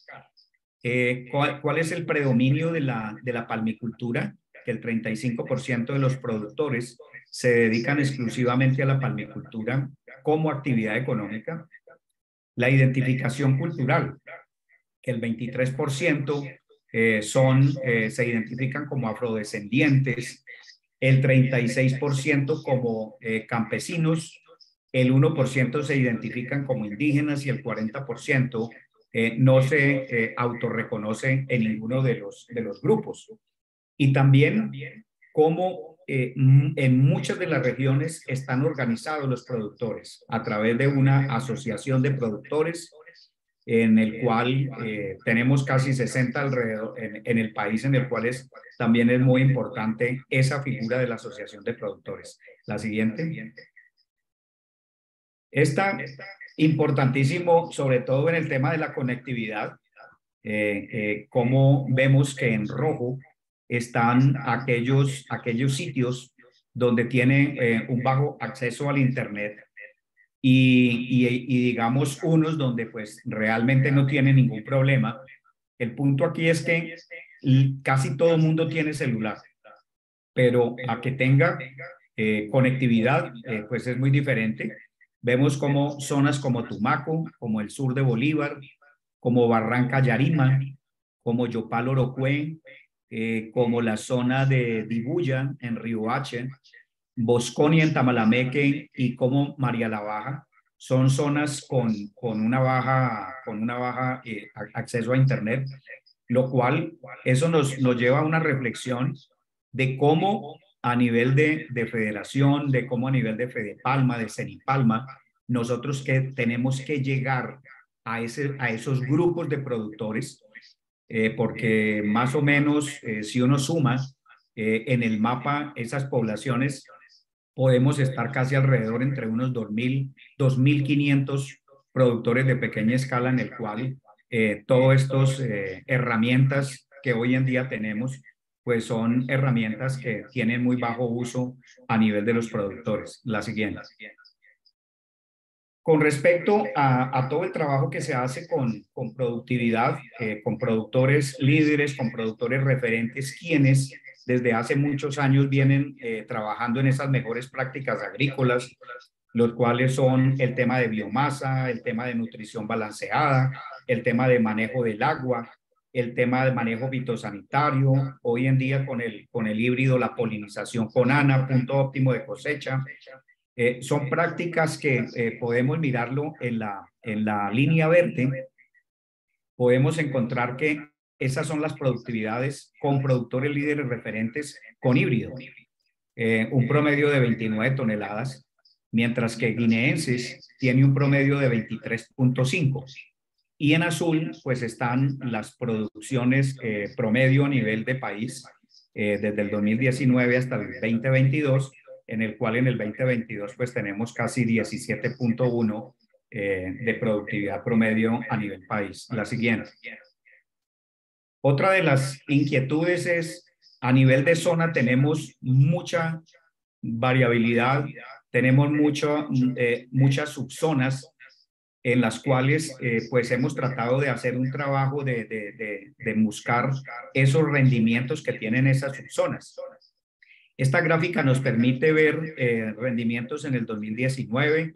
Speaker 5: ¿Cuál es el predominio de la palmicultura? Que el 35% de los productores se dedican exclusivamente a la palmicultura como actividad económica. La identificación cultural, que el 23% se identifican como afrodescendientes, el 36% como campesinos, el 1% se identifican como indígenas y el 40% no se autorreconoce en ninguno de los grupos. Y también cómo en muchas de las regiones están organizados los productores a través de una asociación de productores en el cual tenemos casi 60 alrededor en el país, en el cual también es muy importante esa figura de la asociación de productores. La siguiente. Está importantísimo, sobre todo en el tema de la conectividad, como vemos que en rojo están aquellos sitios donde tienen un bajo acceso al Internet y digamos unos donde pues realmente no tienen ningún problema. El punto aquí es que casi todo el mundo tiene celular, pero a que tenga conectividad pues es muy diferente. Vemos como zonas como Tumaco, como el sur de Bolívar, como Barranca Yarima, como Yopal Orocué, como la zona de Dibuya en Riohache, Bosconia en Tamalameque y como María la Baja, son zonas con una baja acceso a Internet, lo cual eso nos lleva a una reflexión de cómo a nivel de federación, de cómo a nivel de Fedepalma, de Cenipalma, nosotros que tenemos que llegar a esos grupos de productores, porque más o menos si uno suma en el mapa esas poblaciones, podemos estar casi alrededor entre unos 2.000, 2.500 productores de pequeña escala, en el cual todas estas herramientas que hoy en día tenemos, pues son herramientas que tienen muy bajo uso a nivel de los productores. La siguiente. Con respecto a todo el trabajo que se hace con productividad, con productores líderes, con productores referentes, quienes desde hace muchos años vienen trabajando en esas mejores prácticas agrícolas, los cuales son el tema de biomasa, el tema de nutrición balanceada, el tema de manejo del agua, el tema de manejo fitosanitario, hoy en día con el híbrido, la polinización con ANA, punto óptimo de cosecha. Son prácticas que podemos mirarlo en la línea verde. Podemos encontrar que esas son las productividades con productores líderes referentes con híbrido. Un promedio de 29 toneladas, mientras que Guineenses tiene un promedio de 23.5. Y en azul, pues están las producciones promedio a nivel de país desde el 2019 hasta el 2022, en el cual en el 2022 pues tenemos casi 17.1 de productividad promedio a nivel país. La siguiente. Otra de las inquietudes es, a nivel de zona tenemos mucha variabilidad, tenemos muchas subzonas en las cuales pues hemos tratado de hacer un trabajo de buscar esos rendimientos que tienen esas subzonas. Esta gráfica nos permite ver rendimientos en el 2019,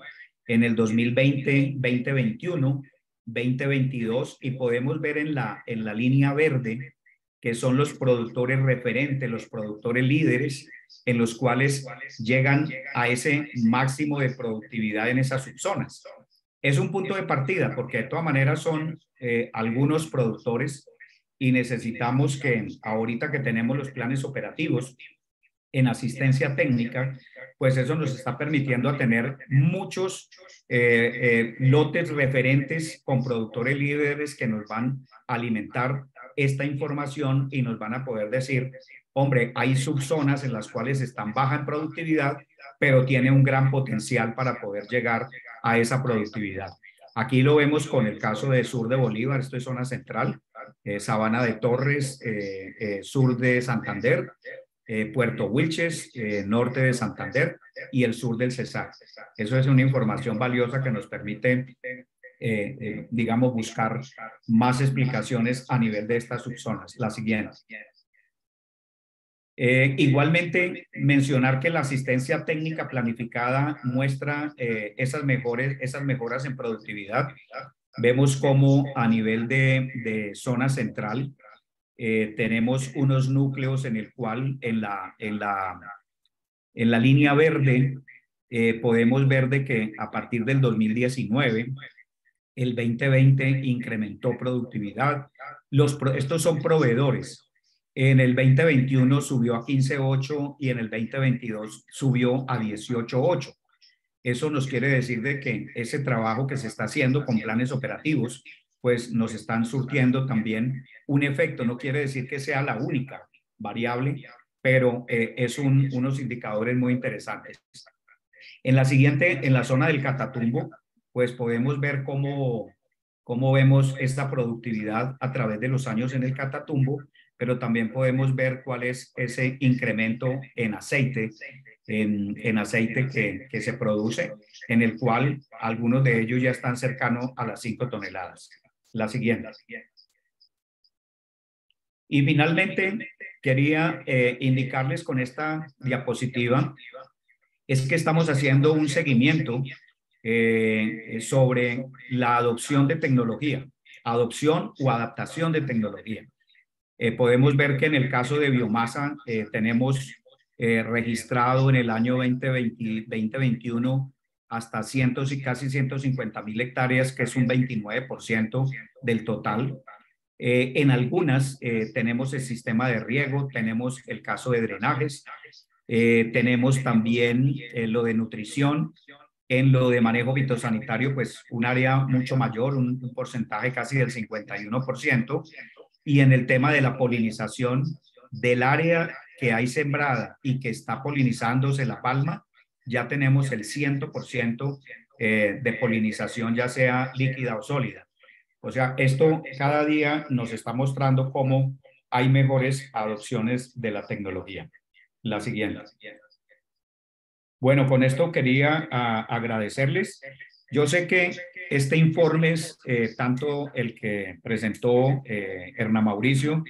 Speaker 5: en el 2020, 2021, 2022 y podemos ver en la línea verde que son los productores referentes, los productores líderes, en los cuales llegan a ese máximo de productividad en esas subzonas. Es un punto de partida porque de todas maneras son algunos productores y necesitamos que ahorita que tenemos los planes operativos en asistencia técnica, pues eso nos está permitiendo a tener muchos lotes referentes con productores líderes que nos van a alimentar esta información y nos van a poder decir, hombre, hay subzonas en las cuales están baja en productividad, pero tiene un gran potencial para poder llegar a esa productividad. Aquí lo vemos con el caso de sur de Bolívar, esto es zona central, Sabana de Torres, sur de Santander, Puerto Wilches, norte de Santander y el sur del Cesar. Eso es una información valiosa que nos permite, digamos, buscar más explicaciones a nivel de estas subzonas. La siguiente. Igualmente, mencionar que la asistencia técnica planificada muestra esas mejoras en productividad. Vemos cómo a nivel de zona central tenemos unos núcleos en el cual en la línea verde podemos ver de que a partir del 2019, el 2020 incrementó productividad. Estos son proveedores. En el 2021 subió a 15.8 y en el 2022 subió a 18.8. Eso nos quiere decir de que ese trabajo que se está haciendo con planes operativos, pues nos están surtiendo también un efecto. No quiere decir que sea la única variable, pero es unos indicadores muy interesantes. En la siguiente, en la zona del Catatumbo, pues podemos ver cómo vemos esta productividad a través de los años en el Catatumbo, pero también podemos ver cuál es ese incremento en aceite, en aceite que se produce, en el cual algunos de ellos ya están cercanos a las 5 toneladas. La siguiente. Y finalmente, quería indicarles con esta diapositiva, es que estamos haciendo un seguimiento sobre la adopción de tecnología, adopción o adaptación de tecnología. Podemos ver que en el caso de biomasa tenemos registrado en el año 2021 hasta casi 150.000 hectáreas, que es un 29% del total. En algunas tenemos el sistema de riego, tenemos el caso de drenajes, tenemos también lo de nutrición. En lo de manejo fitosanitario, pues un área mucho mayor, un porcentaje casi del 51%. Y en el tema de la polinización, del área que hay sembrada y que está polinizándose la palma, ya tenemos el 100% de polinización, ya sea líquida o sólida. O sea, esto cada día nos está mostrando cómo hay mejores adopciones de la tecnología. La siguiente. Bueno, con esto quería agradecerles. Yo sé que este informe es tanto el que presentó Hernán Mauricio,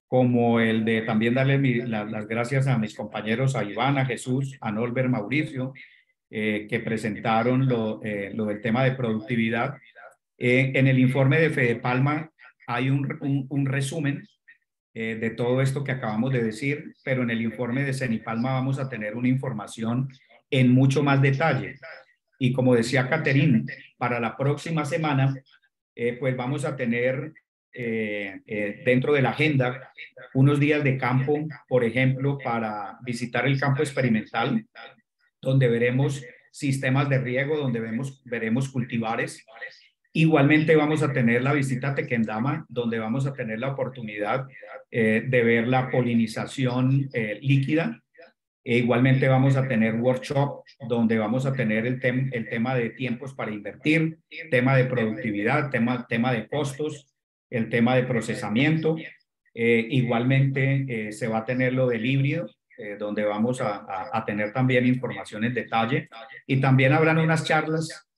Speaker 5: como el de también darle las gracias a mis compañeros, a Iván, a Jesús, a Norbert, Mauricio, que presentaron lo del tema de productividad. En el informe de Fedepalma hay un resumen de todo esto que acabamos de decir, pero en el informe de Cenipalma vamos a tener una información en mucho más detalle. Y como decía Caterine, para la próxima semana, pues vamos a tener dentro de la agenda unos días de campo, por ejemplo, para visitar el campo experimental, donde veremos sistemas de riego, donde veremos cultivares. Igualmente vamos a tener la visita a Tequendama, donde vamos a tener la oportunidad de ver la polinización líquida. Igualmente vamos a tener workshop donde vamos a tener el tema de tiempos para invertir, tema de productividad, tema de costos, el tema de procesamiento. Igualmente se va a tener lo del híbrido, donde vamos a tener también información en detalle. Y también habrán unas charlas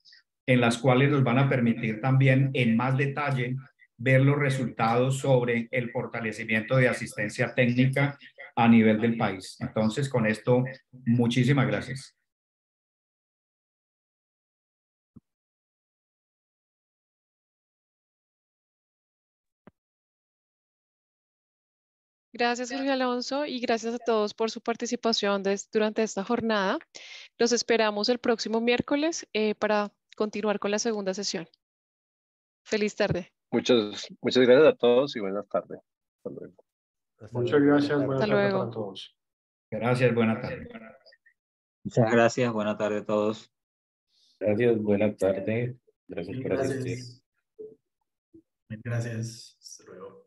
Speaker 5: en las cuales nos van a permitir también en más detalle ver los resultados sobre el fortalecimiento de asistencia técnica a nivel del país. Entonces, con esto, muchísimas gracias.
Speaker 1: Gracias, Jorge Alonso, y gracias a todos por su participación durante esta jornada. Los esperamos el próximo miércoles para continuar con la segunda sesión. Feliz tarde.
Speaker 3: Muchas gracias a todos y buenas tardes. Hasta luego.
Speaker 2: Muchas gracias. Buenas tardes
Speaker 1: luego.
Speaker 2: para todos.
Speaker 5: Gracias, buena tarde.
Speaker 8: Muchas gracias, buena tarde a todos.
Speaker 6: Gracias, buena tarde. Gracias por asistir.
Speaker 9: Gracias. Hasta luego.